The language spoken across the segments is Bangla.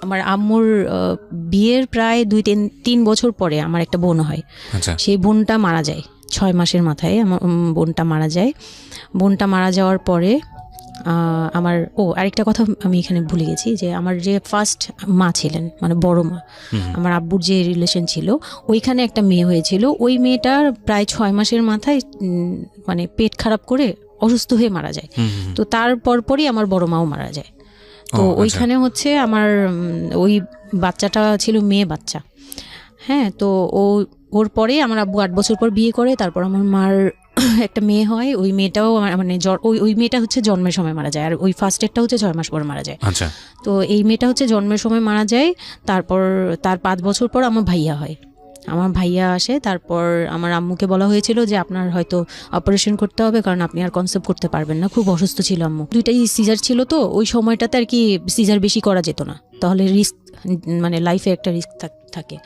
আমার আম্মুর বিয়ের প্রায় 2-3 বছর পরে আমার একটা বোন হয়। সেই বোনটা মারা যায় 6 মাসের মাথায়। আমার বোনটা মারা যায়। বোনটা মারা যাওয়ার পরে আমার আরেকটা কথা আমি এখানে ভুলে গেছি, যে আমার যে ফার্স্ট মা ছিলেন, মানে বড় মা, আমার আব্বুর যে রিলেশন ছিল, ওইখানে একটা মেয়ে হয়েছিল। ওই মেয়েটার প্রায় 6 মাসের মাথায় মানে পেট খারাপ করে অসুস্থ হয়ে মারা যায়। তো তার পরপরই আমার বড় মাও মারা যায়। তো ওইখানে হচ্ছে আমার ওই বাচ্চাটা ছিল মেয়ে বাচ্চা। হ্যাঁ, তো ওর পরে আমার আব্বু 8 বছর পর বিয়ে করে। তারপর আমার মার একটা মেয়ে হয়। ওই মেয়েটাও মানে ওই মেয়েটা হচ্ছে জন্মের সময় মারা যায়, আর ওই ফার্স্টেরটা হচ্ছে 6 মাস পর মারা যায়। তো এই মেয়েটা হচ্ছে জন্মের সময় মারা যায়। তারপর তার 5 বছর পর আমার ভাইয়া হয়। আমার ভাইয়া আসে। তারপর আমার আম্মুকে বলা হয়েছিল যে আপনার হয়তো অপারেশন করতে হবে, কারণ আপনি আর কনসেপ্ট করতে পারবেন না, খুব অসুস্থ ছিল আম্মু। 2টাই সিজার ছিল, তো ওই সময়টাতে আর কি সিজার বেশি করা যেত না, তাহলে রিস্ক, মানে লাইফে একটা রিস্ক থাকে।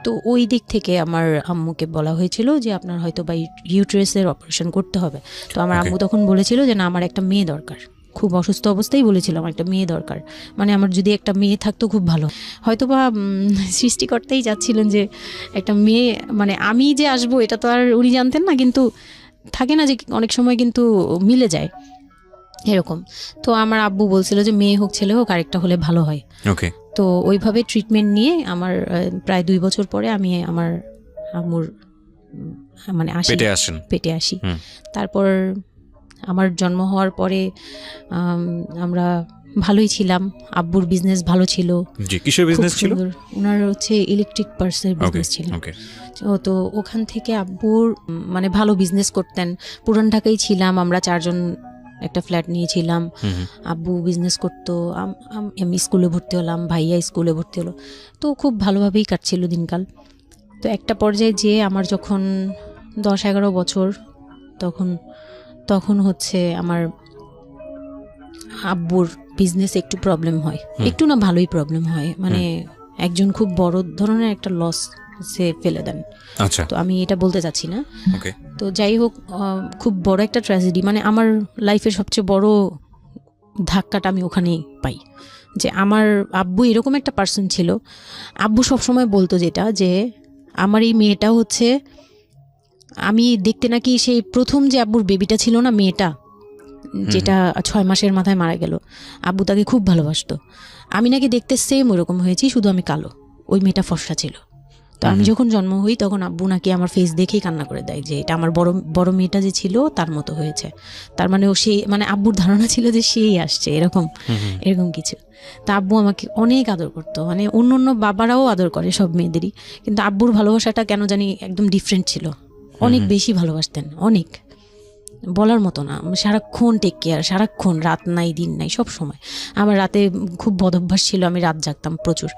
তো ওই দিক থেকে আমার আম্মুকে বলা হয়েছিল যে আপনার হয়তো বা ইউটেরাসের অপারেশন করতে হবে। তো আমার আম্মু তখন বলেছিল যে না, আমার একটা মেয়ে দরকার। খুব অসুস্থ অবস্থায় বলেছিল আমার একটা মেয়ে দরকার, মানে আমার যদি একটা মেয়ে থাকতো খুব ভালো। হয়তো বা সৃষ্টিকর্তাই চাচ্ছিলেন যে একটা মেয়ে, মানে আমি যে আসবো এটা তো আর উনি জানতেন না, কিন্তু থাকে না যে অনেক সময় কিন্তু মিলে যায় এরকম। তো আমার আব্বু বলছিল যে মেয়ে হোক ছেলে হোক, আরেকটা হলে ভালো হয়। তো ওইভাবে ট্রিটমেন্ট নিয়ে আমার প্রায় 2 বছর পরে আমি আমার আম্মুর মানে পেটে আসি। তারপর আমার জন্ম হওয়ার পরে আমরা ভালোই ছিলাম। আব্বুর বিজনেস ভালো ছিল। কিসের বিজনেস ছিল? ওনার হচ্ছে ইলেকট্রিক পার্টসের বিজনেস ছিল। তো ওখান থেকে আব্বুর মানে ভালো বিজনেস করতেন। পুরান ঢাকায় ছিলাম আমরা 4 জন, একটা ফ্ল্যাট নিয়েছিলাম। আব্বু বিজনেস করতো, আমি স্কুলে ভর্তি হলাম, ভাইয়া স্কুলে ভর্তি হলো। তো খুব ভালোভাবেই কাটছিল দিনকাল। তো একটা পর্যায়ে যে আমার যখন 10-11 বছর, তখন হচ্ছে আমার আব্বুর বিজনেস একটু প্রবলেম হয়। একটু না, ভালোই প্রবলেম হয়, মানে একজন খুব বড় ধরনের একটা লস সে ফেলে দেন। তো আমি এটা বলতে চাচ্ছি না। তো যাই হোক, খুব বড় একটা ট্র্যাজেডি, মানে আমার লাইফের সবচেয়ে বড় ধাক্কাটা আমি ওখানেই পাই, যে আমার আব্বু এরকম একটা পার্সন ছিল। আব্বু সবসময় বলতো যেটা, যে আমার এই মেয়েটা হচ্ছে, আমি দেখতে নাকি সেই প্রথম যে আব্বুর বেবিটা ছিল না, মেয়েটা যেটা 6 মাসের মাথায় মারা গেল, আব্বু তাকে খুব ভালোবাসতো। আমি নাকি দেখতে সেম ওরকম হয়েছি, শুধু আমি কালো, ওই মেয়েটা ফর্সা ছিল। তো আমি যখন জন্ম হই তখন আব্বু নাকি আমার ফেস দেখেই কান্না করে দেয় যে এটা আমার বড় মেয়েটা যে ছিল তার মতো হয়েছে। তার মানে ও সেই, মানে আব্বুর ধারণা ছিল যে সেই আসছে, এরকম কিছু। তা আব্বু আমাকে অনেক আদর করতো, মানে অন্য বাবারাও আদর করে সব মেয়েদেরই, কিন্তু আব্বুর ভালোবাসাটা কেন জানি একদম ডিফারেন্ট ছিল। অনেক বেশি ভালোবাসতেন, অনেক বলার মতো না। সারাক্ষণ টেক কেয়ার, সারাক্ষণ, রাত নাই দিন নাই, সব সময়। আমার রাতে খুব বদভ্যাস ছিল, আমি রাত জাগতাম প্রচুর।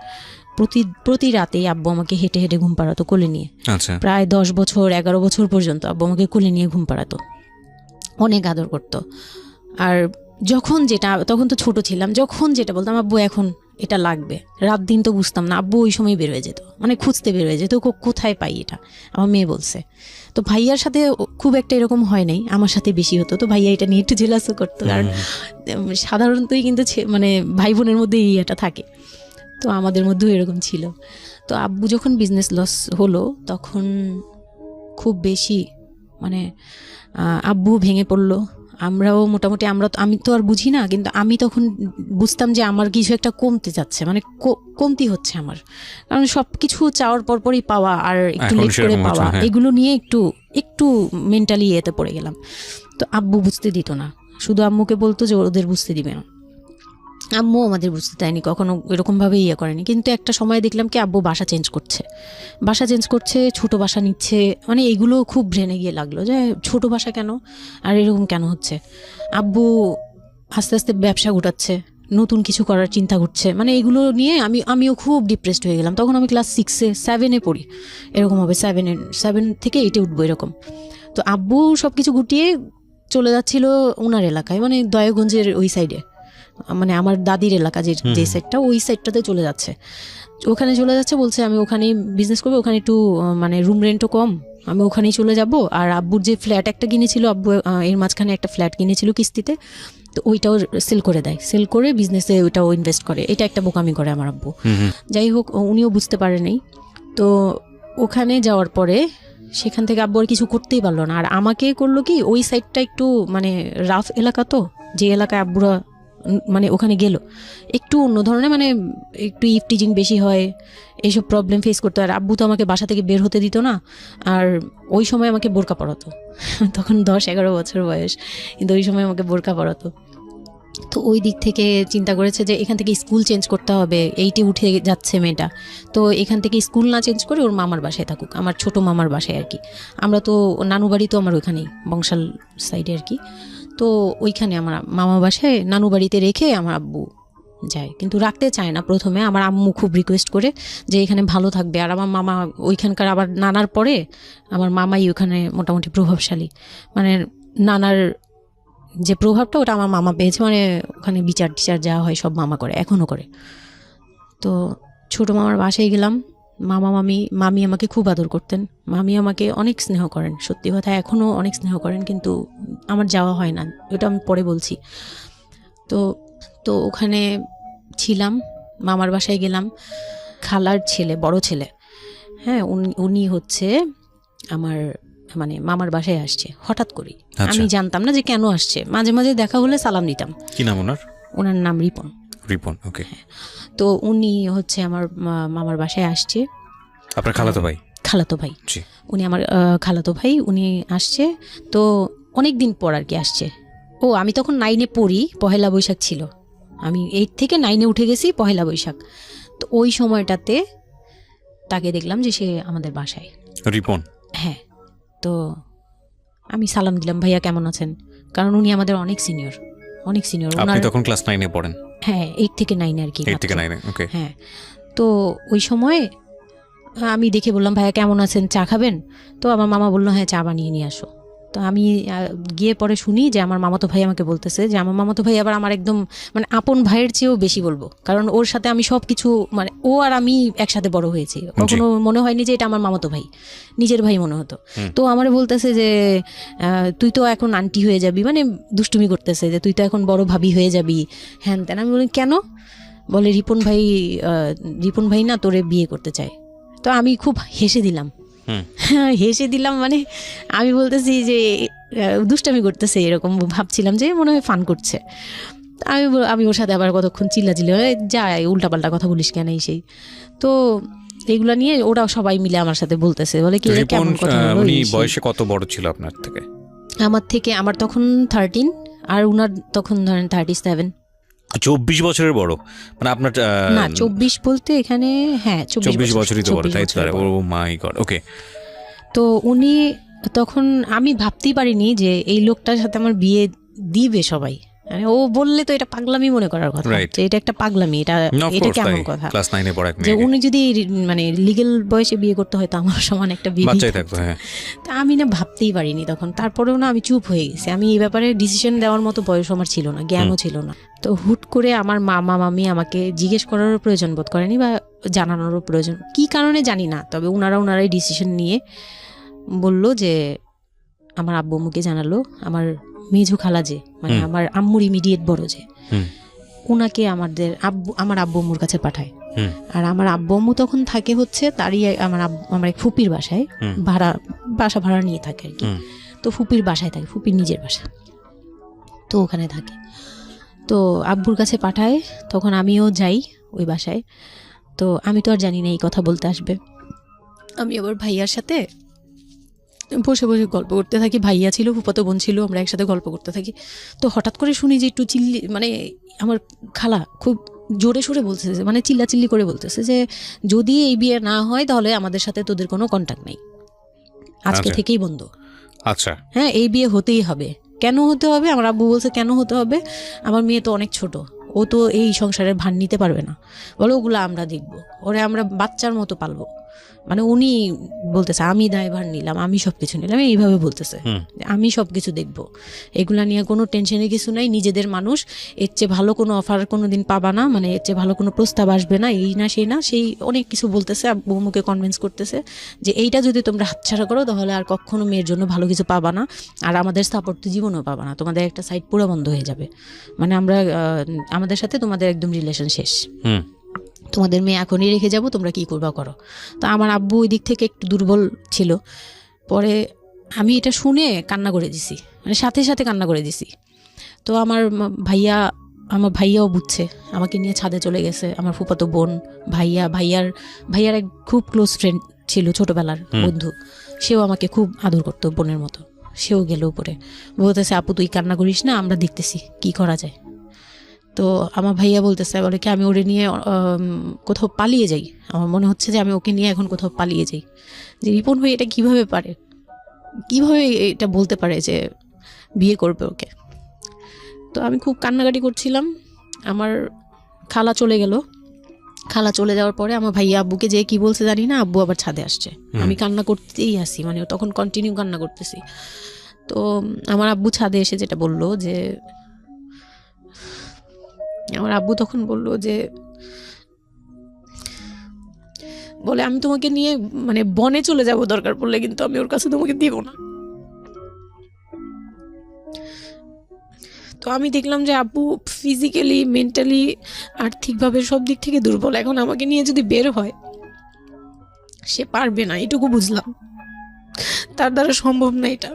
প্রতি রাতেই আব্বু আমাকে হেঁটে হেঁটে ঘুম পাড়াতো কোলে নিয়ে। প্রায় 10 বছর 11 বছর পর্যন্ত আব্বু আমাকে কোলে নিয়ে ঘুম পাড়াতো, অনেক আদর করতো। আর যখন যেটা, তখন তো ছোট ছিলাম, যখন যেটা বলতাম আব্বু এখন এটা লাগবে, রাত দিন তো বুঝতাম না, আব্বু ওই সময় বের হয়ে যেত, মানে খুঁজতে বের হয়ে যেত কোথায় পাই এটা। আমার মেয়ে বলছে। তো ভাইয়ার সাথে খুব একটা এরকম হয় নাই, আমার সাথে বেশি হতো। তো ভাইয়া এটা নিয়ে একটু জেলাসও করতো, কারণ সাধারণতই কিন্তু মানে ভাই বোনের মধ্যে এই এটা থাকে, তো আমাদের মধ্যেও এরকম ছিল। তো আব্বু যখন বিজনেস লস হলো তখন খুব বেশি, মানে আব্বু ভেঙে পড়লো। আমরাও মোটামুটি, আমি তো আর বুঝি না, কিন্তু আমি তখন বুঝতাম যে আমার কিছু একটা কমতে যাচ্ছে, মানে কমতি হচ্ছে আমার, কারণ সব কিছু চাওয়ার পরপরই পাওয়া আর একটু লেট করে পাওয়া, এগুলো নিয়ে একটু মেন্টালি এতে পড়ে গেলাম। তো আব্বু বুঝতে দিত না, শুধু আম্মুকে বলতো যে ওদের বুঝতে দিবে না। আম্মু আমাদের বুঝতে দেয়নি, কখনো এরকমভাবে করেনি। কিন্তু একটা সময় দেখলাম কি আব্বু বাসা চেঞ্জ করছে, ছোট বাসা নিচ্ছে, মানে এগুলো খুব ব্রেনে গিয়ে লাগলো যে ছোট বাসা কেন, আর এরকম কেন হচ্ছে। আব্বু আস্তে আস্তে ব্যবসা গোটাচ্ছে, নতুন কিছু করার চিন্তা করছে, মানে এগুলো নিয়ে আমিও খুব ডিপ্রেসড হয়ে গেলাম। তখন আমি ক্লাস 6-7 পড়ি, এরকম হবে 7 থেকে 8 উঠবো এরকম। তো আব্বু সব কিছু গুটিয়ে চলে যাচ্ছিল ওনার এলাকায়, মানে দয়াগঞ্জের ওই সাইডে, মানে আমার দাদির এলাকা যে সাইডটা, ওই সাইডটাতে চলে যাচ্ছে, ওখানে চলে যাচ্ছে, বলছে আমি ওখানেই বিজনেস করবো, ওখানে একটু মানে রুম রেন্টও কম, আমি ওখানেই চলে যাব। আর আব্বুর যে ফ্ল্যাট একটা কিনেছিল, আব্বু এর মাঝখানে একটা ফ্ল্যাট কিনেছিল কিস্তিতে, তো ওইটাও সেল করে দেয়, সেল করে বিজনেসে ওইটাও ইনভেস্ট করে। এটা একটা বোকামি করে আমার আব্বু। যাই হোক, উনিও বুঝতে পারেনি। তো ওখানে যাওয়ার পরে সেখান থেকে আব্বু আর কিছু করতেই পারলো না। আর আমাকে করলো কি, ওই সাইডটা একটু মানে রাফ এলাকা, তো যে এলাকায় আব্বুরা মানে ওখানে গেল একটু অন্য ধরনের, মানে একটু ইফটিজিং বেশি হয়, এইসব প্রবলেম ফেস করতে। আর আব্বু তো আমাকে বাসা থেকে বের হতে দিত না, আর ওই সময় আমাকে বোরকা পরাতো। তখন 10-11 বছর বয়স, কিন্তু ওই সময় আমাকে বোরকা পরাতো। তো ওই দিক থেকে চিন্তা করেছে যে এখান থেকে স্কুল চেঞ্জ করতে হবে, এইটি উঠে যাচ্ছে মেয়েটা, তো এখান থেকে স্কুল না চেঞ্জ করে ওর মামার বাসায় থাকুক, আমার ছোট মামার বাসায় আর কি। আমরা তো নানু বাড়ি তো আমার ওইখানেই, বংশাল সাইডে আর কি। তো ওইখানে আমার মামা বাসায় নানু বাড়িতে রেখে আমার আব্বু যায়, কিন্তু রাখতে চায় না প্রথমে। আমার আম্মু খুব রিকোয়েস্ট করে যে এখানে ভালো থাকবে। আর আমার মামা ওইখানকার, আবার নানার পরে আমার মামাই ওখানে মোটামুটি প্রভাবশালী, মানে নানার যে প্রভাবটা ওটা আমার মামা পেয়েছে, মানে ওখানে বিচার টিচার যা হয় সব মামা করে, এখনও করে। তো ছোটো মামার বাসায় গেলাম, মামি আমাকে খুব আদর করতেন, মামি আমাকে অনেক স্নেহ করেন, সত্যি কথা এখনও অনেক স্নেহ করেন, কিন্তু আমার যাওয়া হয় না, ওটা আমি পরে বলছি। তো ওখানে ছিলাম, মামার বাসায় গেলাম, খালার ছেলে, বড় ছেলে, হ্যাঁ, উনি হচ্ছে আমার মানে মামার বাসায় আসছে হঠাৎ করে। আমি জানতাম না যে কেন আসছে, মাঝে মাঝে দেখা হলে সালাম দিতাম। কি নাম ওনার? ওনার নাম রিপন। ওকে। তো উনি হচ্ছে আমার মামার বাসায় আসছে। আপনার খালাতো ভাই? খালাতো ভাই, উনি আমার খালাতো ভাই, উনি আসছে। তো অনেক দিন পর আর কি আসছে। আমি তখন 9-এ পড়ি, পহেলা বৈশাখ ছিল, আমি 8 থেকে 9-এ উঠে গেছি পহেলা বৈশাখ। তো ওই সময়টাতে তাকে দেখলাম যে সে আমাদের বাসায়। রিপন? হ্যাঁ। তো আমি সালাম দিলাম, ভাইয়া কেমন আছেন, কারণ উনি আমাদের অনেক সিনিয়র। আপনি তখন ক্লাস 9-এ পড়েন? হ্যাঁ, 8 থেকে 9 আর কি। 8 থেকে 9, ওকে। হ্যাঁ। তো ওই সময় আমি দেখে বললাম, ভাইয়া কেমন আছেন, চা খাবেন? তো আমার মামা বললো, হ্যাঁ চা বানিয়ে নিয়ে আসো। তো আমি গিয়ে পরে শুনি যে আমার মামাতো ভাই আমাকে বলতেছে যে আমার মামাতো ভাই আবার আমার একদম মানে আপন ভাইয়ের চেয়েও বেশি বলবো, কারণ ওর সাথে আমি সব কিছু, মানে ও আর আমি একসাথে বড় হয়েছি, কখনো মনে হয়নি যে এটা আমার মামাতো ভাই, নিজের ভাই মনে হতো। তো আমার বলতেছে যে তুই তো এখন আন্টি হয়ে যাবি, মানে দুষ্টুমি করতেছে যে তুই তো এখন বড় ভাবি হয়ে যাবি, হ্যান তেন। আমি বলি কেন? বলে রিপন ভাই না তোরে বিয়ে করতে চায়। তো আমি খুব হেসে দিলাম, মানে আমি বলতেছি যে দুষ্টামি করতেছে, এরকম ভাবছিলাম যে মনে হয় ফান করছে। আমি ওর সাথে আবার কতক্ষণ চিল্লাচিল্লি, যাই উল্টাপাল্টা কথা বলিস কেন এই সেই। তো এগুলা নিয়ে ওরা সবাই মিলে আমার সাথে বলতেছে, বলে কি কেমন কথা বলো। উনি বয়সে কত বড় ছিল আপনার থেকে? আমার তখন 13, আর উনার তখন ধরেন 37। 24 বছরের বড়, মানে আপনার না 24 বলতে এখানে, হ্যাঁ 24 বছরই তো বড়, তাই তো? ও মাই গড, ওকে। তো উনি তখন, আমি ভাবতেই পারিনি যে এই লোকটার সাথে আমার বিয়ে দিবে সবাই, মানে ও বললে তো এটা পাগলামি মনে করার কথা, যে এটা একটা পাগলামি, এটা কেমন কথা ক্লাস 9-এ পড়া যে উনি যদি মানে লিগ্যাল বয়সে বিয়ে করতে হয় তো আমার সমান একটা বাচ্চাই থাকতো। হ্যাঁ, তা আমি না ভাবতেই পারিনি তখন। তারপরেও না আমি চুপ হয়ে গেছি, আমি এই ব্যাপারে ডিসিশন দেওয়ার মতো বয়স আমার ছিল না, জ্ঞানও ছিল না। তো হুট করে আমার মামি আমাকে জিজ্ঞেস করারও প্রয়োজন বোধ করেনি, বা জানানোরও প্রয়োজন কি কারণে জানি না, তবে ওনারাই ডিসিশন নিয়ে বললো যে আমার আব্বু আম্মুকে জানালো, আমার মেজো খালা যে মানে আমার আম্মুর ইমিডিয়েট বড় যে, ওনাকে আমার আব্বু আম্মুর কাছে পাঠায়। আর আমার আব্বু আম্মু তখন থাকে হচ্ছে তারই আমার এক ফুপির বাসায়, বাসা ভাড়া নিয়ে থাকে আর কি। তো ফুপির বাসায় থাকে, ফুপির নিজের বাসা, তো ওখানে থাকে। তো আব্বুর কাছে পাঠায়, তখন আমিও যাই ওই বাসায়। তো আমি তো আর জানি না এই কথা বলতে আসবে। আমি আবার ভাইয়ার সাথে বসে বসে গল্প করতে থাকি, ভাইয়া ছিল, ফুফাতো বোন ছিল, আমরা একসাথে গল্প করতে থাকি। তো হঠাৎ করে শুনি যে একটু মানে আমার খালা খুব জোরে সোরে বলতেছে, মানে চিল্লাচিল্লি করে বলতেছে যে যদি এই বিয়ে না হয় তাহলে আমাদের সাথে তোদের কোনো কন্ট্যাক্ট নেই, আজকে থেকেই বন্ধ। আচ্ছা, হ্যাঁ, এই বিয়ে হতেই হবে। কেন হতে হবে? আমার আব্বু বলছে কেন হতে হবে, আমার মেয়ে তো অনেক ছোট, ও তো এই সংসারের ভার নিতে পারবে না, বলো ওগুলো আমরা দেখবো, ওরে আমরা বাচ্চার মতো পালবো। মানে উনি বলতেছে আমি দায়ভার নিলাম, আমি সবকিছু নিলাম, এইভাবে বলতেছে আমি সবকিছু দেখবো, এগুলা নিয়ে কোনো টেনশনের কিছু নাই, নিজেদের মানুষ, এর চেয়ে ভালো কোনো অফার কোনো দিন পাবা না, মানে এর চেয়ে ভালো কোনো প্রস্তাব আসবে না, এই না সেই না, সেই অনেক কিছু বলতেছে, বৌমুকে কনভিন্স করতেছে যে এইটা যদি তোমরা হাতছাড়া করো তাহলে আর কখনো মেয়ের জন্য ভালো কিছু পাবা না, আর আমাদের সাপোর্ট তো জীবনেও পাবা না, তোমাদের একটা সাইড পুরো বন্ধ হয়ে যাবে, মানে আমরা আমাদের সাথে তোমাদের একদম রিলেশন শেষ, তোমাদের মেয়ে এখনই রেখে যাব, তোমরা কি করবা করো। তো আমার আব্বু ওই দিক থেকে একটু দুর্বল ছিল, পরে আমি এটা শুনে কান্না করে দিছি, মানে সাথে সাথে কান্না করে দিছি। তো আমার ভাইয়াও বুঝছে, আমাকে নিয়ে ছাদে চলে গেছে, আমার ফুফাতো বোন, ভাইয়ার এক খুব ক্লোজ ফ্রেন্ড ছিল, ছোটবেলার বন্ধু, সেও আমাকে খুব আদর করতো বোনের মতো, সেও গেল উপরে, বলতেছে আপু তুই কান্না করিস না, আমরা দেখতেছি কি করা যায়। তো আমার ভাইয়া বলতেছে, বলে কি আমি ওরে নিয়ে কোথাও পালিয়ে যাই, আমার মনে হচ্ছে যে আমি ওকে নিয়ে এখন কোথাও পালিয়ে যাই, যে রিপন ভাই এটা কিভাবে পারে, কিভাবে এটা বলতে পারে যে বিয়ে করবে ওকে। তো আমি খুব কান্নাকাটি করছিলাম, আমার খালা চলে গেল, খালা চলে যাওয়ার পরে আমার ভাইয়া আব্বুকে যে কি বলছে জানি না, আব্বু আবার ছাদে আসছে, আমি কান্না করতেই আসি, মানে তখন কন্টিনিউ কান্না করতেছি। তো আমার আব্বু ছাদে এসে যেটা বললো যে, আমার আব্বু তখন বলল যে, বলে আমি তোমাকে নিয়ে মানে বনে চলে যাব দরকার পড়লে, কিন্তু আমি ওর কাছে তোমাকে দিব না। তো আমি দেখলাম যে আব্বু ফিজিক্যালি, মেন্টালি, আর্থিকভাবে সব দিক থেকে দুর্বল, এখন আমাকে নিয়ে যদি বের হয় সে পারবে না, এটুকু বুঝলাম, তার দ্বারা সম্ভব না এটা।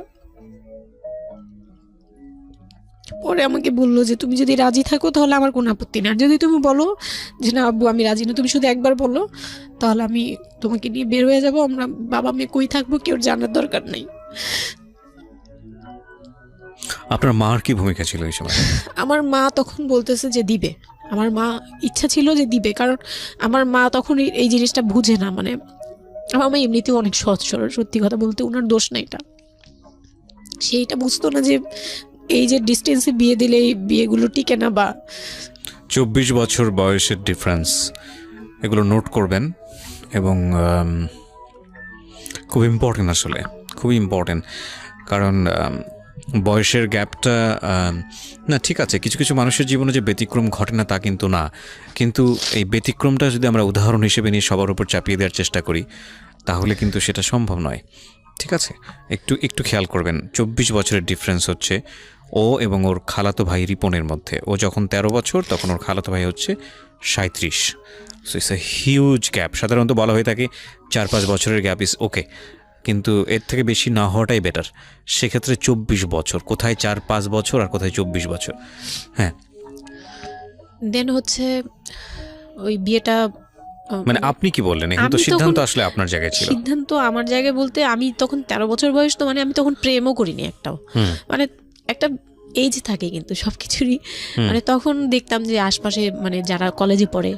পরে আমাকে বললো যে তুমি যদি রাজি থাকো তাহলে আমার কোনো আপত্তি না, আর যদি তুমি বলো যে না আব্বু আমি রাজি না, তুমি শুধু একবার বলো, তাহলে আমি তোমাকে নিয়ে বের হয়ে যাবো, আমরা বাবা মেয়ে কই থাকবো কেউ জানার দরকার নেই। আপনার মার কি ভূমিকা ছিল এই সময়? আমার মা তখন বলতেছে যে দিবে, আমার মা ইচ্ছা ছিল যে দিবে, কারণ আমার মা তখন এই জিনিসটা বুঝে না, মানে আমার মা এমনিতেও অনেক সহজ সরল, সত্যি কথা বলতে ওনার দোষ না এটা, সেইটা বুঝতো না যে এই যে ডিস্টেন্সে বিয়ে দিলে এই বিয়েগুলো টিকে না, বা 24 বছর বয়সের ডিফারেন্স, এগুলো নোট করবেন, এবং খুব ইম্পর্টেন্ট, আসলে খুবই ইম্পর্টেন্ট, কারণ বয়সের গ্যাপটা, না ঠিক আছে কিছু কিছু মানুষের জীবনে যে ব্যতিক্রম ঘটে না তা কিন্তু না, কিন্তু এই ব্যতিক্রমটা যদি আমরা উদাহরণ হিসেবে নিয়ে সবার উপর চাপিয়ে দেওয়ার চেষ্টা করি তাহলে কিন্তু সেটা সম্ভব নয়। ঠিক আছে, একটু খেয়াল করবেন, 24 বছরের ডিফারেন্স হচ্ছে ও এবং ওর খালাতো ভাই রিপনের মধ্যে। ও যখন 13 বছর তখন ওর খালাতো ভাই হচ্ছে 37। So it's a huge gap. সাধারণত বলা হয়ে থাকে 4-5 বছরের গ্যাপ ইজ ওকে, কিন্তু এর থেকে বেশি না হওয়াটাই বেটার। সেক্ষেত্রে 24 বছর, কোথায় 4-5 বছর আর কোথায় 24 বছর। হ্যাঁ, দেন হচ্ছে ওই বিয়েটা, মানে আপনি কি বললেন? এখন তো সিদ্ধান্ত আসলে আপনার জায়গায় ছিল। সিদ্ধান্ত আমার জায়গায় বলতে, আমি তখন 13 বছর বয়স, তো মানে আমি তখন প্রেমও করিনি একটাও, মানে একটা এজ থাকে কিন্তু সবকিছুরই, মানে তখন দেখতাম যে আশপাশে মানে যারা কলেজে পড়ে,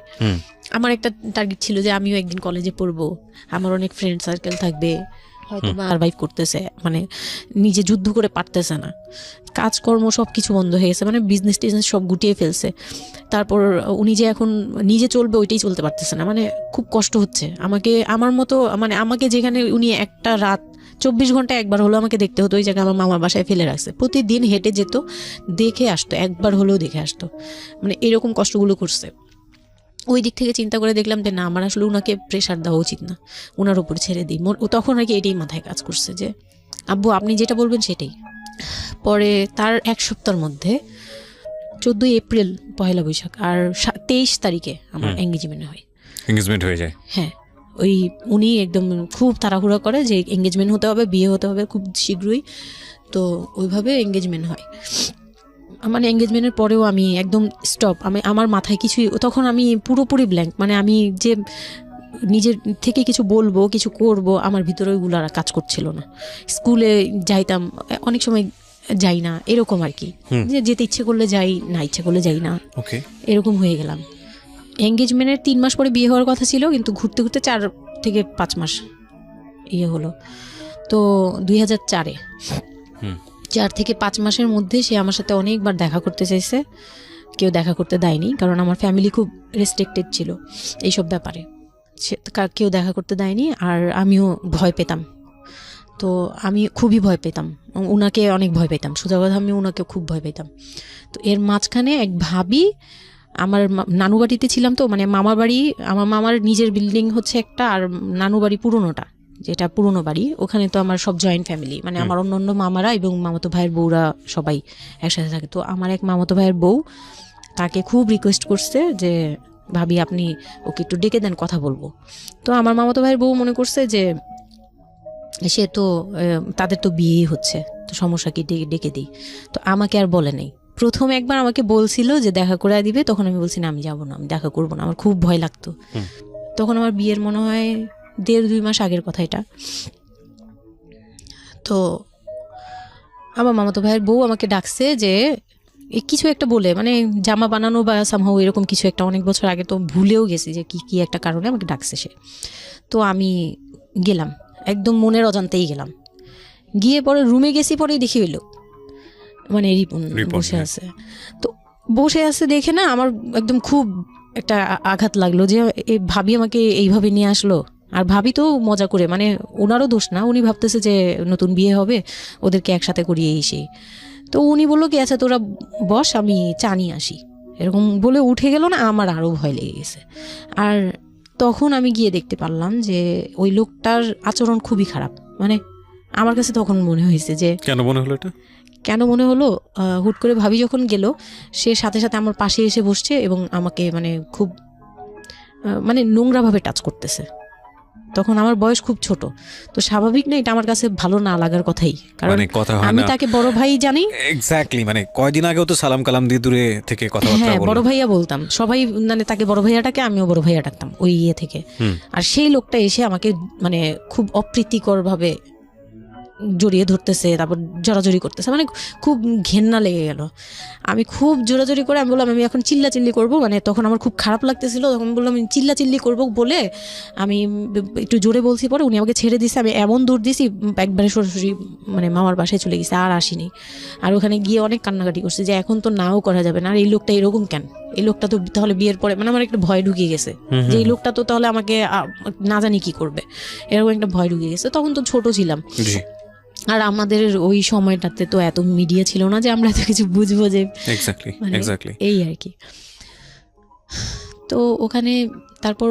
আমার একটা টার্গেট ছিল যে আমিও একদিন কলেজে পড়বো, আমার অনেক ফ্রেন্ড সার্কেল থাকবে, হয়তো সারভাইভ করতেছে, মানে নিজে যুদ্ধ করে পারতেছে না, কাজকর্ম সব কিছু বন্ধ হয়ে গেছে, মানে বিজনেস টিজনেস সব গুটিয়ে ফেলছে, তারপর উনি যে এখন নিজে চলবে ওইটাই চলতে পারতেছে না, মানে খুব কষ্ট হচ্ছে আমাকে, আমার মতো, মানে আমাকে যেখানে উনি একটা রাত 24 ঘন্টা একবার হলো আমাকে দেখতে হতো, ওই জায়গায় আমার মামার বাসায় ফেলে রাখছে, প্রতিদিন হেঁটে যেত, দেখে আসতো, একবার হলেও দেখে আসতো, মানে এরকম কষ্টগুলো করছে। ওই দিক থেকে চিন্তা করে দেখলাম যে না, আমার আসলে ওনাকে প্রেশার দেওয়া উচিত না, ওনার উপর ছেড়ে দিই। তখন আর কি এটাই মাথায় কাজ করছে যে আব্বু আপনি যেটা বলবেন সেটাই। পরে তার এক সপ্তাহের মধ্যে 14 এপ্রিল পয়লা বৈশাখ আর 23 তারিখে আমার এঙ্গেজমেন্ট হয়। এঙ্গেজমেন্ট হয়ে যায়? হ্যাঁ, ওই উনি একদম খুব তাড়াহুড়া করে যে এঙ্গেজমেন্ট হতে হবে, বিয়ে হতে হবে খুব শীঘ্রই, তো ওইভাবে এঙ্গেজমেন্ট হয়। মানে এঙ্গেজমেন্টের পরেও আমি একদম স্টপ, আমার মাথায় কিছুই, তখন আমি পুরোপুরি ব্ল্যাঙ্ক, মানে আমি যে নিজের থেকে কিছু বলবো কিছু করব আমার ভিতরে ওইগুলো আর কাজ করছিল না। স্কুলে যাইতাম, অনেক সময় যাই না, এরকম আর কি, যে যেতে ইচ্ছে করলে যাই, না ইচ্ছে করলে যাই না, এরকম হয়ে গেলাম। এঙ্গেজমেন্টের 3 মাস পরে বিয়ে হওয়ার কথা ছিল, কিন্তু ঘুরতে ঘুরতে 4 থেকে 5 মাস ইয়ে হলো। তো 2004-এ 4 থেকে 5 মাসের মধ্যে সে আমার সাথে অনেকবার দেখা করতে চাইছে, কেউ দেখা করতে দেয়নি, কারণ আমার ফ্যামিলি খুব রেস্ট্রিক্টেড ছিল এইসব ব্যাপারে। কেউ দেখা করতে দেয়নি, আর আমিও ভয় পেতাম। তো আমি খুবই ভয় পেতাম, ওনাকে অনেক ভয় পেতাম, সোজা কথা আমি ওনাকে খুব ভয় পেতাম। তো এর মাঝখানে এক ভাবি, আমার নানু বাড়িতে ছিলাম, তো মানে মামার বাড়ি, আমার মামার নিজের বিল্ডিং হচ্ছে একটা, আর নানু বাড়ি পুরোনোটা, যেটা পুরোনো বাড়ি, ওখানে তো আমার সব জয়েন্ট ফ্যামিলি, মানে আমার অন্য অন্য মামারা এবং মামাতো ভাইয়ের বউরা সবাই একসাথে থাকে। তো আমার এক মামাতো ভাইয়ের বউ তাকে খুব রিকোয়েস্ট করছে যে ভাবি আপনি ওকে একটু ডেকে দেন, কথা বলবো। তো আমার মামাতো ভাইয়ের বউ মনে করছে যে সে তো তাদের তো বিয়েই হচ্ছে, তো সমস্যা কি, ডেকে দিই। তো আমাকে আর বলে নাই। প্রথম একবার আমাকে বলছিল যে দেখা করে দিবে, তখন আমি বলছি না আমি যাবো না, আমি দেখা করবো না, আমার খুব ভয় লাগতো। তখন আমার বিয়ের মনে হয় 1.5-2 মাস আগের কথা এটা। তো আমার মামাতো ভাইয়ের বউ আমাকে ডাকছে যে কিছু একটা বলে, মানে জামা বানানো বা সামহাও এরকম কিছু একটা, অনেক বছর আগে, তো ভুলেও গেছি যে কি একটা কারণে আমাকে ডাকছে সে। তো আমি গেলাম, একদম মনের অজান্তেই গেলাম। গিয়ে পরে রুমে গেছি, পরেই দেখি হইল মানে রিপন বসে আছে। তো বসে আছে দেখে না আমার একদম খুব একটা আঘাত লাগলো যে এই ভাবি আমাকে এইভাবে নিয়ে আসলো। আর ভাবি তো মজা করে, মানে ওনারও দোষ না, উনি ভাবতেছে যে নতুন বিয়ে হবে, ওদেরকে একসাথে করিয়ে সেই। তো উনি বললো কি আচ্ছা তোরা বস, আমি চা নিয়ে আসি, এরকম বলে উঠে গেল না। আমার আরও ভয় লেগে গেছে। আর তখন আমি গিয়ে দেখতে পারলাম যে ওই লোকটার আচরণ খুবই খারাপ। মানে আমার কাছে তখন মনে হয়েছে যে কেন মনে হলো এটা, কেন মনে হলো, হুট করে ভাবি যখন গেল, সে সাথে সাথে আমার পাশে এসে বসছে এবং আমাকে মানে খুব মানে নোংরাভাবে টাচ করতেছে। তখন আমার বয়স খুব ছোট, তো স্বাভাবিক না এটা আমার কাছে ভালো না লাগার কথাই, কারণ আমি তাকে বড় ভাই জানি। এক্স্যাক্টলি, মানে কয়দিন আগেও তো সালাম কালাম দিয়ে দূরে থেকে কথাবার্তা বলতাম, বড় ভাইয়া বলতাম, সবাই মানে তাকে বড় ভাইয়াটাকে আমিও বড় ভাইয়া ডাকতাম ওই ইয়ে থেকে। আর সেই লোকটা এসে আমাকে মানে খুব অপ্রীতিকর ভাবে জড়িয়ে ধরতেছে, তারপর জড়াজড়ি করতেছে, মানে খুব ঘেন্না লেগে গেল। আমি খুব জোরাজোরি করে আমি বললাম আমি এখন চিল্লাচিল্লি করবো, মানে তখন আমার খুব খারাপ লাগতেছিল, তখন বললাম আমি চিল্লাচিল্লি করবো বলে আমি একটু জোরে বলছি। পরে উনি আমাকে ছেড়ে দিছে, আমি এমন দূর দিছি একবারে সরাসরি মানে মামার বাসায় চলে গেছে, আর আসিনি। আর ওখানে গিয়ে অনেক কান্নাকাটি করছে যে এখন তো নাও করা যাবে না, আর এই লোকটা এরকম কেন, এই লোকটা তো তাহলে বিয়ের পরে, মানে আমার একটা ভয় ঢুকিয়ে গেছে যে এই লোকটা তো তাহলে আমাকে না জানি কি করবে, এরকম একটা ভয় ঢুকিয়ে গেছে। তখন তো ছোট ছিলাম, আর আমাদের ওই সময়টাতে তো এত মিডিয়া ছিল না যে আমরা এত কিছু বুঝবো যে এই আর কি। তো ওখানে তারপর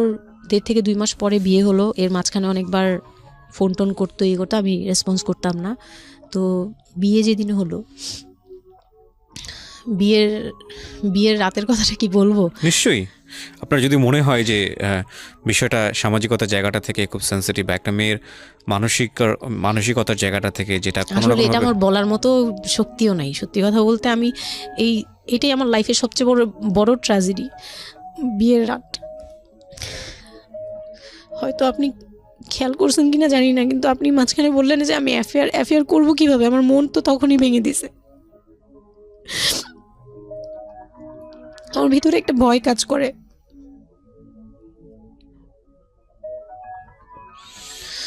1.5 থেকে 2 মাস পরে বিয়ে হলো। এর মাঝখানে অনেকবার ফোন টোন করতো, ইয়ে করতো, আমি রেসপন্স করতাম না। তো বিয়ে যেদিন হলো, বিয়ের রাতের কথাটা কি বলবো। নিশ্চয়ই আপনার যদি মনে হয় যে বিষয়টা সামাজিকতার জায়গাটা থেকে খুব সেন্সিটিভ, একটা মেয়ের মানসিকতার জায়গাটা থেকে, যেটা আসলে এটা আমার বলার মতো শক্তিও নাই, সত্যি কথা বলতে। আমি এটাই আমার লাইফের সবচেয়ে বড় ট্র্যাজেডি, বিয়ের রাত। হয়তো আপনি খেয়াল করছেন কিনা জানি না, কিন্তু আপনি মাঝখানে বললেন যে আমি অ্যাফেয়ার করবো কিভাবে, আমার মন তো তখনই ভেঙে দিছে। আমার ভিতরে একটা ভয় কাজ করে।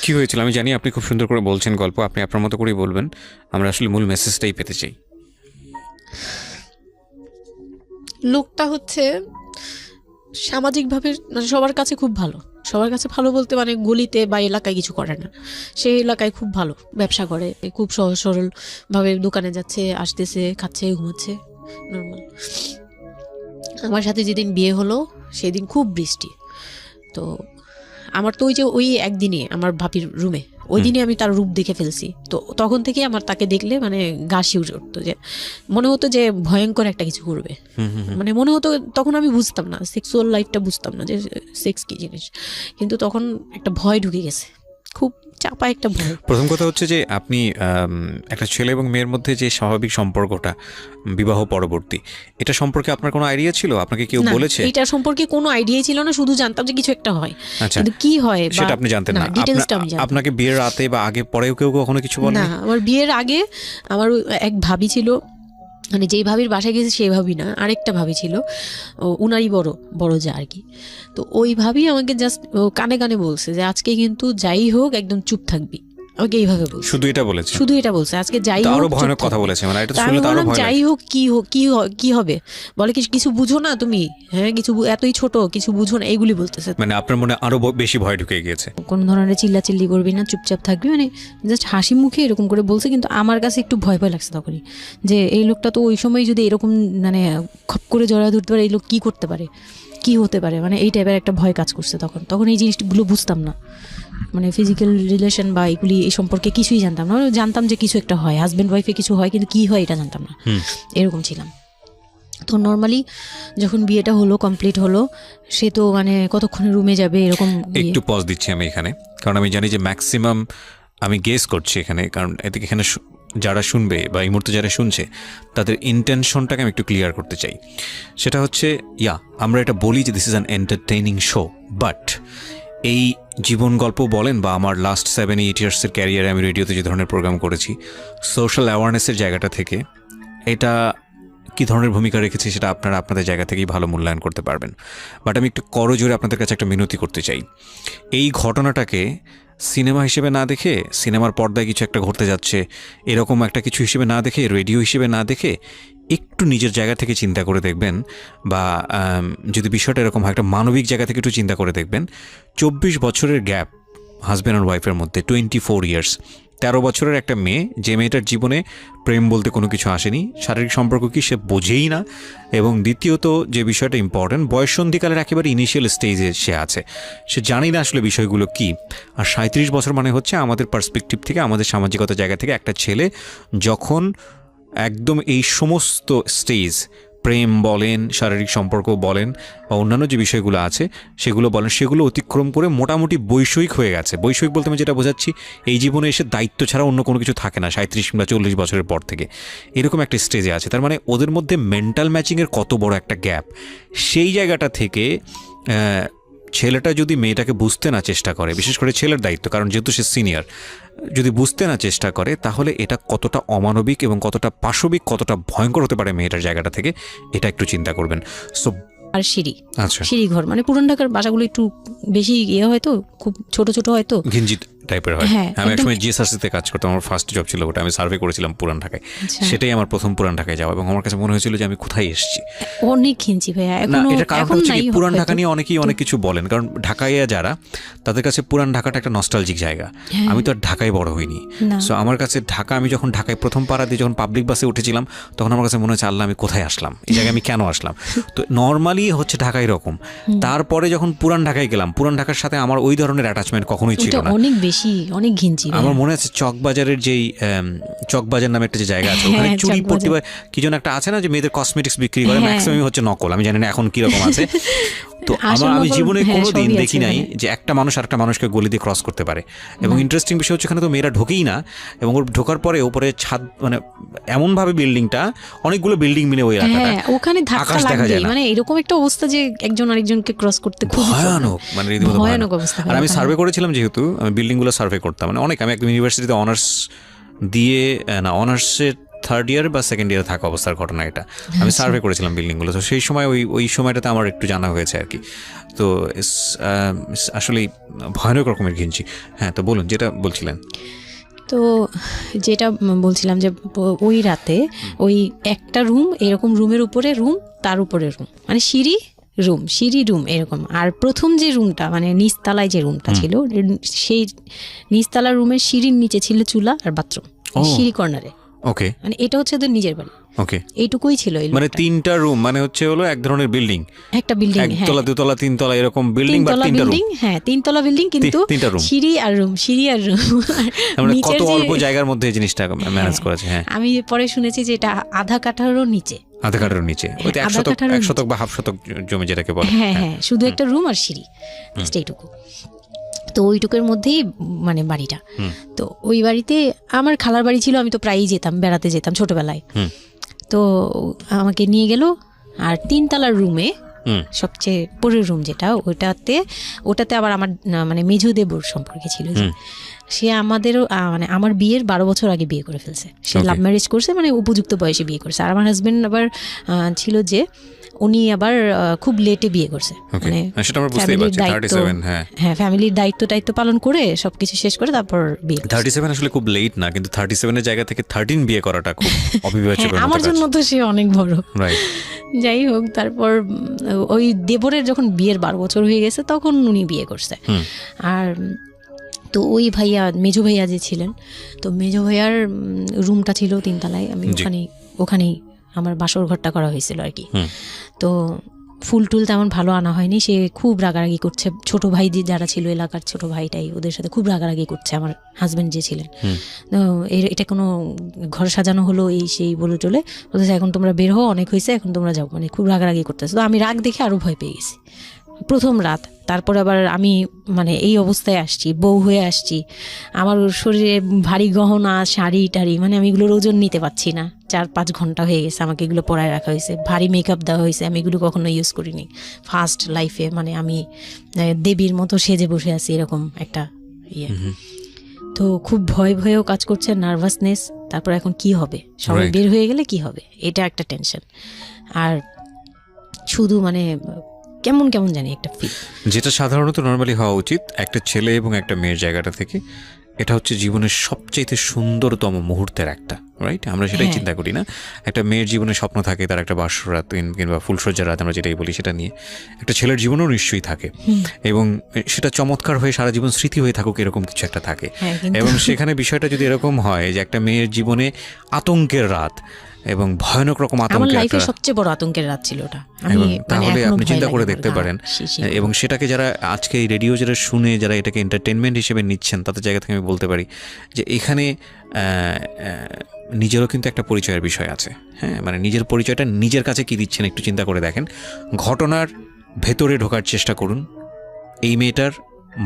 কি হয়েছিল আমি জানি, আপনি খুব সুন্দর করে বলছেন গল্প, আপনি আপনার মতো করেই বলবেন, আমরা আসলে মূল মেসেজটাই পেতে চাই। লোকটা হচ্ছে সামাজিকভাবে সবার কাছে খুব ভালো, সবার কাছে ভালো বলতে মানে গলিতে বা এলাকায় কিছু করে না, সেই এলাকায় খুব ভালো ব্যবসা করে, খুব সহজ সরলভাবে দোকানে যাচ্ছে, আসতেছে, খাচ্ছে, ঘুমাচ্ছে, নর্মাল। আমার সাথে যেদিন বিয়ে হলো সেদিন খুব বৃষ্টি। তো আমার তো ওই একদিনই আমার ভাবির রুমে, ওই দিনই আমি তার রূপ দেখে ফেলছি। তো তখন থেকে আমার তাকে দেখলে মানে গা শিউরে উঠতো, যে মনে হতো যে ভয়ঙ্কর একটা কিছু করবে। মানে মনে হতো, তখন আমি বুঝতাম না, সেক্সুয়াল লাইফটা বুঝতাম না যে সেক্স কি জিনিস, কিন্তু তখন একটা ভয় ঢুকে গেছে, খুব চাপা একটা ভয়। প্রথম কথা হচ্ছে যে আপনি একটা ছেলে এবং মেয়ের মধ্যে যে স্বাভাবিক সম্পর্কটা বিবাহ পরবর্তী, এটা সম্পর্কে আপনার কোনো আইডিয়া ছিল? আপনাকে কেউ বলেছে? এটা সম্পর্কে কোনো আইডিয়াই ছিল না, শুধু জানতাম যে কিছু একটা হয়, কিন্তু কি হয় সেটা আপনি জানতেন না। আপনাকে বিয়ের রাতে বা আগে পরেও কেউ কখনো কিছু বলে না? আমার বিয়ের আগে আমার এক ভাবি ছিল, মানে যেই ভাবির বাসায় গেছে সেই ভাবি না, আরেকটা ভাবি ছিল, উনারই বড় যা আর কি। তো ওই ভাবি আমাকে জাস্ট কানে কানে বলছে যে আজকে কিন্তু যাই হোক একদম চুপ থাকবি, আমাকে এইভাবে বলছে, শুধু এটা বলছে আজকে যাই হোক আরো ভয়ানক কথা বলেছে, মানে এটা শুনলে তো আরো ভয় লাগে। যাই হোক কি হবে, বলে কিছু বুঝো না তুমি, হ্যাঁ কিছু এতই ছোট কিছু বুঝো না, এইগুলি বলতেছে। মানে আপনার মনে আরো বেশি ভয় ঢুকে গিয়েছে। কোন ধরনের চিল্লাচিল্লি করবি না, চুপচাপ থাকবি, মানে জাস্ট হাসি মুখে এরকম করে বলছে। কিন্তু আমার কাছে একটু ভয় লাগছে তখনই, যে এই লোকটা তো ওই সময় যদি এরকম মানে খপ করে জড়া ধরতে পারে, এই লোক কি করতে পারে, কি হতে পারে, মানে এই টাইপের একটা ভয় কাজ করছে তখন এই জিনিসগুলো বুঝতাম না, মানে ফিজিক্যাল রিলেশন বা এগুলি এই সম্পর্কে কিছুই জানতাম না। জানতাম যে কিছু একটা হয়, হাজব্যান্ড ওয়াইফে কিছু হয়, কিন্তু কি হয় এটা জানতাম না, এরকম ছিলাম। তো নর্মালি যখন বিয়েটা হলো, কমপ্লিট হলো, সে তো মানে কতক্ষণে রুমে যাবে এরকম। একটু পজ দিচ্ছি আমি এখানে, কারণ আমি জানি যে ম্যাক্সিমাম আমি গেস করছি এখানে, কারণ এদিকে এখানে যারা শুনবে বা এই মুহূর্তে যারা শুনছে তাদের ইন্টেনশনটাকে আমি একটু ক্লিয়ার করতে চাই। সেটা হচ্ছে আমরা এটা বলি যে this is an entertaining show, but এই জীবন গল্প বলেন বা আমার লাস্ট 7-8 ইয়ার্সের ক্যারিয়ারে আমি রেডিওতে যে ধরনের প্রোগ্রাম করেছি, সোশ্যাল অ্যাওয়ারনেসের জায়গাটা থেকে এটা কী ধরনের ভূমিকা রেখেছে সেটা আপনারা আপনাদের জায়গা থেকেই ভালো মূল্যায়ন করতে পারবেন। বাট আমি একটু করজোরে আপনাদের কাছে একটা মিনতি করতে চাই, এই ঘটনাটাকে সিনেমা হিসেবে না দেখে, সিনেমার পর্দায় কিছু একটা ঘটতে যাচ্ছে এরকম একটা কিছু হিসেবে না দেখে, রেডিও হিসেবে না দেখে, একটু নিজের জায়গা থেকে চিন্তা করে দেখবেন, বা যদি বিষয়টা এরকম হয় একটা মানবিক জায়গা থেকে একটু চিন্তা করে দেখবেন। 24 বছরের গ্যাপ হাজব্যান্ড আর ওয়াইফের মধ্যে, 24 ইয়ার্স, 13 বছরের একটা মেয়ে, যে মেয়েটার জীবনে প্রেম বলতে কোনো কিছু আসেনি, শারীরিক সম্পর্ক কি সে বোঝেই না, এবং দ্বিতীয়ত যে বিষয়টা ইম্পর্টেন্ট, বয়ঃসন্ধিকালের একেবারে ইনিশিয়াল স্টেজে সে আছে, সে জানি না আসলে বিষয়গুলো কি। আর 37 বছর মানে হচ্ছে আমাদের পার্সপেক্টিভ থেকে, আমাদের সামাজিকতার জায়গা থেকে একটা ছেলে যখন একদম এই সমস্ত স্টেজ, প্রেম বলেন, শারীরিক সম্পর্ক বলেন, বা অন্যান্য যে বিষয়গুলো আছে সেগুলো বলেন, সেগুলো অতিক্রম করে মোটামুটি বৈষয়িক হয়ে গেছে। বৈষয়িক বলতে আমি যেটা বোঝাচ্ছি, এই জীবনে এসে দায়িত্ব ছাড়া অন্য কোনো কিছু থাকে না 37 কিংবা 40 বছরের পর থেকে, এরকম একটা স্টেজে আছে। তার মানে ওদের মধ্যে মেন্টাল ম্যাচিংয়ের কত বড় একটা গ্যাপ। সেই জায়গাটা থেকে ছেলেটা যদি মেয়েটাকে বুঝতে না চেষ্টা করে, বিশেষ করে ছেলের দায়িত্ব, কারণ যেহেতু সে সিনিয়র, যদি বুঝতে না চেষ্টা করে, তাহলে এটা কতটা অমানবিক এবং কতটা পাশবিক, কতটা ভয়ঙ্কর হতে পারে মেয়েটার জায়গাটা থেকে, এটা একটু চিন্তা করবেন। সো আর সিঁড়ি ঘর, মানে পুরান ঢাকার বাসাগুলো একটু বেশি হয়তো, খুব ছোট ছোট হয়তো, ঘিঞ্জি টাইপের হয়। আমি একসময় জিএসআরসিতে কাজ করতাম, আমার ফার্স্ট জব ছিল ওটা, আমি সার্ভে করেছিলাম পুরান ঢাকায়, সেটাই আমার প্রথম পুরান ঢাকায় যাওয়া, এবং আমার কাছে মনে হয়েছিল যে আমি কোথায় এসেছি। অনেক ঘিঞ্জি ভাইয়া, না এটা কারণ হচ্ছে কি, পুরান ঢাকা নিয়ে অনেকেই অনেক কিছু বলেন, কারণ ঢাকায় যারা, তাদের কাছে পুরান ঢাকাটা একটা নস্টালজিক জায়গা। আমি তো আর ঢাকায় বড় হইনি, সো আমার কাছে ঢাকা, আমি যখন ঢাকায় প্রথম পাড়া দিয়ে যখন পাবলিক বাসে উঠেছিলাম, তখন আমার কাছে মনে হচ্ছে আল্লাহ আমি কোথায় আসলাম, এই জায়গায় আমি কেন আসলাম। তো নর্মালি হচ্ছে ঢাকায় এরকম। তারপরে যখন পুরান ঢাকায় গেলাম, পুরান ঢাকার সাথে আমার ওই ধরনের অ্যাটাচমেন্ট কখনোই ছিল না, অনেক বেশি, অনেক ঘিঞ্জি। আমার মনে আছে চকবাজারের যেই চকবাজার নামে একটা যে জায়গা আছে, ওখানে চুরি পট্টি কি যেন একটা আছে না, যে মেয়েদের কসমেটিক্স বিক্রি করে, ম্যাক্সিমাম হচ্ছে নকল, আমি জানি না এখন কিরকম আছে। তো আমি জীবনে কোনোদিন দেখি নাই যে একটা মানুষ আরেকটা মানুষকে গলি দিয়ে ক্রস করতে পারে। এবং ইন্টারেস্টিং বিষয় হচ্ছে, এখানে তো মেয়েরা ঢোকেই না, এবং ওর ঢোকার পরে ওপরে ছাদ, মানে এমনভাবে বিল্ডিংটা, অনেকগুলো বিল্ডিং মিলে ওই এলাকাটা, ওখানে আকাশ দেখা যায় না, মানে এরকম একটা অবস্থা যে একজন আরেকজনকে ক্রস করতে খুব ভয়ানক, মানে রীতিমতো ভয়ানক অবস্থা। আর আমি সার্ভে করেছিলাম, যেহেতু আমি বিল্ডিংগুলো সার্ভে করতাম, মানে অনেক, আমি একদম ইউনিভার্সিটিতে অনার্স দিয়ে, না অনার্সের 3rd ইয়ার বা 2nd ইয়ারে থাকা অবস্থার ঘটনা এটা, আমি সার্ভে করেছিলাম বিল্ডিংগুলো। তো সেই সময় ওই সময়টাতে আমার একটু জানা হয়েছে আর কি। তো আসলে ভয়ানক রকমের ঘিঞ্জি। হ্যাঁ, তো বলুন যেটা বলছিলেন। তো যেটা বলছিলাম যে ওই রাতে ওই একটা রুম, এরকম রুমের উপরে রুম, তার উপরে রুম, মানে সিঁড়ি রুম এরকম। আর প্রথম যে রুমটা, মানে নিচতলায় যে রুমটা ছিল, সেই নিচতলার রুমের সিঁড়ির নিচে ছিল চুলা আর বাথরুম, সিঁড়ি কর্নারে। ওকে, মানে এটা হচ্ছে ওদের নিজের বাড়ি। ওকে, এইটুকুই ছিল। মানে 3টা রুম, মানে হচ্ছে হলো এক ধরনের বিল্ডিং, একটা বিল্ডিং, একতলা, দুতলা, 3তলা এরকম বিল্ডিং, বা 3টা রুম। হ্যাঁ, 3তলা বিল্ডিং, কিন্তু সিঁড়ি আর রুম। মানে কত অল্প জায়গার মধ্যে এই জিনিসটা ম্যানেজ করেছে। হ্যাঁ, আমি পরে শুনেছি যে এটা আধা কাঠারও নিচে, ওইটা 1 শতক বা হাফ শতক জমি যেটাকে বলে। হ্যাঁ, শুধু একটা রুম আর সিঁড়ি, এইটুকু। তো ওইটুকুর মধ্যেই মানে বাড়িটা। তো ওই বাড়িতে আমার খালার বাড়ি ছিল, আমি তো প্রায়ই বেড়াতে যেতাম ছোটবেলায়। তো আমাকে নিয়ে গেল, আর 3তলার রুমে, সবচেয়ে পরের রুম যেটা, ওটাতে আবার আমার মানে মেঝো দেবর সম্পর্কে ছিল, সে আমাদেরও মানে আমার বিয়ের 12 বছর আগে বিয়ে করে ফেলছে। সে লাভ ম্যারেজ করছে, মানে উপযুক্ত বয়সে বিয়ে করছে। আর আমার হাজবেন্ড আবার ছিল যে উনি আবার খুব লেটে বিয়ে করছে, মানে ফ্যামিলির দায়িত্ব পালন করে সবকিছু শেষ করে তারপর বিয়ে। 37 আসলে খুব লেট না, কিন্তু 37 এর জায়গা থেকে 13 বিয়ে করাটা খুব অবিবেচ্য। আমার জন্য তো সে অনেক বড়। যাই হোক, তারপর ওই দেবরের যখন বিয়ের 12 বছর হয়ে গেছে তখন উনি বিয়ে করছে। আর তো ওই ভাইয়া, মেজো ভাইয়া যে ছিলেন, তো মেজো ভাইয়ার রুমটা ছিল 3 তলায়, আমি ওখানেই আমার বাসর ঘরটা করা হয়েছিল আর কি। তো ফুল টুল তেমন ভালো আনা হয়নি, সে খুব রাগারাগি করছে। ছোট ভাই যারা ছিল এলাকার ছোট ভাইটাই, ওদের সাথে খুব রাগারাগি করছে আমার হাজব্যান্ড যে ছিলেন। তো এটা কোনো ঘর সাজানো হলো এই সেই বলে চলে বলতেছে এখন তোমরা বের হও, অনেক হয়েছে, এখন তোমরা যাও, মানে খুব রাগারাগি করতেছে। তো আমি রাগ দেখে আরও ভয় পেয়ে গেছি প্রথম রাত। তারপর আবার আমি মানে এই অবস্থায় আসছি, বউ হয়ে আসছি, আমার শরীরে ভারী গহনা, শাড়ি টাড়ি, মানে আমি এগুলোর ওজন নিতে পারছি না। 4-5 ঘন্টা হয়ে গেছে আমাকে এগুলো পরায় রাখা হয়েছে, ভারী মেকআপ দেওয়া হয়েছে, আমি এগুলো কখনো ইউজ করিনি ফার্স্ট লাইফে। মানে আমি দেবীর মতো সেজে বসে আছি, এরকম একটা ইয়ে। তো খুব ভয়েও কাজ করছে, নার্ভাসনেস। তারপর এখন কি হবে, সবাই বের হয়ে গেলে কি হবে, এটা একটা টেনশন। আর শুধু মানে কেমন জানি একটা ফিল, যেটা সাধারণত নর্মালি হওয়া উচিত একটা ছেলে এবং একটা মেয়ের জায়গাটা থেকে। এটা হচ্ছে জীবনের সবচেয়ে সুন্দরতম মুহূর্তের একটা, রাইট? আমরা সেটাই চিন্তা করি না। একটা মেয়ের জীবনে স্বপ্ন থাকে তার একটা বাসরাত কিংবা ফুলসজ্জার রাত, আমরা যেটাই বলি সেটা নিয়ে। একটা ছেলের জীবনেও নিশ্চয়ই থাকে, এবং সেটা চমৎকার হয়ে সারা জীবন স্মৃতি হয়ে থাকুক, এরকম কিছু একটা থাকে। এবং সেখানে বিষয়টা যদি এরকম হয় যে একটা মেয়ের জীবনে আতঙ্কের রাত এবং ভয়ানক রকম আতঙ্কের, সবচেয়ে বড় আতঙ্কের রাত ছিল ওটা, তাহলে আপনি চিন্তা করে দেখতে পারেন। এবং সেটাকে যারা আজকে এই রেডিও যারা শুনে, যারা এটাকে এন্টারটেনমেন্ট হিসেবে নিচ্ছেন, তাদের জায়গা থেকে আমি বলতে পারি যে এখানে নিজেরও কিন্তু একটা পরিচয়ের বিষয় আছে। হ্যাঁ, মানে নিজের পরিচয়টা নিজের কাছে কি দিচ্ছেন একটু চিন্তা করে দেখেন। ঘটনার ভেতরে ঢোকার চেষ্টা করুন, এই মেয়েটার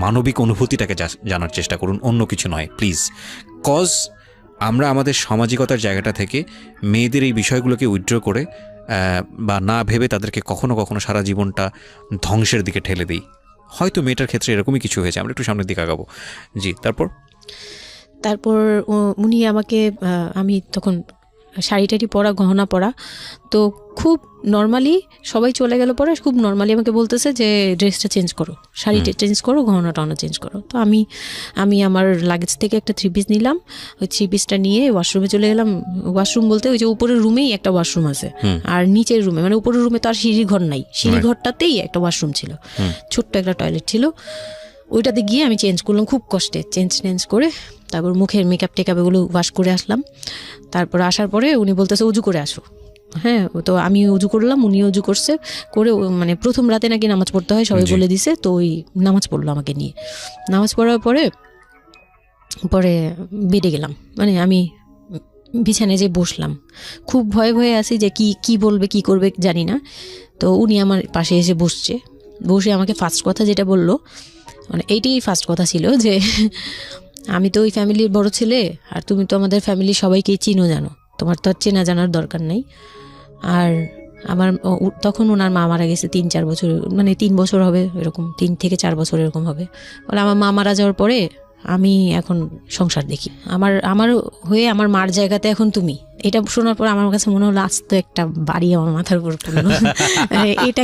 মানবিক অনুভূতিটাকে জানার চেষ্টা করুন, অন্য কিছু নয় প্লিজ। কজ আমরা আমাদের সামাজিকতার জায়গাটা থেকে মেয়েদের এই বিষয়গুলোকে উইথড্র করে বা না ভেবে তাদেরকে কখনো কখনো সারা জীবনটা ধ্বংসের দিকে ঠেলে দিই। হয়তো মেয়েটার ক্ষেত্রে এরকমই কিছু হয়েছে, আমরা একটু সামনের দিকে আগাবো। জি, তারপর উনি আমাকে, আমি তখন শাড়ি টাড়ি পরা, গহনা পরা, তো খুব নর্মালি সবাই চলে গেল পরে খুব নর্মালি আমাকে বলতেছে যে ড্রেসটা চেঞ্জ করো, শাড়িটা চেঞ্জ করো, গহনাটা চেঞ্জ করো। তো আমি আমার লাগেজ থেকে একটা 3 পিস নিলাম, ওই 3 পিসটা নিয়ে ওয়াশরুমে চলে গেলাম। ওয়াশরুম বলতে ওই যে উপরের রুমেই একটা ওয়াশরুম আছে, আর নিচের রুমে, মানে উপরের রুমে তো আর সিঁড়ি ঘর নাই, সিঁড়ি ঘরটাতেই একটা ওয়াশরুম ছিল, ছোট্ট একটা টয়লেট ছিল। ওইটাতে গিয়ে আমি চেঞ্জ করলাম খুব কষ্টে, চেঞ্জ করে তারপর মুখের মেকআপ টেকআপ এগুলো ওয়াশ করে আসলাম। তারপর আসার পরে উনি বলতেছে উজু করে আসো। হ্যাঁ, তো আমি উজু করলাম, উনি উজু করছে করে, মানে প্রথম রাতে নাকি নামাজ পড়তে হয় সবাই বলে দিছে, তো ওই নামাজ পড়লো আমাকে নিয়ে। নামাজ পড়ার পরে বেডে গেলাম, মানে আমি বিছানায় যে বসলাম, খুব ভয়ে আছি যে কি বলবে কি করবে জানি না। তো উনি আমার পাশে এসে বসে আমাকে ফার্স্ট কথা যেটা বললো, মানে এইটাই ফার্স্ট কথা ছিল যে আমি তো ওই ফ্যামিলির বড় ছেলে, আর তুমি তো আমাদের ফ্যামিলির সবাইকেই চিনো জানো, তোমার তো আর চেনা জানার দরকার নেই। আর আমার তখন ওনার মা মারা গেছে 3-4 বছর, মানে 3 বছর হবে এরকম, 3 থেকে 4 বছর এরকম হবে। বলে আমার মা মারা যাওয়ার পরে আমি এখন সংসার দেখি, আমার হয়ে আমার মার জায়গাতে এখন তুমি। এটা শোনার পর আমার কাছে মনে হলো আজ তো একটা বাড়ি আমার মাথার উপর পড়লো। এটা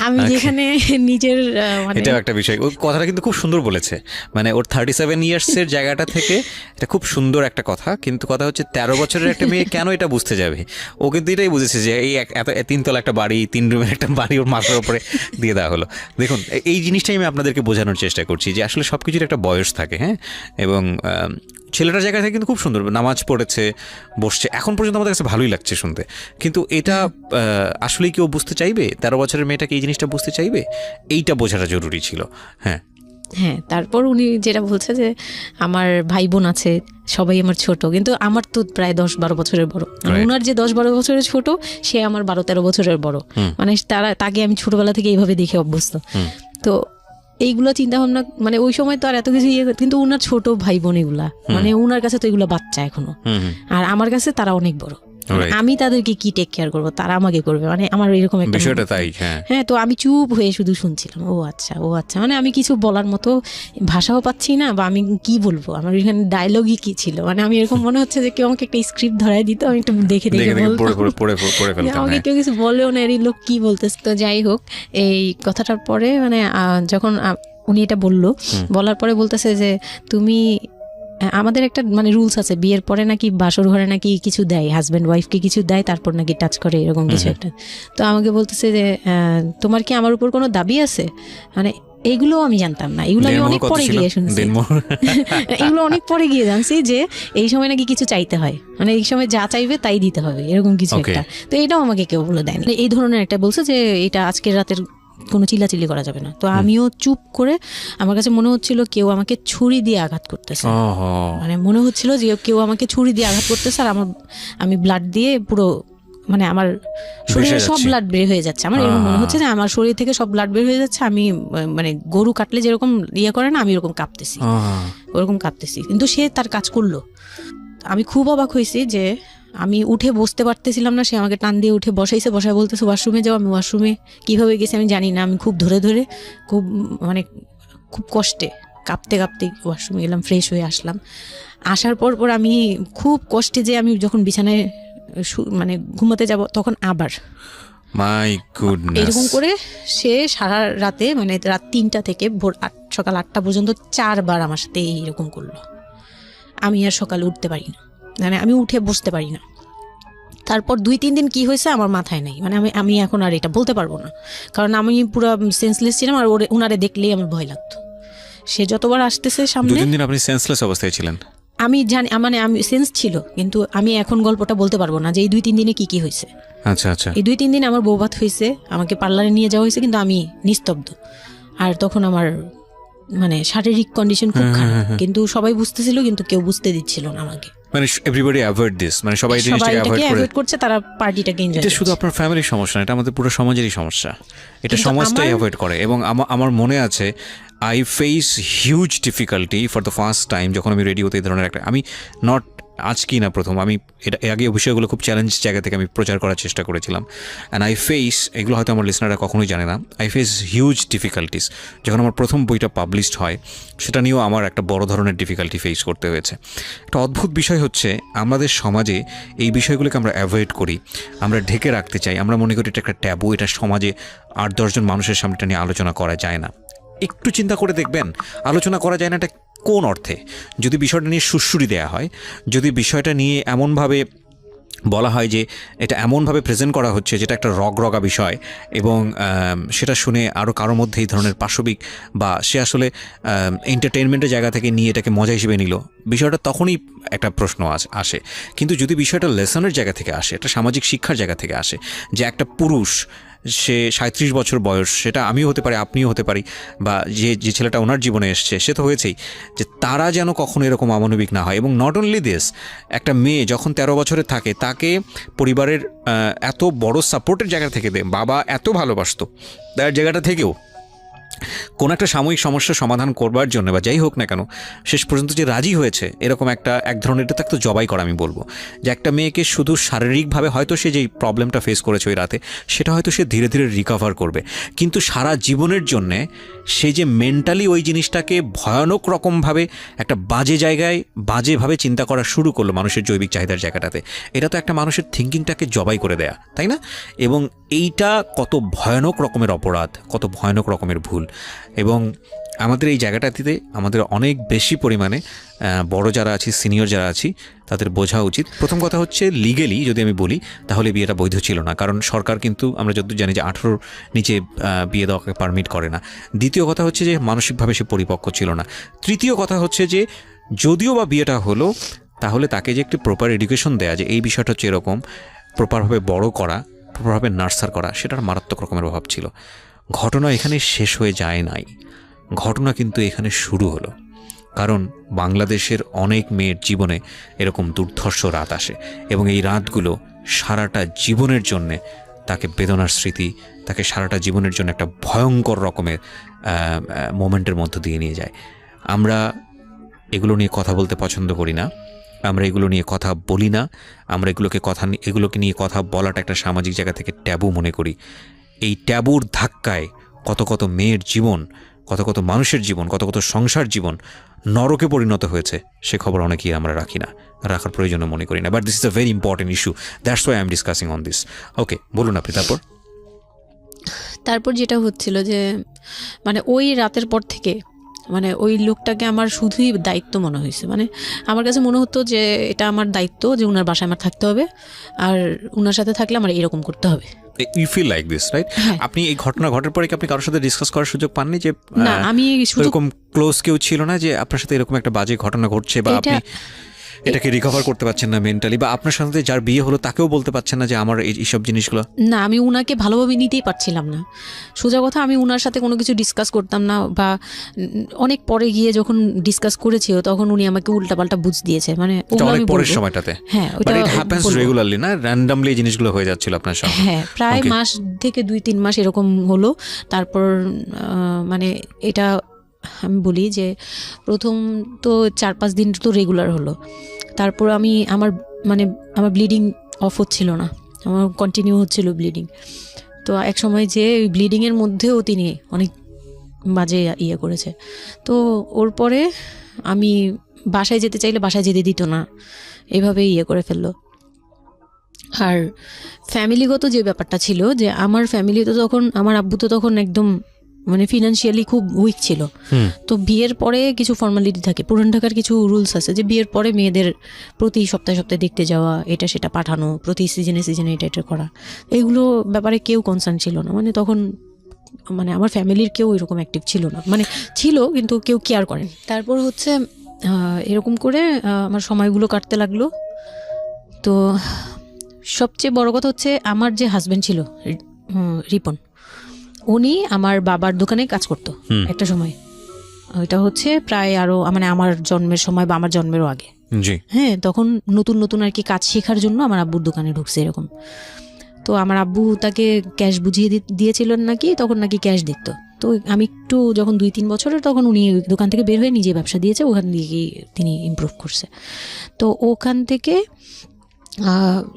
আমি যেখানে নিজের, মানে এটাও একটা বিষয়। ওই কথাটা কিন্তু খুব সুন্দর বলেছে, মানে ওর 37 ইয়ার্সের জায়গাটা থেকে এটা খুব সুন্দর একটা কথা। কিন্তু কথা হচ্ছে 13 বছরের একটা মেয়ে কেন এটা বুঝতে যাবে? ও কিন্তু এটাই বুঝেছে যে এই এত 3 তলা একটা বাড়ি, 3 রুমের একটা বাড়ি ওর মাথার উপরে দিয়ে দেওয়া হলো। দেখুন, এই জিনিসটাই আমি আপনাদেরকে বোঝানোর চেষ্টা করছি যে আসলে সব কিছুর একটা বয়স থাকে। হ্যাঁ, এবং ছেলেটার জায়গা থেকে কিন্তু খুব সুন্দর নামাজ পড়েছে, বসছে, এখন পর্যন্ত আমাদের কাছে ভালোই লাগছে শুনতে। কিন্তু এটা আসলেই কেউ বুঝতে চাইবে? 13 বছরের মেয়েটাকে এই জিনিসটা বুঝতে চাইবে? এইটা বোঝাটা জরুরি ছিল। হ্যাঁ, তারপর উনি যেটা বলছে যে আমার ভাই বোন আছে, সবাই আমার ছোট, কিন্তু আমার তো প্রায় 10-12 বছরের বড়। ওনার যে 10-12 বছরের ছোট, সে আমার 12-13 বছরের বড়, মানে তাকে আমি ছোটবেলা থেকে এইভাবে দেখে অভ্যস্ত। তো এইগুলো চিন্তা ভাবনা, মানে ওই সময় তো আর এত কিছু কিন্তু ওনার ছোট ভাই বোন এগুলা, মানে ওনার কাছে তো এগুলো বাচ্চা এখনো, আর আমার কাছে তারা অনেক বড়। আমি তাদেরকে কি টেক কেয়ার করবো, তারা আমাকে করবে, মানে আমার এরকম একটা বিষয়টা তাই। হ্যাঁ, তো আমি চুপ হয়ে শুধু শুনছিলাম, ও আচ্ছা, মানে আমি কিছু বলার মতো ভাষাও পাচ্ছি না, বা আমি কি বলবো, আমার এখানে ডায়লগই কি ছিল, মানে আমি এরকম মনে হচ্ছে যে কেউ আমাকে একটা স্ক্রিপ্ট ধরাই দিত, আমি একটু দেখে আমাকে কেউ কিছু বলেও না, এই লোক কি বলতেছে। তো যাই হোক, এই কথাটার পরে মানে যখন উনি এটা বলার পরে বলতেছে যে তুমি, আমাদের একটা মানে রুলস আছে, বিয়ের পরে নাকি বাসর ঘরে নাকি কিছু দেয়, হাজব্যান্ড ওয়াইফকে কিছু দেয়, তারপর নাকি টাচ করে, এরকম কিছু একটা। তো আমাকে বলতেছে যে তোমার কি আমার উপর কোনো দাবি আছে, মানে এইগুলো আমি জানতাম না, এগুলো আমি অনেক পরে গিয়ে শুনছি, এগুলো অনেক পরে গিয়ে জানছি যে এই সময় নাকি কিছু চাইতে হয়, মানে এই সময় যা চাইবে তাই দিতে হবে, এরকম কিছু একটা। তো এটাও আমাকে কেউ বলে দেয় না, এই ধরনের একটা বলছে যে এটা আজকের রাতের কোনো চিল্লাচিল্লি করা যাবে না। তো আমিও চুপ করে, আমার কাছে মনে হচ্ছিল কেউ আমাকে ছুরি দিয়ে আঘাত করতেছে, মানে মনে হচ্ছিল যে কেউ আমাকে ছুরি দিয়ে আঘাত করতেছে, আর আমি ব্লাড দিয়ে পুরো, মানে আমার শরীরে সব ব্লাড বের হয়ে যাচ্ছে, আমার এরকম মনে হচ্ছে যে আমার শরীর থেকে সব ব্লাড বের হয়ে যাচ্ছে, আমি মানে গরু কাটলে যেরকম করে না, আমি এরকম কাঁপতেছি, ওরকম কাঁপতেছি। কিন্তু সে তার কাজ করলো। আমি খুব অবাক হয়েছি যে আমি উঠে বসতে পারতেছিলাম না, সে আমাকে টান দিয়ে উঠে বসায় বলতেছে ওয়াশরুমে যাও। আমি ওয়াশরুমে কীভাবে গেছি আমি জানি না, আমি খুব ধরে খুব মানে খুব কষ্টে কাঁপতে ওয়াশরুমে গেলাম, ফ্রেশ হয়ে আসলাম। আসার পর আমি খুব কষ্টে, যে আমি যখন বিছানায় মানে ঘুমাতে যাব, তখন আবার মাই গুডনেস এরকম করে সে সারা রাতে, মানে রাত 3টা থেকে ভোর সকাল 8টা পর্যন্ত 4 বার আমার সাথে এইরকম করলো। আমি আর সকালে উঠতে পারি না, মানে আমি উঠে বসতে পারি না। তারপর 2-3 দিন কি হয়েছে আমার মাথায় নেই, মানে আমি এখন আর এটা বলতে পারবো না, কারণ আমি পুরো সেন্সলেস ছিলাম, আর ওনারে দেখলেই আমার ভয় লাগতো। সে যতবার আসতেছে সামনে। 2-3 দিন আপনি সেন্সলেস অবস্থায় ছিলেন? আমি জানি, মানে আমি সেন্স ছিল, কিন্তু আমি এখন গল্পটা বলতে পারবো না যে এই 2-3 দিনে কি হয়েছে। আচ্ছা। এই 2-3 দিন আমার বৌভাত হয়েছে, আমাকে পার্লারে নিয়ে যাওয়া হয়েছে, কিন্তু আমি নিস্তব্ধ। আর তখন আমার মানে শারীরিক কন্ডিশন খুব খারাপ, কিন্তু সবাই বুঝতেছিল, কিন্তু কেউ বুঝতে দিচ্ছিল না আমাকে। মানে এভরিবডি অ্যাভয়েড দিস, মানে সবাই জিনিসটাকে অ্যাভয়েড করছে, তারা পার্টিটাকে এনজয় করছে। এটা শুধু আপনার ফ্যামিলির সমস্যা না, এটা আমাদের পুরো সমাজেরই সমস্যা, এটা সমাজটাই অ্যাভয়েড করে। এবং আমার মনে আছে, I face huge difficulty for the first time যখন আমি রেডিওতে এই ধরনের একটা, আমি নট আজকেই না প্রথম, আমি এটা আগে বিষয়গুলো খুব চ্যালেঞ্জ জায়গা থেকে আমি প্রচার করার চেষ্টা করেছিলাম। অ্যান্ড আই ফেস, এগুলো হয়তো আমার লিসনাররা কখনোই জানে না, আই ফেস হিউজ ডিফিকাল্টিস। যখন আমার প্রথম বইটা পাবলিশড হয়, সেটা নিয়েও আমার একটা বড় ধরনের ডিফিকাল্টি ফেস করতে হয়েছে। একটা অদ্ভুত বিষয় হচ্ছে, আমাদের সমাজে এই বিষয়গুলোকে আমরা অ্যাভয়েড করি, আমরা ঢেকে রাখতে চাই, আমরা মনে করি এটা একটা ট্যাবু, এটা সমাজে 8-10 জন মানুষের সামনে নিয়ে আলোচনা করা যায় না। একটু চিন্তা করে দেখবেন, আলোচনা করা যায় না এটা কোন অর্থে? যদি বিষয়টা নিয়ে সুড়সুড়ি দেওয়া হয়, যদি বিষয়টা নিয়ে এমনভাবে বলা হয় যে এটা এমনভাবে প্রেজেন্ট করা হচ্ছে যেটা একটা রগরগা বিষয়, এবং সেটা শুনে আরও কারোর মধ্যে এই ধরনের পাশবিক, বা সে আসলে এন্টারটেনমেন্টের জায়গা থেকে নিয়ে এটাকে মজা হিসেবে নিল, বিষয়টা তখনই একটা প্রশ্ন আসে। কিন্তু যদি বিষয়টা লেসনের জায়গা থেকে আসে, একটা সামাজিক শিক্ষার জায়গা থেকে আসে, যে একটা পুরুষ, সে 37 বছর বয়স, সেটা আমিও হতে পারি, আপনিও হতে পারি, বা যে ছেলেটা ওনার জীবনে এসছে সে তো হয়েছেই, যে তারা যেন কখনো এরকম অমানবিক না হয়। এবং নট অনলি দিস, একটা মেয়ে যখন 13 বছরের থাকে, তাকে পরিবারের এত বড় সাপোর্টের জায়গা থেকে বাবা এত ভালোবাসতো, তার জায়গাটা থেকেও কোনো একটা সাময়িক সমস্যার সমাধান করবার জন্য, বা যাই হোক না কেন, শেষ পর্যন্ত যে রাজি হয়েছে, এরকম এক ধরনের, এটা তাকে তো জবাই করা আমি বলবো, যে একটা মেয়েকে শুধু শারীরিকভাবে হয়তো সে যেই প্রবলেমটা ফেস করেছে ওই রাতে, সেটা হয়তো সে ধীরে ধীরে রিকভার করবে, কিন্তু সারা জীবনের জন্যে সে যে মেন্টালি ওই জিনিসটাকে ভয়ানক রকমভাবে একটা বাজে জায়গায় বাজেভাবে চিন্তা করা শুরু করলো মানুষের জৈবিক চাহিদার জায়গাটাতে, এটা তো একটা মানুষের থিঙ্কিংটাকে জবাই করে দেয়া, তাই না? এবং এইটা কত ভয়ানক রকমের অপরাধ, কত ভয়ানক রকমের ভুল। এবং আমাদের এই জায়গাটাতে আমাদের অনেক বেশি পরিমাণে বড় যারা আছি, সিনিয়র যারা আছি, তাদের বোঝা উচিত। প্রথম কথা হচ্ছে, লিগেলি যদি আমি বলি, তাহলে বিয়েটা বৈধ ছিল না, কারণ সরকার কিন্তু আমরা যতদূর জানি যে 18 নিচে বিয়ে দেওয়াকে পারমিট করে না। দ্বিতীয় কথা হচ্ছে যে মানসিকভাবে সে পরিপক্ক ছিল না। তৃতীয় কথা হচ্ছে যে যদিও বা বিয়েটা হলো, তাহলে তাকে যে একটি প্রপার এডুকেশন দেয়া, যে এই বিষয়টা হচ্ছে এরকম, প্রপারভাবে বড় করা, প্রপারভাবে নার্সার করা, সেটার মারাত্মক রকমের অভাব ছিল। ঘটনা এখানে শেষ হয়ে যায় নাই, ঘটনা কিন্তু এখানে শুরু হলো। কারণ বাংলাদেশের অনেক মেয়ের জীবনে এরকম দুর্ধর্ষ রাত আসে, এবং এই রাতগুলো সারাটা জীবনের জন্যে তাকে বেদনার স্মৃতি, তাকে সারাটা জীবনের জন্য একটা ভয়ঙ্কর রকমের মোমেন্টের মধ্য দিয়ে নিয়ে যায়। আমরা এগুলো নিয়ে কথা বলতে পছন্দ করি না, আমরা এগুলো নিয়ে কথা বলি না, আমরা এগুলোকে নিয়ে কথা বলাটা একটা সামাজিক জায়গা থেকে ট্যাবু মনে করি। এই ট্যাবুর ধাক্কায় কত কত মেয়ের জীবন, কত কত মানুষের জীবন, কত কত সংসার জীবন নরকে পরিণত হয়েছে, সে খবর অনেকেই আমরা রাখি না, রাখার প্রয়োজনও মনে করি না। But this is a very important issue, that's why I am discussing on this. Okay, বলুন আপনি। তারপর যেটা হচ্ছিল যে মানে ওই রাতের পর থেকে মানে ওই লোকটাকে আমার শুধুই দায়িত্ব মনে হয়েছে। মানে আমার কাছে মনে হতো যে এটা আমার দায়িত্ব, যে ওনার বাসায় আমার থাকতে হবে, আর ওনার সাথে থাকলে আমার এরকম করতে হবে। You feel like this, right? আপনি এই ঘটনা ঘটার পরে কি আপনি কারোর সাথে ডিসকাস করার সুযোগ পাননি যে না, আমি এরকম ক্লোজ কেউ ছিল না যে আপনার সাথে এরকম একটা বাজে ঘটনা ঘটছে, বা আপনি এটাকে রিকভার করতে পারছেন না মেন্টালি, বা আপনার সাথে যার বিয়ে হলো তাকেও বলতে পারছেন না যে আমার এইসব জিনিসগুলো? না, আমি উনাকে ভালোভাবে নিতেই পারছিলাম না। সোজা কথা, আমি উনার সাথে কোনো কিছু ডিসকাস করতাম না, বা অনেক পরে গিয়ে যখন ডিসকাস করেছি তখন উনি আমাকে উল্টাপাল্টা বুঝ দিয়েছে। মানে অনেক পরের সময়টাতে, হ্যাঁ, বাট ইট হ্যাপেন্স রেগুলারলি, না র্যান্ডমলি এই জিনিসগুলো হয়ে যাচ্ছিল আপনার সাথে? হ্যাঁ, প্রায় মাস থেকে 2-3 মাস এরকম হলো। তারপর মানে এটা আমি বলি যে প্রথম তো 4-5 দিন তো রেগুলার হলো। তারপর আমার ব্লিডিং অফ হচ্ছিল না, আমার কন্টিনিউ হচ্ছিল ব্লিডিং। তো এক সময় যে ওই ব্লিডিংয়ের মধ্যেও তিনি অনেক বাজে ইয়ে করেছে। তো ওর পরে আমি বাসায় যেতে চাইলে বাসায় যেতে দিত না, এভাবে ইয়ে করে ফেললো। আর ফ্যামিলিগত যে ব্যাপারটা ছিল, যে আমার ফ্যামিলি তো তখন, আমার আব্বু তো তখন একদম মানে ফিনান্সিয়ালি খুব উইক ছিল। তো বিয়ের পরে কিছু ফর্মালিটি থাকে, পুরান ঢাকার কিছু রুলস আছে যে বিয়ের পরে মেয়েদের প্রতি সপ্তাহে সপ্তাহে দেখতে যাওয়া, এটা সেটা পাঠানো, প্রতি সিজনে এটা করা, এগুলো ব্যাপারে কেউ কনসার্ন ছিল না। মানে তখন মানে আমার ফ্যামিলির কেউ এরকম অ্যাক্টিভ ছিল না, মানে ছিল কিন্তু কেউ কেয়ার করেন। তারপর হচ্ছে এরকম করে আমার সময়গুলো কাটতে লাগলো। তো সবচেয়ে বড় কথা হচ্ছে, আমার যে হাজব্যান্ড ছিল রিপন, উনি আমার বাবার দোকানে কাজ করতো একটা সময়। ওইটা হচ্ছে প্রায় আরো মানে আমার জন্মের সময় বা আমার জন্মেরও আগে। হ্যাঁ, তখন নতুন নতুন আর কি কাজ শেখার জন্য আমার আব্বুর দোকানে ঢুকছে এরকম। তো আমার আব্বু তাকে ক্যাশ বুঝিয়ে দিয়েছিলেন নাকি, তখন নাকি ক্যাশ দিত। তো আমি একটু যখন 2-3 বছরের, তখন উনি দোকান থেকে বের হয়ে নিজে ব্যবসা দিয়েছে, ওখান থেকে তিনি ইমপ্রুভ করছে। তো ওখান থেকে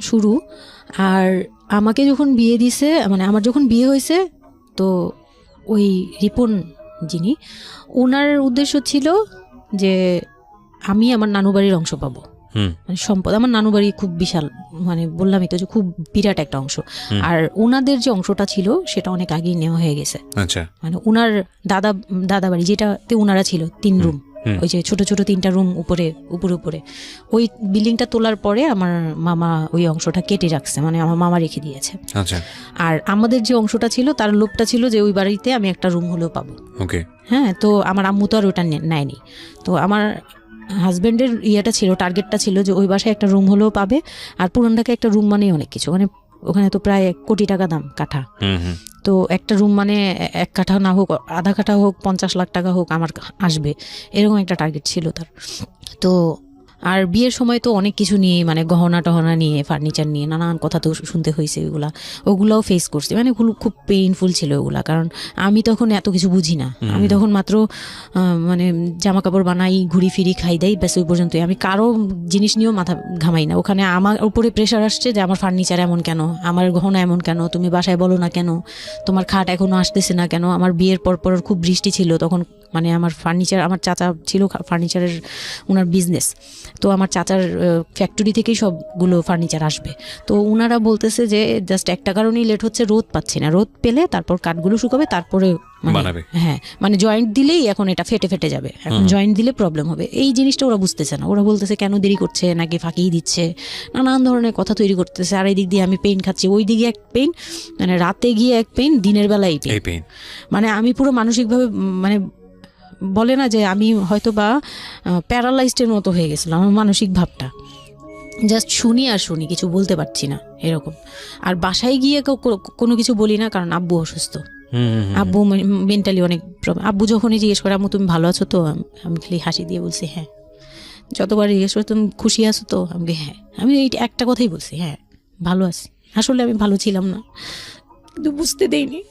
শুরু। আর আমাকে যখন বিয়ে দিছে, মানে আমার যখন বিয়ে হয়েছে, তো ওই রিপন যিনি, ওনার উদ্দেশ্য ছিল যে আমি আমার নানু বাড়ির অংশ পাবো, মানে সম্পদ। আমার নানু বাড়ি খুব বিশাল, মানে বললামই তো যে খুব বিরাট একটা অংশ। আর ওনাদের যে অংশটা ছিল সেটা অনেক আগেই নেওয়া হয়ে গেছে। মানে ওনার দাদা বাড়ি যেটাতে ওনারা ছিল 3 রুম, ওই যে ছোট ছোট 3টা রুম উপরে ওই বিল্ডিংটা তোলার পরে আমার মামা ওই অংশটা কেটে রাখছে, মানে আমার মামা রেখে দিয়েছে। আর আমাদের যে অংশটা ছিল তার লোভটা ছিল যে ওই বাড়িতে আমি একটা রুম হলেও পাবো। হ্যাঁ, তো আমার আম্মু তো আর ওটা নেয়নি। তো আমার হাজব্যান্ডের ইয়েটা ছিল, টার্গেটটা ছিল যে ওই বাসায় একটা রুম হলেও পাবে। আর পুরান ঢাকায় একটা রুম মানেই অনেক কিছু, মানে ওখানে তো প্রায় 1 কোটি টাকা দাম কাঠা। তো একটা রুম মানে 1 কাঠা না হোক, আধা কাঠা হোক, 50 লাখ টাকা হোক আমার আসবে, এরকম একটা টার্গেট ছিল তার। তো আর বিয়ের সময় তো অনেক কিছু নিয়ে, মানে গহনা টহনা নিয়ে, ফার্নিচার নিয়ে নানান কথা তো শুনতে হয়েছে, ওগুলাও ফেস করছি। মানে খুব পেইনফুল ছিল ওগুলা, কারণ আমি তখন এত কিছু বুঝি না। আমি তখন মাত্র মানে জামা কাপড় বানাই, ঘুরি ফিরি, খাই দেই, ব্যাস ওই পর্যন্তই। আমি কারো জিনিস নিয়েও মাথা ঘামাই না। ওখানে আমার উপরে প্রেশার আসছে যে আমার ফার্নিচার এমন কেন, আমার গহনা এমন কেন, তুমি বাসায় বলো না কেন, তোমার খাট এখনো আসতেছে না কেন। আমার বিয়ের পর খুব বৃষ্টি ছিল তখন, মানে আমার ফার্নিচার, আমার চাচা ছিল ফার্নিচারের, ওনার বিজনেস। তো আমার চাচার ফ্যাক্টরি থেকেই সবগুলো ফার্নিচার আসবে। তো ওনারা বলতেছে যে জাস্ট একটা কারণেই লেট হচ্ছে, রোদ পাচ্ছি না, রোদ পেলে তারপর কাঠগুলো শুকাবে, তারপরে হ্যাঁ, মানে জয়েন্ট দিলেই এখন এটা ফেটে যাবে, এখন জয়েন্ট দিলে প্রবলেম হবে। এই জিনিসটা ওরা বুঝতেছে না। ওরা বলতেছে কেন দেরি করছে, নাকি ফাঁকিই দিচ্ছে, নানান ধরনের কথা তৈরি করতেছে। আর এই দিক দিয়ে আমি পেইন খাচ্ছি, ওই দিকে এক পেইন, মানে রাতে গিয়ে এক পেইন, দিনের বেলা এই পেইন। মানে আমি পুরো মানসিকভাবে, মানে বলে না যে আমি হয়তো বা প্যারালাইজডের মতো হয়ে গেছিলাম, আমার মানসিক ভাবটা। জাস্ট শুনি আর শুনি, কিছু বলতে পারছি না এরকম। আর বাসায় গিয়ে কোনো কিছু বলি না, কারণ আব্বু অসুস্থ। আব্বু মেন্টালি অনেক প্রবলেম। আব্বু যখনই জিজ্ঞেস করে আম্মু তুমি ভালো আছো তো, আমি খালি হাসি দিয়ে বলছি হ্যাঁ। যতবার জিজ্ঞেস করে তুমি খুশি আছো তো, আমি হ্যাঁ। আমি এই একটা কথাই বলছি, হ্যাঁ ভালো আছি। আসলে আমি ভালো ছিলাম না, কিন্তু বুঝতে দেইনি।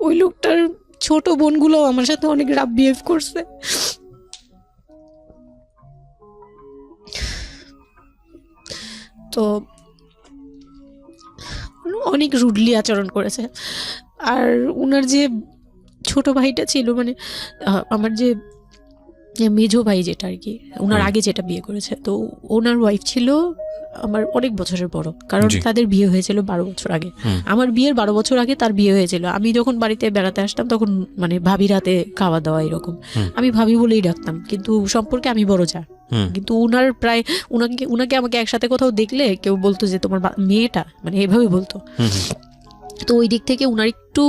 ওই লোকটার ছোট বোনগুলো আমার সাথে অনেক রাফ বিহেভ করছে। তো অনেক রুডলি আচরণ করেছে। আর ওনার যে ছোট ভাইটা ছিল, মানে আমার যে মেজো ভাই যেটা আর কি, ওনার আগে যেটা বিয়ে করেছে, তো ওনার ওয়াইফ ছিল আমার অনেক বছরের বড়, কারণ তাদের বিয়ে হয়েছিল 12 বছর আগে। আমার বিয়ের 12 বছর আগে তার বিয়ে হয়েছিল। আমি যখন বাড়িতে বেড়াতে আসতাম তখন মানে ভাবি রাতে খাওয়া দাওয়া এরকম, আমি ভাবি বলেই ডাকতাম, কিন্তু সম্পর্কে আমি বড় যা। কিন্তু উনার প্রায় উনাকে আমাকে একসাথে কোথাও দেখলে কেউ বলতো যে তোমার মেয়েটা, মানে এভাবে বলতো। তো ওই দিক থেকে উনার একটু,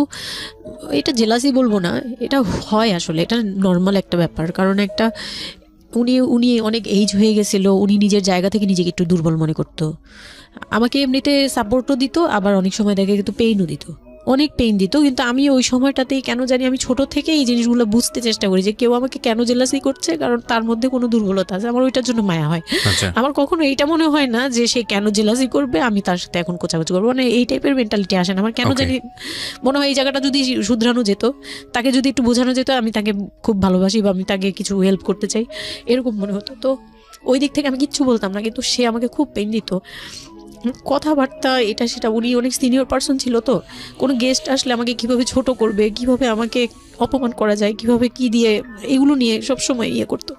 এটা জেলাসি বলবো না, এটা হয় আসলে, এটা নর্মাল একটা ব্যাপার। কারণ একটা উনি অনেক এইজ হয়ে গেছিল, উনি নিজের জায়গা থেকে নিজেকে একটু দুর্বল মনে করতো। আমাকে এমনিতে সাপোর্টও দিত, আবার অনেক সময় দেখে কিন্তু পেইনও দিত, অনেক পেইন দিত। কিন্তু আমি ওই সময়টাতেই কেন জানি আমি ছোট থেকে এই জিনিসগুলো বুঝতে চেষ্টা করি যে কেউ আমাকে কেন জেলাসি করছে, কারণ তার মধ্যে কোনো দুর্বলতা আছে, আমার ওইটার জন্য মায়া হয়। আমার কখনো এইটা মনে হয় না যে সে কেন জেলাসি করবে, আমি তার সাথে এখন কোচাকুচি করবো, মানে এই টাইপের মেন্টালিটি আসে না আমার। কেন জানি মনে হয় এই জায়গাটা যদি শুধরানো যেত, তাকে যদি একটু বোঝানো যেত আমি তাকে খুব ভালোবাসি বা আমি তাকে কিছু হেল্প করতে চাই, এরকম মনে হতো। তো ওই দিক থেকে আমি কিচ্ছু বলতাম না, কিন্তু সে আমাকে খুব পেইন দিত, কথাবার্তা এটা সেটা। উনি অনেক সিনিয়র পার্সন ছিল, তো কোনো গেস্ট আসলে আমাকে কিভাবে ছোট করবে, কিভাবে আমাকে অপমান করা যায়, কিভাবে কি দিয়ে, এগুলো নিয়ে সবসময় ইয়ে করতো।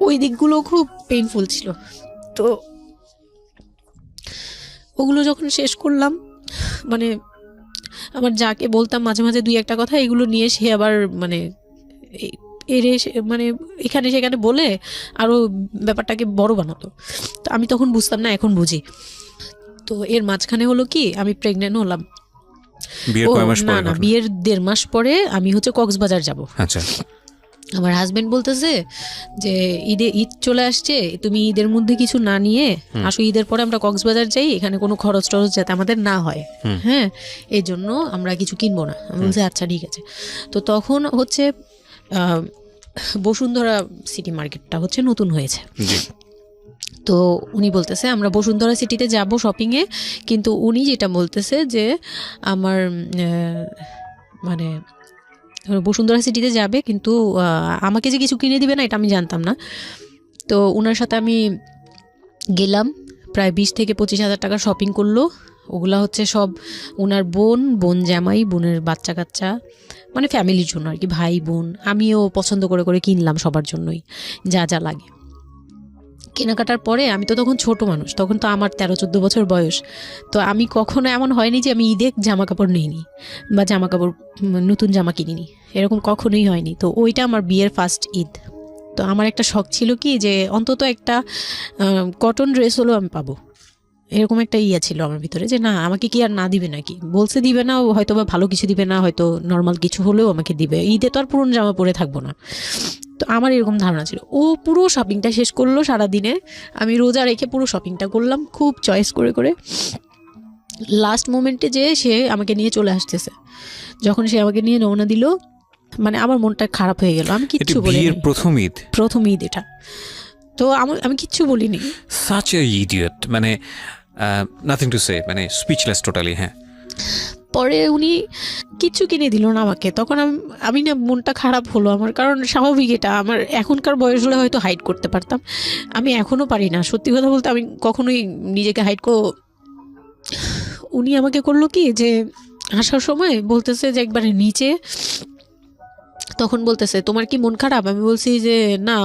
ওই দিকগুলো খুব পেইনফুল ছিল। তো ওগুলো যখন শেষ করলাম, মানে আমার যাকে বলতাম মাঝে মাঝে দুই একটা কথা, এগুলো নিয়ে সে আবার মানে মানে এখানে সেখানে বলে আরও ব্যাপারটাকে বড় বানাতো। তো আমি তখন বুঝতাম না, এখন বুঝি। তো এর মাঝখানে হলো কি, আমি প্রেগনেন্ট হলাম। না না, বিয়ের 1.5 মাস পরে আমি হচ্ছে কক্সবাজার যাব। আচ্ছা। আমার হাজবেন্ড বলতেছে যে ঈদ চলে আসছে, তুমি ঈদের মধ্যে কিছু না নিয়ে আসো, ঈদের পরে আমরা কক্সবাজার যাই, এখানে কোনো খরচ টরচ যাতে আমাদের না হয়, হ্যাঁ, এই জন্য আমরা কিছু কিনবো না। আমি বলছি আচ্ছা ঠিক আছে। তো তখন হচ্ছে বসুন্ধরা সিটি মার্কেটটা হচ্ছে নতুন হয়েছে। তো উনি বলতেছে আমরা বসুন্ধরা সিটিতে যাব শপিংয়ে, কিন্তু উনি যেটা বলতেছে যে আমার মানে বসুন্ধরা সিটিতে যাবে, কিন্তু আমাকে যে কিছু কিনে দিবে না এটা আমি জানতাম না। তো ওনার সাথে আমি গেলাম, প্রায় 20 থেকে 25 হাজার টাকা শপিং করলো। ওগুলা হচ্ছে সব ওনার বোন জামাই, বোনের বাচ্চা কাচ্চা, মানে ফ্যামিলির জন্য আর কি, ভাই বোন। আমিও পছন্দ করে করে কিনলাম সবার জন্যই যা যা লাগে। কেনাকাটার পরে আমি তো তখন ছোট মানুষ, তখন তো আমার 13-14 বছর বয়স। তো আমি কখনো এমন হয়নি যে আমি ঈদে জামা কাপড় নিইনি বা জামা কাপড় নতুন জামা কিনিনি, এরকম কখনোই হয়নি। তো ওইটা আমার বিয়ের ফার্স্ট ঈদ। তো আমার একটা শখ ছিল কি যে অন্তত একটা কটন ড্রেস হলেও আমি পাবো, এরকম একটা ইয়ে ছিল আমার ভিতরে, যে না আমাকে কি আর না দিবে নাকি, বলছে দিবে না, হয়তো বা ভালো কিছু দিবে না, হয়তো নর্মাল কিছু হলেও আমাকে দিবে, ঈদে তো আর পুরনো জামা পরে থাকবো না। তো আমার এরকম ধারণা ছিল। ও পুরো শপিংটা শেষ করলো সারাদিনে, আমি রোজা রেখে পুরো শপিংটা করলাম খুব চয়েস করে করে। লাস্ট মোমেন্টে যে সে আমাকে নিয়ে চলে আসতেছে, যখন সে আমাকে নিয়ে রওনা দিল, মানে আমার মনটা খারাপ হয়ে গেল। আমি কিচ্ছু বলিনি, প্রথম ঈদ এটা, তো আমি কিচ্ছু বলিনি। সাচ এ ইডিয়ট, মানে নাথিং টু সে, মানে স্পিচলেস টোটালি। হ্যাঁ, পরে উনি কিচ্ছু কিনে দিল না আমাকে, তখন আমি না মনটা খারাপ হলো আমার, কারণ স্বাভাবিক এটা, আমার এখনকার বয়স হলে হয়তো হাইড করতে পারতাম, আমি এখনও পারি না। সত্যি কথা বলতে আমি কখনোই নিজেকে হাইড উনি আমাকে করলো কি যে আসার সময় বলতেছে যে একবারে নিচে, তখন বলতেছে তোমার কি মন খারাপ? আমি বলছি যে না,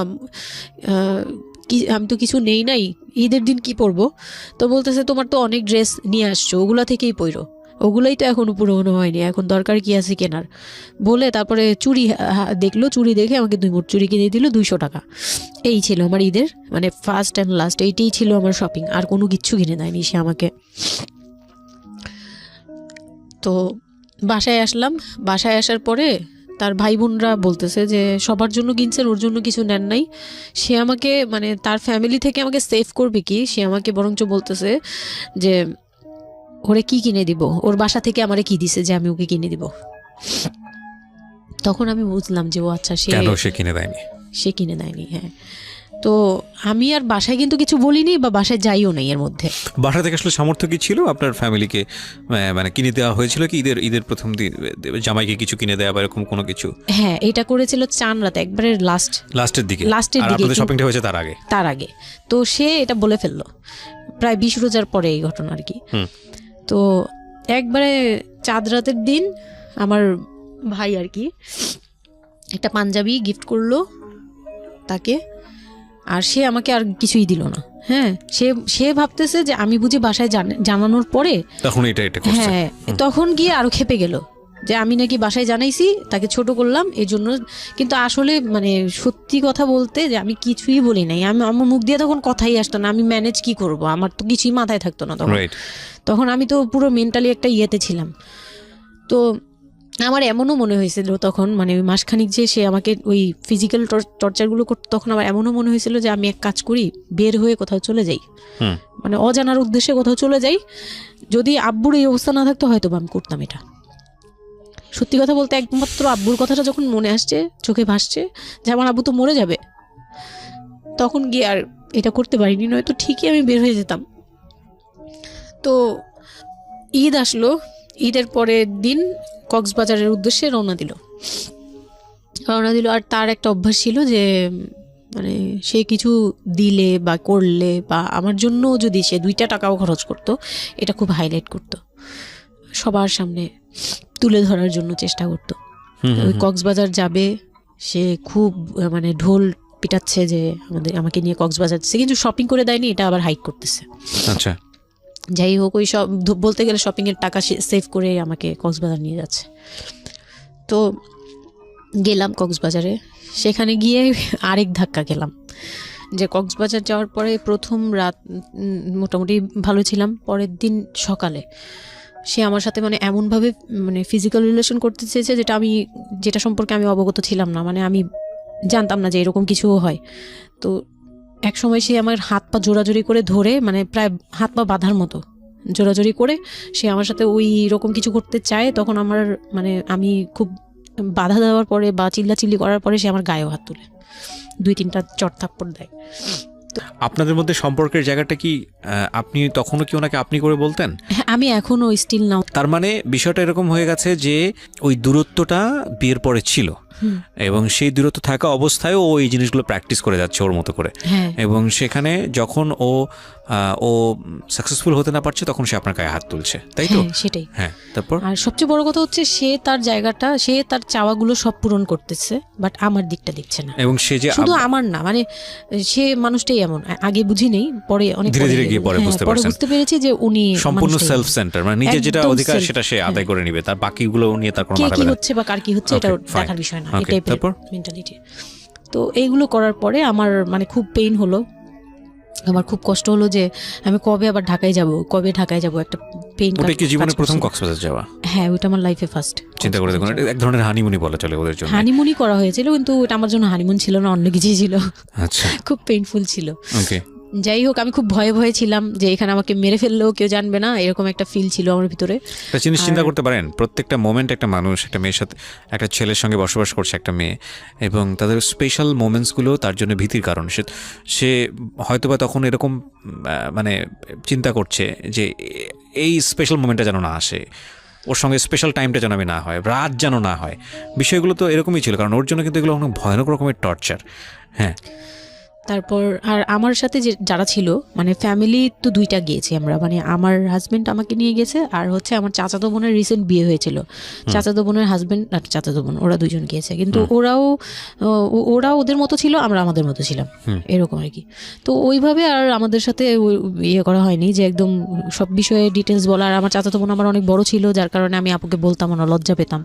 আমি তো কিছু নেই নাই, ঈদের দিন কি পরবো? তো বলতেছে তোমার তো অনেক ড্রেস নিয়ে আসছো, ওগুলা থেকেই পরো, ওগুলাই তো এখনো পুরোনো হয়নি, এখন দরকার কি আছে কেনার? বলে তারপরে চুড়ি দেখলো, চুড়ি দেখে আমাকে 2 মুঠ চুড়ি কিনে দিল 200 টাকা। এই ছিল আমার ঈদের মানে ফার্স্ট অ্যান্ড লাস্ট, এইটাই ছিল আমার শপিং, আর কোনো কিচ্ছু কিনে দেয়নি সে আমাকে। তো বাসায় আসলাম, বাসায় আসার পরে তার ভাই বোনরা বলতেছে যে সবার জন্য কিনছেন, ওর জন্য কিছু নেন নাই। সে আমাকে মানে তার ফ্যামিলি থেকে আমাকে সেভ করবে কি, সে আমাকে বরঞ্চ বলতেছে যে ওরে কি কিনে দিব, ওর বাসা থেকে আমারে কি দিছে যে আমি ওকে কিনে দিব। তখন আমি বুঝলাম যে ও আচ্ছা সে কিনে দেয়নি। হ্যাঁ, তো আমি আর বাসায় কিন্তু কিছু বলিনি বা বাসায় যাইও নাই এর মধ্যে। বাসা থেকে আসলে সামর্থ্য কি ছিল আপনার ফ্যামিলিকে, মানে কিনে দেওয়া হয়েছিল কি ঈদের প্রথম দিন জামাইকে কিছু কিনে দেওয়া বা এরকম কোনো কিছু? হ্যাঁ, এটা করেছিল চান রাতে, একবারে লাস্টের দিকে। শপিংটা হয়েছে তার আগে। তো সে এটা বলে ফেললো প্রায় 20 রোজার পরে এই ঘটনা আর কি। তো একবারে চাঁদ রাতের দিন আমার ভাই আর কি একটা পাঞ্জাবি গিফট করলো তাকে, আর সে আমাকে আর কিছুই দিল না। হ্যাঁ, সে ভাবতেছে যে আমি বুঝি বাসায় জানানোর পরে তখন এটা করছে। হ্যাঁ, তখন গিয়ে আরো খেপে গেল যে আমি নাকি বাসায় জানাইছি, তাকে ছোট করলাম এই জন্য। কিন্তু আসলে মানে সত্যি কথা বলতে যে আমি কিছুই বলি নাই, আমার মুখ দিয়ে তখন কথাই আসতো না, আমি ম্যানেজ কি করব, আমার তো কিছুই মাথায় থাকতো না তখন আমি তো পুরো মেন্টালি একটা ইয়েতে ছিলাম। তো আমার এমনও মনে হয়েছিল তখন, মানে ওই মাসখানিক যে সে আমাকে ওই ফিজিক্যাল টর্চারগুলো করতো, তখন আমার এমনও মনে হয়েছিল যে আমি এক কাজ করি, বের হয়ে কোথাও চলে যাই, মানে অজানার উদ্দেশ্যে কোথাও চলে যাই। যদি আব্বুর এই অবস্থা না থাকতো হয়তো আমি করতাম এটা। সত্যি কথা বলতে একমাত্র আব্বুর কথাটা যখন মনে আসছে, চোখে ভাসছে যে আমার আব্বু তো মরে যাবে, তখন গিয়ে আর এটা করতে পারিনি, নয়তো ঠিকই আমি বের হয়ে যেতাম। তো ঈদ আসলো, ঈদের পরের দিন কক্সবাজারের উদ্দেশ্যে রওনা দিল। আর তার একটা অভ্যাস ছিল যে মানে সে কিছু দিলে বা করলে বা আমার জন্য যদি সে 2 টাকাও খরচ করতো, এটা খুব হাইলাইট করতো, সবার সামনে তুলে ধরার জন্য চেষ্টা করতো। ওই কক্সবাজার যাবে, সে খুব মানে ঢোল পিটাচ্ছে যে আমাকে নিয়ে কক্সবাজার যাচ্ছে, কিন্তু শপিং করে দেয়নি, এটা আবার হাইক করতেছে। আচ্ছা, যাই হোক, ওই সব বলতে গেলে শপিংয়ের টাকা সেভ করে আমাকে কক্সবাজার নিয়ে যাচ্ছে। তো গেলাম কক্সবাজারে, সেখানে গিয়ে আরেক ধাক্কা খেলাম যে কক্সবাজার যাওয়ার পরে প্রথম রাত মোটামুটি ভালো ছিলাম, পরের দিন সকালে সে আমার সাথে মানে এমনভাবে মানে ফিজিক্যাল রিলেশন করতে চেয়েছে যেটা সম্পর্কে আমি অবগত ছিলাম না, মানে আমি জানতাম না যে এরকম কিছুও হয়। তো এক সময় সে আমার হাত পা জোরাজোরি করে ধরে, মানে প্রায় হাত পা বাঁধার মতো জোরাজোরি করে সে আমার সাথে ওই রকম কিছু করতে চায়। তখন আমার মানে আমি খুব বাধা দেওয়ার পরে বা চিল্লাচিল্লি করার পরে সে আমার গায়েও হাত তুলে 2-3টা চট থাপ্পড় দেয়। আপনাদের মধ্যে সম্পর্কের জায়গাটা কি আপনি তখনও কি ওনাকে আপনি করে বলতেন? হ্যাঁ, আমি এখনো স্টিল নাও। তার মানে বিষয়টা এরকম হয়ে গেছে যে ওই দূরত্বটা বিয়ের পরে ছিল, এবং সেই দূরত্ব থাকা অবস্থায় ও এই জিনিসগুলো প্র্যাকটিস করে যাচ্ছে ওর মতো করে। এবং সেখানে যখন ও সাকসেসফুল হতে না পারছে, তখন সে আপনার গায়ে হাত তুলছে, তাই তো? সেটাই। হ্যাঁ, তারপর আর সবচেয়ে বড় কথা হচ্ছে সে তার জায়গাটা, সে তার চাওয়াগুলো সব পূরণ করতেছে, বাট আমার দিকটা দেখছে না। এবং সে যে শুধু আমার না, মানে সে মানুষটাই এমন, আগে বুঝি নেই, পরে অনেক ধীরে ধীরে গিয়ে পরে বুঝতে পেরেছি যে উনি সম্পূর্ণ সেলফ সেন্টার, মানে নিজের যেটা অধিকার সেটা সে আদায় করে নিবে, তার বাকিগুলো নিয়ে তার কোনো মাথা ব্যথা কি হচ্ছে বা কার কি হচ্ছে এটা দেখার বিষয় না, এটাই মেন্টালিটি। তো এইগুলো করার পরে আমার মানে খুব পেইন হলো, আমার খুব কষ্ট হলো যে আমি কবে আবার ঢাকায় যাব, একটা পেইন। ওটা কি জীবনের প্রথম কক্সবাজার যাওয়া? হ্যাঁ, ওটা আমার লাইফে ফার্স্ট। চিন্তা করে দেখুন, এক ধরনের হানিমুনি বলা চলে ওদের জন্য। হানিমুনি করা হয়েছিল, কিন্তু এটা আমার জন্য হানিমুন ছিল না, অন্য কিছুই ছিল। আচ্ছা, খুব পেইনফুল ছিল। ওকে, যাই হোক, আমি খুব ভয়ে ছিলাম যে এখানে আমাকে মেরে ফেললেও কেউ জানবে না, এরকম একটা ফিল ছিল আমার ভিতরে। একটা জিনিস চিন্তা করতে পারেন, প্রত্যেকটা মোমেন্ট একটা মানুষ একটা মেয়ের সাথে, একটা ছেলের সঙ্গে বসবাস করছে একটা মেয়ে, এবং তাদের স্পেশাল মোমেন্টসগুলো তার জন্য ভীতির কারণ। সে হয়তোবা তখন এরকম মানে চিন্তা করছে যে এই স্পেশাল মোমেন্টটা যেন না আসে, ওর সঙ্গে স্পেশাল টাইমটা যেন আমি না হয়, রাত যেন না হয়। বিষয়গুলো তো এরকমই ছিল, কারণ ওর জন্য কিন্তু এগুলো অনেক ভয়ানক রকমের টর্চার। হ্যাঁ, তারপর আর আমার সাথে যারা ছিল, মানে ফ্যামিলি তো 2টা গিয়েছি আমরা, মানে আমার হাজব্যান্ড আমাকে নিয়ে গেছে, আর হচ্ছে আমার চাচাতো বোনের রিসেন্ট বিয়ে হয়েছিল, চাচাতো বোনের হাজব্যান্ড আর চাচাতো বোন, ওরা 2জন গিয়েছে। কিন্তু ওরা ওদের মতো ছিল, আমরা আমাদের মতো ছিলাম, এরকম আর কি। তো ওইভাবে আর আমাদের সাথে ইয়ে করা হয়নি যে একদম সব বিষয়ে ডিটেলস বলা। আর আমার চাচাতো বোন আমার অনেক বড় ছিল, যার কারণে আমি আপুকে বলতাম না, লজ্জা পেতাম।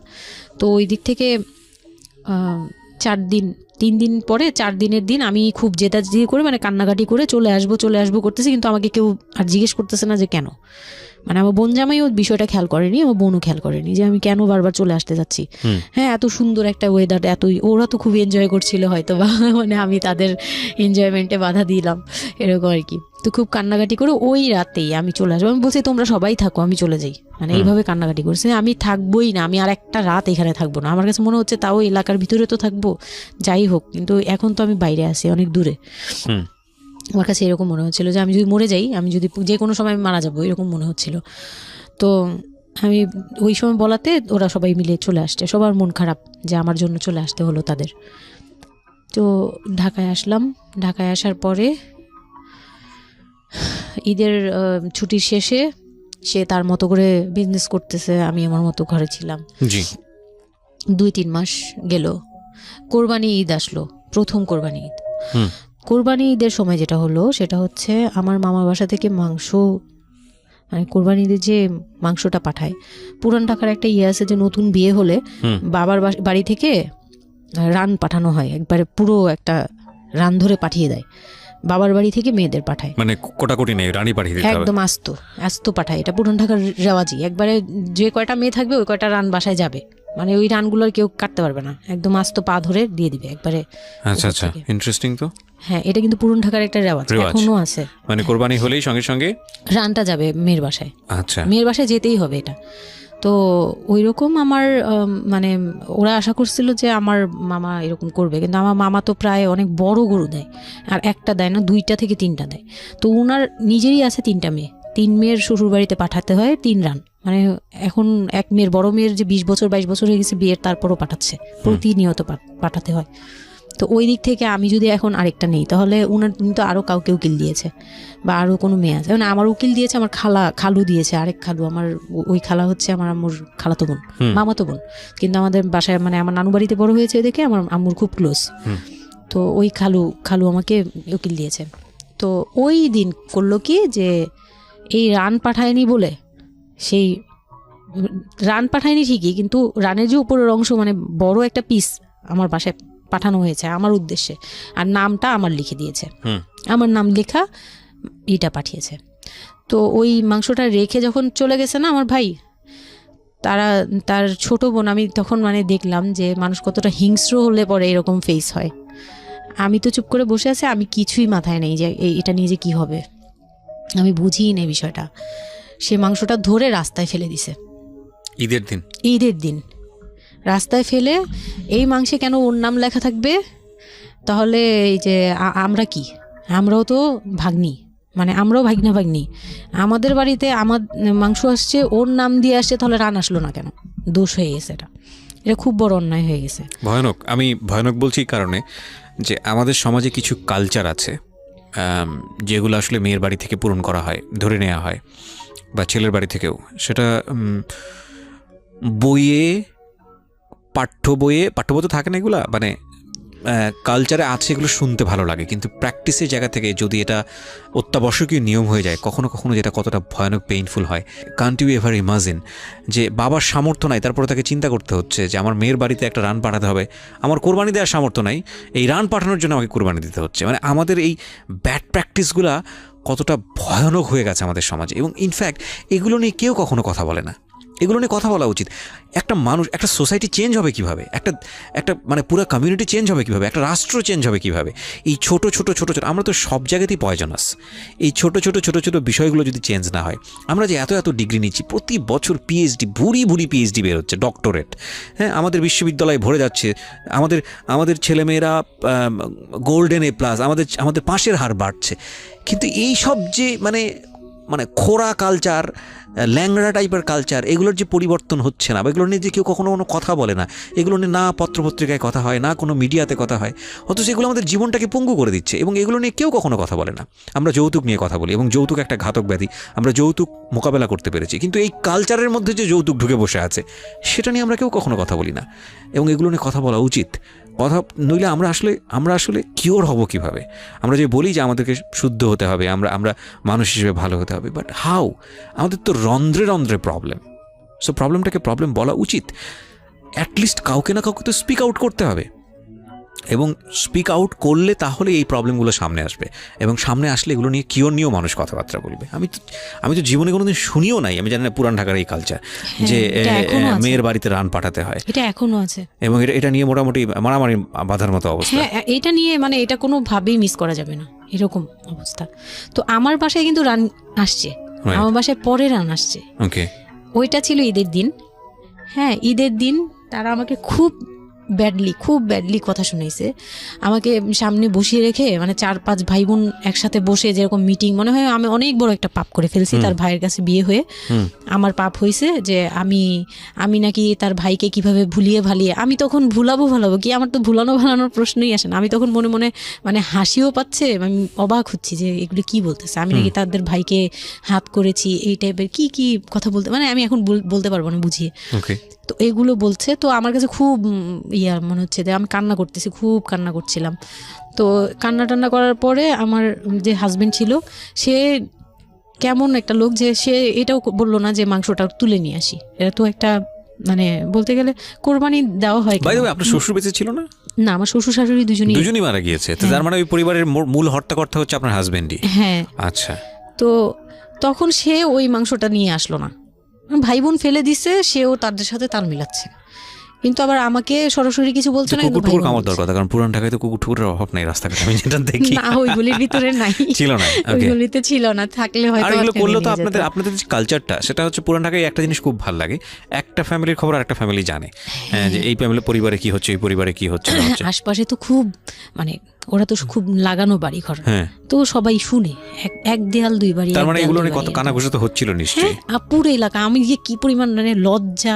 তো ওই দিক থেকে 3 দিন পরে 4 দিনের দিন আমি খুব জেদাজেদি করে, মানে কান্নাকাটি করে চলে আসবো করতেছি, কিন্তু আমাকে কেউ আর জিজ্ঞেস করতেছে না যে কেন, মানে আমার বোন জামাইও বিষয়টা খেয়াল করেনি, আমার বোনও খেয়াল করেনি যে আমি কেন বারবার চলে আসতে যাচ্ছি। হ্যাঁ, এত সুন্দর একটা ওয়েদার, এতই ওরা তো খুব এনজয় করছিল হয়তো বা, মানে আমি তাদের এনজয়মেন্টে বাধা দিলাম এরকম আর কি। তো খুব কান্নাকাটি করে ওই রাতেই আমি চলে আসবো। আমি বলছি তোমরা সবাই থাকো, আমি চলে যাই, মানে এইভাবে কান্নাকাটি করছে। আমি থাকবোই না, আমি আর একটা রাত এখানে থাকবো না। আমার কাছে মনে হচ্ছে তাও এলাকার ভিতরে তো থাকবো, যাই হোক, কিন্তু এখন তো আমি বাইরে আছি, অনেক দূরে। আমার কাছে এরকম মনে হচ্ছিল যে আমি যদি মরে যাই, আমি যদি যে কোনো সময় মারা যাবো, এরকম মনে হচ্ছিল। তো আমি ওই সময় বলাতে ওরা সবাই মিলে চলে আসছে, সবার মন খারাপ যে আমার জন্য চলে আসতে হলো তাদের। তো ঢাকায় আসলাম। ঢাকায় আসার পরে ঈদের ছুটির শেষে সে তার মতো করে বিজনেস করতেছে, আমি আমার মতো ঘরে ছিলাম। 2-3 মাস গেল, কোরবানি ঈদ আসলো, প্রথম কোরবানি ঈদ। কোরবানি ঈদের সময় যেটা হলো সেটা হচ্ছে আমার মামার বাসা থেকে মাংস, মানে কোরবানি ঈদের যে মাংসটা পাঠায়, পুরান ঢাকার একটা ইয়ে আছে যে নতুন বিয়ে হলে বাবার বাড়ি থেকে রান পাঠানো হয়, একবারে পুরো একটা রান ধরে পাঠিয়ে দেয়, বাবার বাড়ি থেকে মেয়েদের পাঠায়, মানে কোটাকুটি নেই, রানী পাঠিয়ে দিতে হবে একদম আস্ত পাঠায়। এটা পুরান ঢাকার রেওয়াজি, একবারে যে কয়টা মেয়ে থাকবে ওই কয়টা রান বাসায় যাবে, মানে ওই রানগুলোর কেউ কাটতে পারবে না, একদম আস্ত পা ধরে দিয়ে দিবে একবারে। আচ্ছা আচ্ছা, ইন্টারেস্টিং তো। হ্যাঁ, এটা কিন্তু পুরান ঢাকার একটা রেওয়াজ, এখনো আছে। মানে কোরবানি হলেই সঙ্গে সঙ্গে রানটা যাবে মেয়ের বাসায়। আচ্ছা, মেয়ের বাসায় যেতেই হবে এটা। তো ওই রকম আমার মানে ওরা আশা করছিল যে আমার মামা এরকম করবে, কিন্তু আমার মামা তো প্রায় অনেক বড় গরু দেয়, আর একটা দেয় না, 2টা থেকে 3টা দেয়। তো ওনার নিজেরই আছে 3টা মেয়ে, 3 মেয়ের শ্বশুর বাড়িতে পাঠাতে হয় 3 রান। মানে এখন এক মেয়ের, বড় মেয়ের যে 20 বছর 22 বছর হয়ে গেছে বিয়ের, তারপরও পাঠাচ্ছে, প্রতিনিয়ত পাঠাতে হয়। তো ওই দিক থেকে আমি যদি এখন আরেকটা নেই, তাহলে উনি তো আরও কাউকে উকিল দিয়েছে, বা আরও কোনো মেয়ে আছে, মানে আমার উকিল দিয়েছে, আমার খালু দিয়েছে, আরেক খালু, আমার ওই খালা হচ্ছে আমার আম্মুর খালাতো বোন, মামাতো বোন, কিন্তু আমাদের বাসায় মানে আমার নানু বাড়িতে বড় হয়েছে দেখে আমার আম্মুর খুব ক্লোজ। তো ওই খালু আমাকে উকিল দিয়েছে। তো ওই দিন করলো কি, যে এই রান পাঠায়নি বলে, সেই রান পাঠায়নি ঠিকই, কিন্তু রানের যে উপরের অংশ, মানে বড় একটা পিস আমার বাসায় পাঠানো হয়েছে আমার উদ্দেশ্যে, আর নামটা আমার লিখে দিয়েছে, আমার নাম লেখা এটা পাঠিয়েছে। তো ওই মাংসটা রেখে যখন চলে গেছে না আমার ভাই, তার ছোট বোন, আমি তখন মানে দেখলাম যে মানুষ কতটা হিংস্র হলে পরে এরকম ফেস হয়। আমি তো চুপ করে বসে আছি, আমি কিছুই মাথায় নেই যে এটা নিয়ে যে কী হবে, আমি বুঝিই নেই বিষয়টা। সে মাংসটা ধরে রাস্তায় ফেলে দিছে ঈদের দিন রাস্তায় ফেলে, এই মাংসে কেন ওর নাম লেখা থাকবে? তাহলে এই যে আমরা কি, আমরাও তো ভাগ্নি, মানে আমরাও ভাগ্নি, আমাদের বাড়িতে আমার মাংস আসছে, ওর নাম দিয়ে আসছে, তাহলে রান আসলো না কেন? দোষ হয়ে গেছে, এটা খুব বড় অন্যায় হয়ে গেছে। ভয়ানক। আমি ভয়ানক বলছি কারণে যে আমাদের সমাজে কিছু কালচার আছে যেগুলো আসলে মেয়ের বাড়ি থেকে পূরণ করা হয়, ধরে নেওয়া হয়, বা ছেলের বাড়ি থেকেও। সেটা পাঠ্য বইয়ে তো থাকে না এগুলা, মানে কালচারে আছে, এগুলো শুনতে ভালো লাগে, কিন্তু প্র্যাকটিসের জায়গা থেকে যদি এটা অত্যাবশ্যকীয় নিয়ম হয়ে যায়, কখনো কখনো যেটা কতটা ভয়ানক পেইনফুল হয়। কান্ট ইউ এভার ইমাজিন যে বাবার সামর্থ্য নাই, তারপরে তাকে চিন্তা করতে হচ্ছে যে আমার মেয়ের বাড়িতে একটা রান পাঠাতে হবে, আমার কোরবানি দেওয়ার সামর্থ্য নাই, এই রান পাঠানোর জন্য আমাকে কোরবানি দিতে হচ্ছে। মানে আমাদের এই ব্যাড প্র্যাকটিসগুলা কতটা ভয়ানক হয়ে গেছে আমাদের সমাজে, এবং ইনফ্যাক্ট এগুলো নিয়ে কেউ কখনো কথা বলে না। এগুলো নিয়ে কথা বলা উচিত। একটা মানুষ, একটা সোসাইটি চেঞ্জ হবে কীভাবে, একটা মানে পুরো কমিউনিটি চেঞ্জ হবে কীভাবে, একটা রাষ্ট্র চেঞ্জ হবে কীভাবে, এই ছোট আমরা তো সব জায়গাতেই পয়জনাস। এই ছোট ছোট বিষয়গুলো যদি চেঞ্জ না হয়, আমরা যে এত ডিগ্রি নিচ্ছি, প্রতি বছর পিএইচডি, ভুরি পিএইচডি বের হচ্ছে, ডক্টরেট, হ্যাঁ, আমাদের বিশ্ববিদ্যালয়ে ভরে যাচ্ছে, আমাদের ছেলেমেয়েরা গোল্ডেন A+, আমাদের পাশের হার বাড়ছে, কিন্তু এই সব যে মানে খোরা কালচার, ল্যাংড়া টাইপের কালচার, এগুলোর যে পরিবর্তন হচ্ছে না, বা এগুলো নিয়ে যে কেউ কখনো কোনো কথা বলে না, এগুলো নিয়ে না পত্রপত্রিকায় কথা হয়, না কোনো মিডিয়াতে কথা হয়, অথচ এগুলো আমাদের জীবনটাকে পঙ্গু করে দিচ্ছে, এবং এগুলো নিয়ে কেউ কখনো কথা বলে না। আমরা যৌতুক নিয়ে কথা বলি, এবং যৌতুক একটা ঘাতক ব্যাধি, আমরা যৌতুক মোকাবেলা করতে পেরেছি, কিন্তু এই কালচারের মধ্যে যে যৌতুক ঢুকে বসে আছে, সেটা নিয়ে আমরা কেউ কখনো কথা বলি না, এবং এগুলো নিয়ে কথা বলা উচিত। নইলে আমরা আসলে কিওর হব কিভাবে? আমরা যে বলি যে আমাদেরকে শুদ্ধ হতে হবে, আমরা মানুষ হিসেবে ভালো হতে হবে, বাট হাউ? আমাদের তো রন্ধ্রে প্রবলেম। সো প্রবলেম বলা উচিত, অ্যাটলিস্ট কাউকে না কাউকে তো স্পিক আউট করতে হবে। এবং স্পিক আউট করলে তাহলে এই প্রবলেমগুলো সামনে আসবে, এবং সামনে আসলে এগুলো নিয়ে কিওর নিয়েও মানুষ কথাবার্তা বলবে। আমি তো জীবনে কোনোদিন শুনিও নাই, আমি জানি না পুরান ঢাকার এই কালচার যে মেয়ের বাড়িতে রান পাঠাতে হয়, এটা এখনো আছে, এবং এটা নিয়ে মোটামুটি মারামারি বাঁধার মতো অবস্থা। হ্যাঁ, এটা নিয়ে মানে এটা কোনোভাবেই মিস করা যাবে না, এরকম অবস্থা। তো আমার বাসায় কিন্তু রান আসছে, আমার বাসায় পরে রান আসছে। ওকে, ওইটা ছিল ঈদের দিন। হ্যাঁ, ঈদের দিন তারা আমাকে খুব ব্যাডলি কথা শুনাইছে। আমাকে সামনে বসিয়ে রেখে, মানে 4-5 ভাই বোন একসাথে বসে যেরকম মিটিং, মনে হয় আমি অনেক বড় একটা পাপ করে ফেলছি তার ভাইয়ের কাছে বিয়ে হয়ে। আমার পাপ হয়েছে যে আমি নাকি তার ভাইকে কিভাবে ভুলিয়ে ভালিয়ে, আমি তখন ভুলাবো কি, আমার তো ভালানোর প্রশ্নই আসে না। আমি তখন মনে মনে মানে হাসিও পাচ্ছে, আমি অবাক হচ্ছি যে এগুলো কি বলতেছে, আমি নাকি তাদের ভাইকে হাত করেছি, এই টাইপের কি কথা বলতে, মানে আমি এখন বলতে পারবো না বুঝিয়ে। তো এগুলো বলছে, তো আমার কাছে খুব মনে হচ্ছে যে আমি কান্না করতেছি, খুব কান্না করছিলাম। তো কান্না করার পরে আমার যে হাজবেন্ড ছিল, সে কেমন একটা লোক যে সে এটাও বললো না যে মাংসটা তুলে নিয়ে আসি। এটা তো একটা মানে বলতে গেলে কোরবানি দেওয়া হয়। আপনার শ্বশুর বেঁচে ছিল না? না, আমার শ্বশুর শাশুড়ি দুজনই মারা গিয়েছে। তার মানে ওই পরিবারের মূল হর্তাকর্তা হচ্ছে আপনার হাজবেন্ডই? হ্যাঁ। আচ্ছা। তো তখন সে ওই মাংসটা নিয়ে আসলো না, ভাই বোন ফেলে দিছে, সেও তাদের সাথে তাল মিলাচ্ছে, কিন্তু আবার আমাকে সরাসরি কিছু বলছে না। কুকুর কামার দরকার, কারণ পুরান ঢাকায় তো কুকুরের অভাব নাই রাস্তাঘাটে, আমি যেটা দেখি। না, ওইগুলির ভিতরে নাই, ছিল না, ওইগুলিতে ছিল না, থাকলে হয়তো। আর এগুলো করলে তো আপনাদের যে কালচারটা, সেটা হচ্ছে পুরান ঢাকায় একটা জিনিস খুব ভালো লাগে, একটা ফ্যামিলির খবর আর একটা ফ্যামিলি জানে, যে এই ফ্যামিলির পরিবারে কি হচ্ছে, এই পরিবারে কি হচ্ছে। আশপাশে তো খুব মানে ওরা তো খুব লাগানো বাড়ি ঘর, তো সবাই শুনে, এক দেয়াল দুই বাড়ি। তার মানে এগুলো নিয়ে কত কানাঘুষা তো হচ্ছিল নিশ্চয়ই। পুরো এলাকা, আমি যে কি পরিমাণ মানে লজ্জা,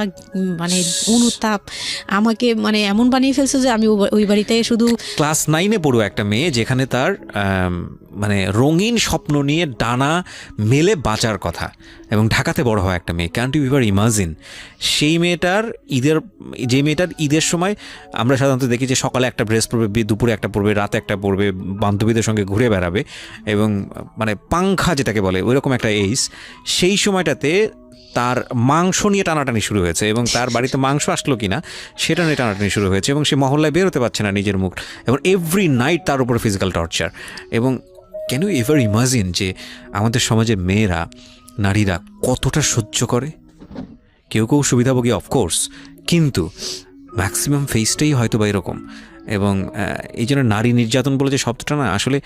মানে অনুতাপ, আমাকে মানে এমন বানিয়ে ফেলছে যে আমি ওই বাড়িতে শুধু ক্লাস 9-এ পড়ুয়া একটা মেয়ে, যেখানে তার মানে রঙিন স্বপ্ন নিয়ে ডানা মেলে বাঁচার কথা, এবং ঢাকাতে বড় হয় একটা মেয়ে, ক্যান ইউ এভার ইমাজিন? সেই মেয়েটার ঈদের সময় আমরা সাধারণত দেখি যে সকালে একটা ড্রেস পরবে, দুপুরে একটা পরবে, রাতে একটা পরবে, বান্ধবীদের সঙ্গে ঘুরে বেড়াবে, এবং মানে পাংখা যেটাকে বলে ওইরকম একটা এইজ। সেই সময়টাতে তার মাংস নিয়ে টানাটানি শুরু হয়েছে, এবং তার বাড়িতে মাংস আসলো কিনা সেটা নিয়ে টানাটানি শুরু হয়েছে, এবং সে মহল্লায় বেরোতে পারছে না নিজের মুখ, এবং এভরি নাইট তার উপর ফিজিক্যাল টর্চার। এবং ক্যান ইউ এভার ইমাজিন যে আমাদের সমাজের মেয়েরা, নারীরা কতটা সহ্য করে? কেউ সুবিধাভোগী অফকোর্স, কিন্তু ম্যাক্সিমাম ফেসটাই হয়তো বা এরকম। এবং এই জন্য নারী নির্যাতন বলে যে শব্দটা না, আসলে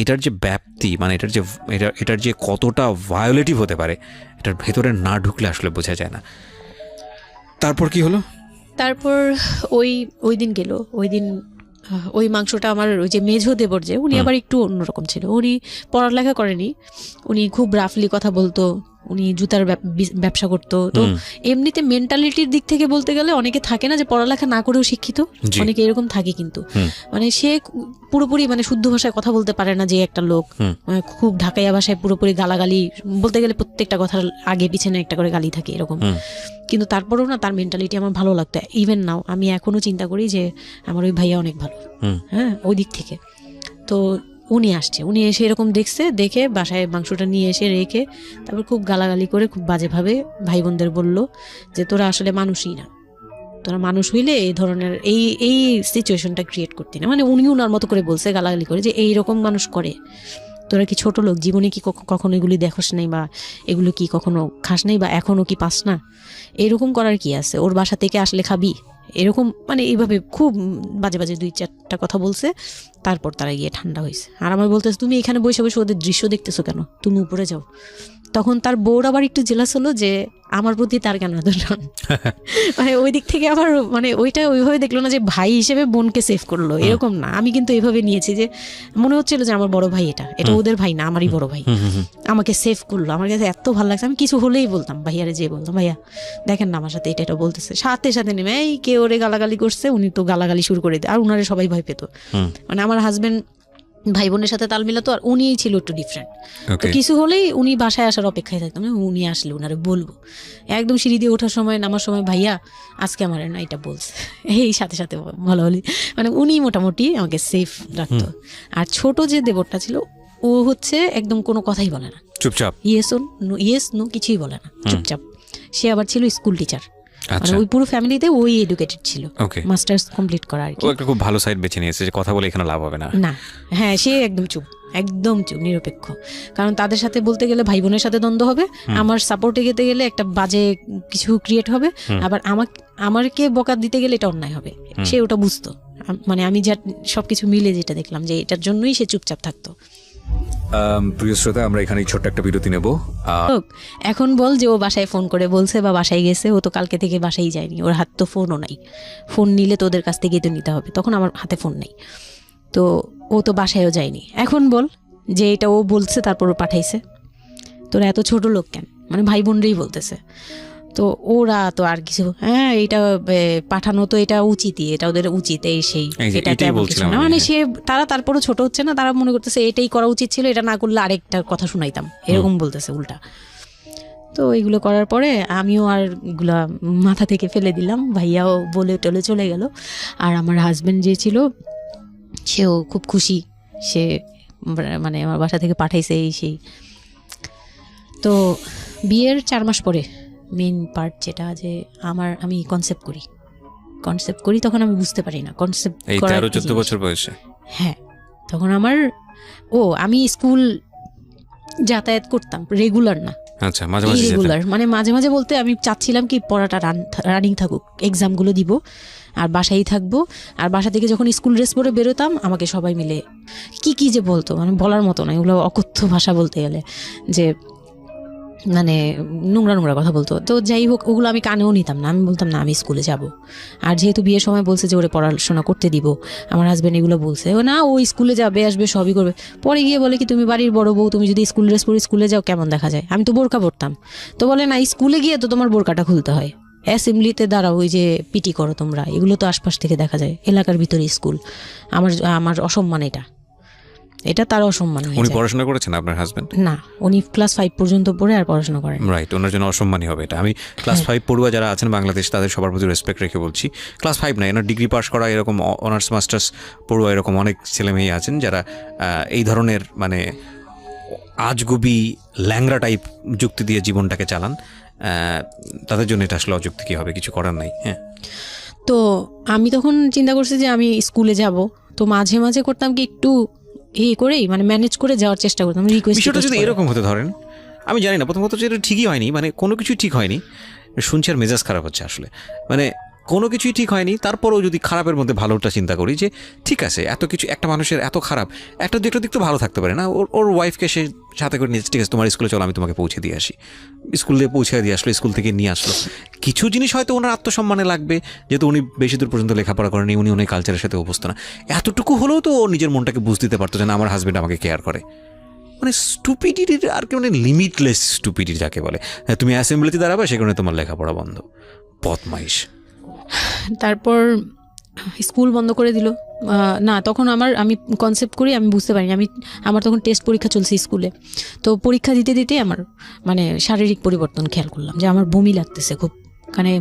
এটার যে ব্যাপ্তি, মানে এটার যে কতটা ভায়োলেটিভ হতে পারে, এটার ভেতরে না ঢুকলে আসলে বোঝা যায় না। তারপর কি হলো? তারপর ওই দিন গেল, ওই মাংসটা আমার ওই যে মেঝো দেবর, যে উনি আবার একটু অন্যরকম ছিল, উনি পড়ালেখা করেনি, উনি খুব রাফলি কথা বলতো, উনি জুতার ব্যবসা করতো। তো এমনিতে মেন্টালিটির দিক থেকে বলতে গেলে অনেকে থাকে না যে পড়ালেখা না করেও শিক্ষিত, অনেকে এরকম থাকে, কিন্তু মানে সে পুরোপুরি মানে শুদ্ধ ভাষায় কথা বলতে পারে না, যে একটা লোক খুব ঢাকাইয়া ভাষায় পুরোপুরি গালাগালি, বলতে গেলে প্রত্যেকটা কথার আগে পিছনে একটা করে গালি থাকে এরকম। কিন্তু তারপরেও না, তার মেন্টালিটি আমার ভালো লাগতো। ইভেন নাও আমি এখনো চিন্তা করি যে আমার ওই ভাইয়া অনেক ভালো, হ্যাঁ, ওই দিক থেকে। তো উনি এসে এরকম দেখে বাসায় মাংসটা নিয়ে এসে রেখে তারপর খুব গালাগালি করে, খুব বাজেভাবে ভাই বোনদের বললো যে তোরা আসলে মানুষই না, তোরা মানুষ হইলে এই ধরনের এই সিচুয়েশনটা ক্রিয়েট করতি না। মানে উনি উনার মতো করে বলছে, গালাগালি করে, যে এইরকম মানুষ করে, তোরা কি ছোট লোক, জীবনে কি কখনো এগুলি দেখোস নাই, বা এগুলো কি কখনো খাস নাই, বা এখনো কি পাস না, এরকম করার কি আছে, ওর বাসা থেকে আসলে খাবি, এরকম মানে এইভাবে খুব বাজে 2-4টা কথা বলছে। তারপর তারা গিয়ে ঠান্ডা হয়েছে, আর আমার বলতেছে তুমি এখানে বসে বসে ওদের দৃশ্য দেখতেছো কেন, তুমি উপরে যাও। তখন তার বউর আবার একটু জেলাস হলো যে আমার প্রতি তার কেন এত টান, মানে ওই দিক থেকে আবার মানে ওইটা ওইভাবে দেখলো না যে ভাই হিসেবে বোনকে সেভ করলো, এরকম না। আমি কিন্তু এইভাবে নিয়েছি যে মনে হচ্ছিল যে আমার বড় ভাই, এটা ওদের ভাই না, আমারই বড় ভাই, আমাকে সেভ করলো। আমার কাছে এত ভালো লাগছে, আমি কিছু হলেই বলতাম ভাইয়ারে, যে বলতাম ভাইয়া দেখেন না আমার সাথে এটা বলতেছে, সাথে সাথে নেমে এই কে ওরে গালাগালি করছে, উনি তো গালাগালি শুরু করে দেয়, আর উনারে সবাই ভয় পেত। মানে আমার হাজবেন্ড ভাই বোনের সাথে তাল মিলাতো, আর উনিই ছিল একটু ডিফারেন্ট। তো কিছু হলেই উনি বাসায় আসার অপেক্ষায় থাকতাম, উনি আসলে উনারে বলবো, একদম সিঁড়ি দিয়ে ওঠার সময় নামার সময়, ভাইয়া আজকে আমার না এটা বলছে, এই সাথে সাথে ভালো হলি, মানে উনি মোটামুটি আমাকে সেফ রাখতো। আর ছোট যে দেবরটা ছিল, ও হচ্ছে একদম কোনো কথাই বলে না, চুপচাপ, ইয়েস নো কিছুই বলে না, চুপচাপ। সে আবার ছিল স্কুল টিচার, মানে ওই পুরো ফ্যামিলিতে ওই এডুকেটেড ছিল, মাস্টার্স কমপ্লিট করা আর কি। ও একটা খুব ভালো সাইড বেছে নিয়েছে যে কথা বলে এখানে লাভ হবে না। না, হ্যাঁ, সে একদম চুপ, একদম চুপ, নিরপেক্ষ। কারণ তাদের সাথে বলতে গেলে ভাই বোনের সাথে দ্বন্দ্ব হবে, আমার সাপোর্টে যেতে গেলে একটা বাজে কিছু ক্রিয়েট হবে, আবার আমাকে বকা দিতে গেলে এটা অন্যায় হবে। সে ওটা বুঝতো, মানে আমি যা সবকিছু মিলে যেটা দেখলাম যে এটার জন্যই সে চুপচাপ থাকতো। প্রিয় শ্রোতা, আমরা এখানে ছোট্ট একটা বিরতি নেব। এখন বল যে ও বাসায় ফোন করে বলছে বা বাসায় গেছে, ও তো কালকে থেকে বাসায় যায়নি, ওর হাত তো ফোনও নাই। ফোন নিলে তো ওদের কাছ থেকে তো নিতে হবে, তখন আমার হাতে ফোন নেই, তো ও তো বাসায়ও যায়নি। এখন বল যে এটা ও বলছে তারপর ও পাঠাইছে, তোরা এত ছোট লোক কেন, মানে ভাই বোনরাই বলতেছে। তো ওরা তো আর কিছু, হ্যাঁ এটা পাঠানো তো এটা উচিতই, এটা ওদের উচিত, এই সেই, এটা না, মানে সে তারা তারপরও ছোট হচ্ছে না, তারা মনে করতেছে এটাই করা উচিত ছিল, এটা না করলে আরেকটা কথা শুনাইতাম, এরকম বলতেছে উল্টা। তো এইগুলো করার পরে আমিও আর এগুলা মাথা থেকে ফেলে দিলাম, ভাইয়াও বলে টলে চলে গেল। আর আমার হাজবেন্ড যে ছিল সেও খুব খুশি, সে মানে আমার বাসা থেকে পাঠাইছে এই সেই। তো বিয়ের 4 মাস পরে মেন পার্ট যেটা, যে আমি কনসেপ্ট করি, তখন আমি বুঝতে পারি না কনসেপ্ট এই 13-14 বছর বয়সে। হ্যাঁ, তখন আমি স্কুল যাতায়াত করতাম, রেগুলার না। আচ্ছা, মাঝে মাঝে রেগুলার মানে মাঝে মাঝে বলতে আমি চাচ্ছিলাম কি পড়াটা রানিং থাকুক, এক্সামগুলো দিব আর বাসায় থাকবো। আর বাসা থেকে যখন স্কুল ড্রেস পরে বেরোতাম, আমাকে সবাই মিলে কি যে বলতো, মানে বলার মতো না, এগুলো অকথ্য ভাষা বলতে গেলে, যে মানে নোংরা কথা বলতো। তো যাই হোক, ওগুলো আমি কানেও নিতাম না, আমি বলতাম না আমি স্কুলে যাব। আর যেহেতু বিয়ের সময় বলছে যে ওরে পড়াশোনা করতে দিব, আমার হাজব্যান্ড এগুলো বলছে, ও না ও স্কুলে যাবে আসবে সবই করবে। পরে গিয়ে বলে কি তুমি বাড়ির বড় বউ, তুমি যদি স্কুল ড্রেস পরে স্কুলে যাও কেমন দেখা যায়, আমি তো বোরকা পরতাম। তো বলে না, স্কুলে গিয়ে তো তোমার বোরকাটা খুলতে হয়, অ্যাসেম্বলিতে দাঁড়াও, ওই যে পিটি করো তোমরা, এগুলো তো আশপাশ থেকে দেখা যায়, এলাকার ভিতরে স্কুল। আমার অসম্মান, এটা তার অসম্মান। উনি পড়াশোনা করেছেন আপনার হাজবেন্ড? না, উনি ক্লাস 5 পর্যন্ত পড়ে আর পড়াশোনা করেন। রাইট, ওনার জন্য অসম্মানই হবে এটা। আমি ক্লাস 5 পড়ুয়া যারা আছেন বাংলাদেশ, তাদের সবার প্রতি রেসপেক্ট রেখে বলছি, ক্লাস 5 না, এনার ডিগ্রি পাস করা এরকম অনার্স মাস্টার্স পড়ুয়া এরকম অনেক ছেলেমেয়ে আছেন যারা এই ধরনের মানে আজগুবি ল্যাংরা টাইপ যুক্তি দিয়ে জীবনটাকে চালান। তাদের জন্য এটা আসলে অযুক্তি, কি হবে, কিছু করার নাই। হ্যাঁ, তো আমি তখন চিন্তা করছি যে আমি স্কুলে যাব, তো মাঝে মাঝে করতাম কি একটু করেই মানে ম্যানেজ করে যাওয়ার চেষ্টা করতাম। বিষয়টা যদি এরকম হতে ধরেন, আমি জানি না, প্রথমত যেটা ঠিকই হয়নি, মানে কোনো কিছুই ঠিক হয়নি, শুনছি আর মেজাজ খারাপ হচ্ছে আসলে, মানে কোনো কিছুই ঠিক হয়নি। তারপরেও যদি খারাপের মধ্যে ভালোটা চিন্তা করি, যে ঠিক আছে এত কিছু, একটা মানুষের এত খারাপ, একটা দিক তো ভালো থাকতে পারে না, ওর ওয়াইফকে সে সাথে করে নিয়েছে, ঠিক আছে তোমার স্কুলে চলো আমি তোমাকে পৌঁছে দিয়ে আসি, স্কুলে পৌঁছে দিয়ে আসলো, স্কুল থেকে নিয়ে আসলো। কিছু জিনিস হয়তো ওনার আত্মসম্মানে লাগবে, যেহেতু উনি বেশি দূর পর্যন্ত লেখাপড়া করেনি, উনি অনেক কালচারের সাথে অভ্যস্ত না, এতটুকু হলেও তো ও নিজের মনটাকে বুঝ দিতে পারতো যে না আমার হাজবেন্ড আমাকে কেয়ার করে। মানে স্টুপিডিটির আর কি, মানে লিমিটলেস স্টুপিডিটি যাকে বলে, তুমি অ্যাসেম্বলিতে দাঁড়াবে সে কারণে তোমার লেখাপড়া বন্ধ, বদমাইশ। তারপর স্কুল বন্ধ করে দিল। না, তখন আমি কনসেপ্ট করি, আমি বুঝতে পারিনি, আমার তখন টেস্ট পরীক্ষা চলছে স্কুলে। তো পরীক্ষা দিতে দিতে আমার মানে শারীরিক পরিবর্তন খেয়াল করলাম, যে আমার বমি লাগতেছে খুব, মানে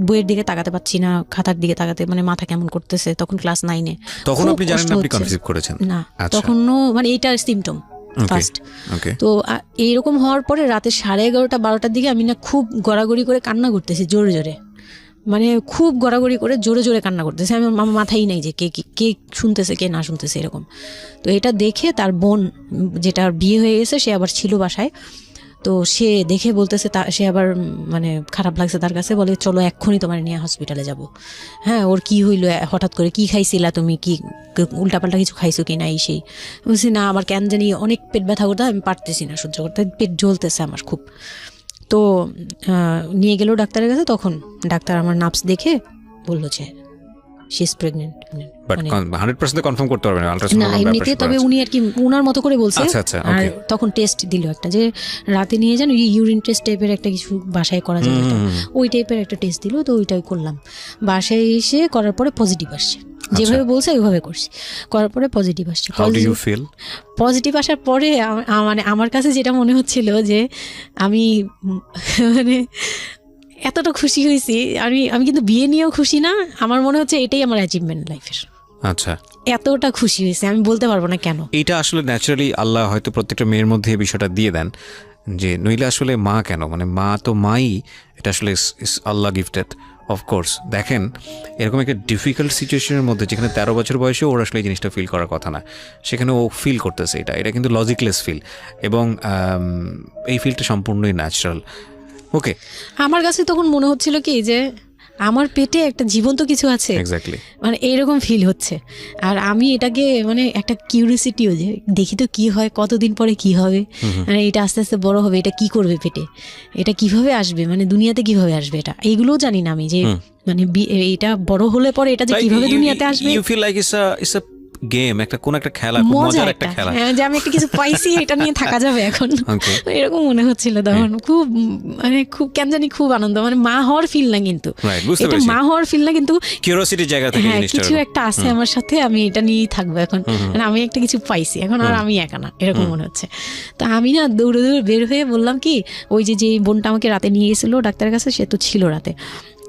বইয়ের দিকে তাকাতে পাচ্ছি না, খাতার দিকে তাকাতে মানে মাথা কেমন করতেছে। তখন ক্লাস 9-এ। তখন আপনি জানেন না আপনি কনসিভ করেছেন? না, তখনও মানে এইটার সিমটম ফার্স্ট। তো এইরকম হওয়ার পরে রাতে 11:30-12টার দিকে আমি না খুব গড়াগড়ি করে কান্না করতেছি, জোরে জোরে, মানে খুব গড়াগড়ি করে জোরে জোরে কান্না করতেছে। আমার মাথায় নেই যে কে শুনতেছে কে না শুনতেছে এরকম। তো এটা দেখে তার বোন, যেটার বিয়ে হয়ে গেছে, সে আবার ছিল বাসায়, তো সে দেখে বলতেছে, সে আবার মানে খারাপ লাগছে তার কাছে, বলে চলো এক্ষুনি তোমার নিয়ে হসপিটালে যাব। হ্যাঁ, ওর কি হইলো হঠাৎ করে, কি খাইছিলা তুমি, কি উল্টাপাল্টা কিছু খাইছো কি না, এই সেই। বলছি না, আমার কেন জানি অনেক পেট ব্যথা করতে, আমি পারতেছি না সহ্য করতে, পেট জ্বলতেছে আমার খুব। তো নিয়ে গেল ডাক্তারের কাছে, তখন ডাক্তার আমার নার্ভস দেখে বললো যে she is pregnant. But 100% confirm করতে পারবেন না এমনিতে, তবে উনি আর কি ওনার মতো করে বলছে। আর তখন টেস্ট দিল একটা, যে রাতে নিয়ে যান, ইউরিন টেস্ট টাইপের একটা কিছু বাসায় করা যায়, ওই টাইপের একটা টেস্ট দিল। তো ওইটাই করলাম, বাসায় এসে করার পরে পজিটিভ আসছে, যেভাবে বলছে ওইভাবে করছি, করার পরে পজিটিভ আসছে। পজিটিভ আসার পরে মানে আমার কাছে যেটা মনে হচ্ছিল, যে আমি মানে এতটা খুশি হয়েছি, আমি কিন্তু বিয়ে নিয়েও খুশি না, আমার মনে হচ্ছে এটাই আমার অ্যাচিভমেন্ট লাইফের। আচ্ছা, এতটা খুশি হয়েছে আমি বলতে পারবো না কেন। এটা আসলে ন্যাচারালি আল্লাহ হয়তো প্রত্যেকটা মেয়ের মধ্যে এই বিষয়টা দিয়ে দেন, যে নইলে আসলে মা কেন, মানে মা তো মাই, এটা আসলে আল্লাহ গিফটেড, অফকোর্স দেখেন এরকম একটা ডিফিকাল্ট সিচুয়েশনের মধ্যে যেখানে 13 বছর বয়সে ওর আসলে এই জিনিসটা ফিল করার কথা না, সেখানে ও ফিল করতেছে, এটা কিন্তু লজিকলেস ফিল, এবং এই ফিলটা সম্পূর্ণই ন্যাচারাল। ওকে, আমার কাছে তখন মনে হচ্ছিল কি যে আমার পেটে একটা জীবন্ত কিছু আছে, এক্স্যাক্টলি, মানে এইরকম ফিল হচ্ছে। আর আমি এটাকে মানে একটা কিউরিওসিটিও, যে দেখি তো কি হয়, কতদিন পরে কি হবে, মানে এটা আস্তে আস্তে বড় হবে, এটা কি করবে পেটে, এটা কিভাবে আসবে, মানে দুনিয়াতে কিভাবে আসবে, এটা এইগুলোও জানি না আমি, যে মানে এটা বড় হলে পরে এটা যে কিভাবে দুনিয়াতে আসবে। You feel like it's a game, কোন একটা খেলা, খুব মজার একটা খেলা, হ্যাঁ, যে আমি একটা কিছু পাইছি, এটা নিয়ে থাকা যাবে এখন, এরকম মনে হচ্ছিল তখন। খুব মানে খুব কেন জানি খুব আনন্দ, মানে মা হওয়ার ফিল না, কিন্তু এটা মা হওয়ার ফিল না, কিন্তু কিউরিওসিটির জায়গা থেকে কিছু একটা আছে আমার সাথে, আমি এটা নিয়েই থাকবো এখন, মানে আমি একটা কিছু পাইছি এখন, আর আমি একা না, এরকম মনে হচ্ছে। তো আমি না দৌড়ে দৌড়ে বের হয়ে বললাম কি, ওই যে বোনটা আমাকে রাতে নিয়ে গেছিলো ডাক্তারের কাছে, সে তো ছিল রাতে।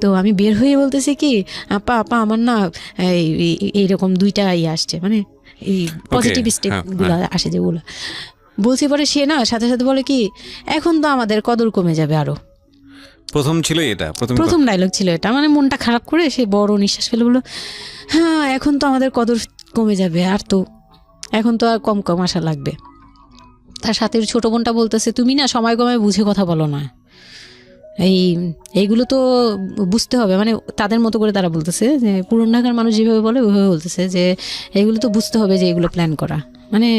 তো আমি বের হয়ে বলতেছি কি, আপা আমার না এইরকম 2টা আসছে, মানে এই পজিটিভ স্টেপগুলো আসে যেগুলো বলছি। পরে সে না সাথে সাথে বলে কি, এখন তো আমাদের কদর কমে যাবে আরো। প্রথম ডায়লগ ছিল এটা, মানে মনটা খারাপ করে সে বড় নিঃশ্বাস ফেলে বললো, হ্যাঁ এখন তো আমাদের কদর কমে যাবে, আর তো এখন তো আর কম কম আসা লাগবে। তার সাথে ছোট বোনটা বলতেছে, তুমি না সময় কমে বুঝে কথা বলো না, এইগুলো তো বুঝতে হবে, মানে তাদের মতো করে তারা বলতেছে, যে পুরন ঢাকার মানুষ যেভাবে বলে ওইভাবে বলতেছে, যে এগুলো তো বুঝতে হবে যে এগুলো প্ল্যান করা, মানে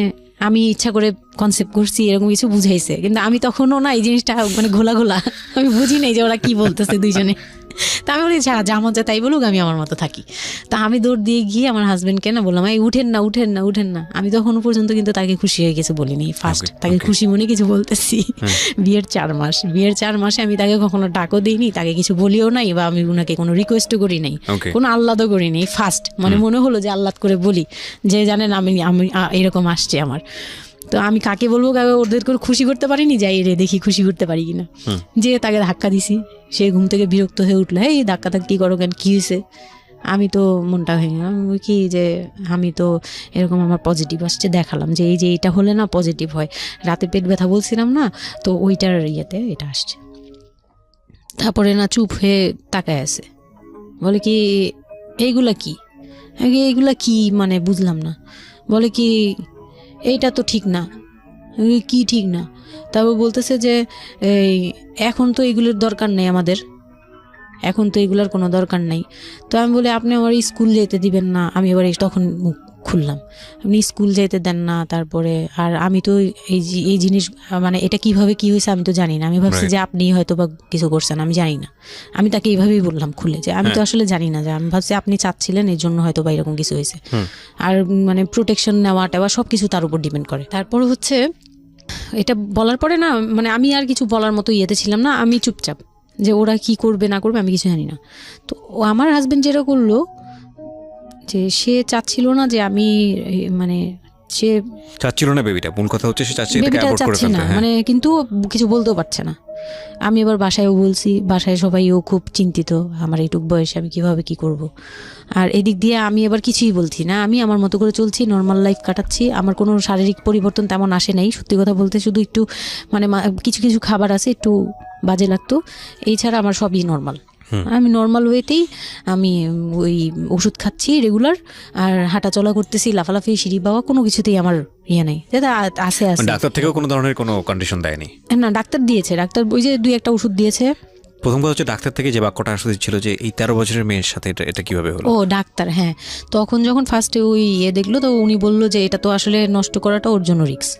আমি ইচ্ছা করে কনসেপ্ট করছি এরকম কিছু বুঝাইছে, কিন্তু আমি তখনও না এই জিনিসটা মানে ঘোলা আমি বুঝি নাই যে ওরা কি বলতেছে দুইজনে। তা আমি বলি যা মজা তাই বলুক, আমি আমার মতো থাকি। তা আমি দৌড় দিয়ে গিয়ে আমার হাজবেন্ডকে না বললাম, এই উঠেন না। আমি তখনও পর্যন্ত কিন্তু তাকে খুশি হয়ে গেছে বলিনি, ফার্স্ট তাকে খুশি মনে কিছু বলতেছি। বিয়ের 4 মাসে আমি তাকে কখনো ডাকও দিইনি, তাকে কিছু বলিও নাই, বা আমি ওনাকে কোনো রিকোয়েস্টও করি নাই, কোনো আহ্লাদও করি নাই। ফার্স্ট মানে মনে হলো যে আহ্লাদ করে বলি, যে জানেন আমি এরকম আসছে আমার। তো আমি কাকে বলবো, কাকে ওদের করে খুশি করতে পারিনি, যাই রে দেখি খুশি করতে পারি কিনা। যে তাকে ধাক্কা দিছি, সে ঘুম থেকে বিরক্ত হয়ে উঠলো, এই ধাক্কা কি করো কেন, কি হয়েছে? আমি তো মনটা ভেঙে কি, যে আমি তো এরকম আমার পজিটিভ আসছে, দেখালাম যে এই যে এটা হলে না পজিটিভ হয়, রাতে পেট ব্যথা বলছিলাম না, তো ওইটার ইয়েতে এটা আসছে। তারপরে না চুপ হয়ে তাকায় আছে, বলে কি এইগুলা কি মানে বুঝলাম না। বলে কি এইটা তো ঠিক না। কি ঠিক না? তারপর বলতেছে যে এই এখন তো এগুলোর দরকার নেই, আমাদের এখন তো এগুলোর কোনো দরকার নেই। তো আমি বলি আপনি আমার স্কুল যেতে দিবেন না। আমি এবার তখন মুখ খুললাম, আপনি স্কুল যেতে দেন না, তারপরে আর আমি তো এই জিনিস মানে এটা কিভাবে কি হয়েছে আমি তো জানি না। আমি ভাবছি যে আপনি হয়তো বা কিছু করছেন, আমি জানি না। আমি তাকে এইভাবেই বললাম খুলে, যে আমি তো আসলে জানি না, যে আমি ভাবছি আপনি চাচ্ছিলেন এই জন্য হয়তো বা এরকম কিছু হয়েছে। আর মানে প্রোটেকশন নেওয়া টেওয়া সব কিছু তার উপর ডিপেন্ড করে। তারপর হচ্ছে এটা বলার পরে না মানে আমি আর কিছু বলার মতো ইয়েতে ছিলাম না, আমি চুপচাপ, যে ওরা কি করবে না করবে আমি কিছু জানি না। তো আমার হাজবেন্ড যেটা করলো, যে সে চাচ্ছিল না যে আমি মানে সে চাচ্ছিল না বেবিটা, কোন কথা হচ্ছে সে চাচ্ছে এটাকে অ্যাভয়েড করে ফেলতে, মানে কিন্তু কিছু বলতেও পারছে না। আমি এবার বাসায়ও বলছি, বাসায় সবাইও খুব চিন্তিত আমার এইটুক বয়সে আমি কিভাবে কি করব। আর এদিক দিয়ে আমি এবার কিছুই বলছি না, আমি আমার মতো করে চলছি, নর্মাল লাইফ কাটাচ্ছি। আমার কোনো শারীরিক পরিবর্তন তেমন আসে নাই, সত্যি কথা বলতে। শুধু একটু মানে কিছু কিছু খাবার আছে একটু বাজে লাগতো, এই ছাড়া আমার সবই নর্মাল। আমি নর্মাল ওয়েতেই আমি ওই ওষুধ খাচ্ছি রেগুলার, আর হাঁটা চলা করতেছি, লাফালাফি সিঁড়ি বাওয়া কোনো কিছুতেই আমার ইয়ে নেই। আছে ডাক্তার থেকেও কোনো ধরনের কোনো কন্ডিশন দেয়নি? না, ডাক্তার দিয়েছে, ডাক্তার ওই যে 2-1টা ওষুধ দিয়েছে। প্রথম কথা হচ্ছে ডাক্তার থেকে যে বাক্যটা আসলে ছিল যে এই 13 বছরের মেয়ের সাথে এটা কিভাবে হলো। ও ডাক্তার, হ্যাঁ। তখন যখন ফার্স্টে ওই দেখলো, তো উনি বললো যে এটা তো আসলে নষ্ট করাটা ওর জন্য রিস্ক।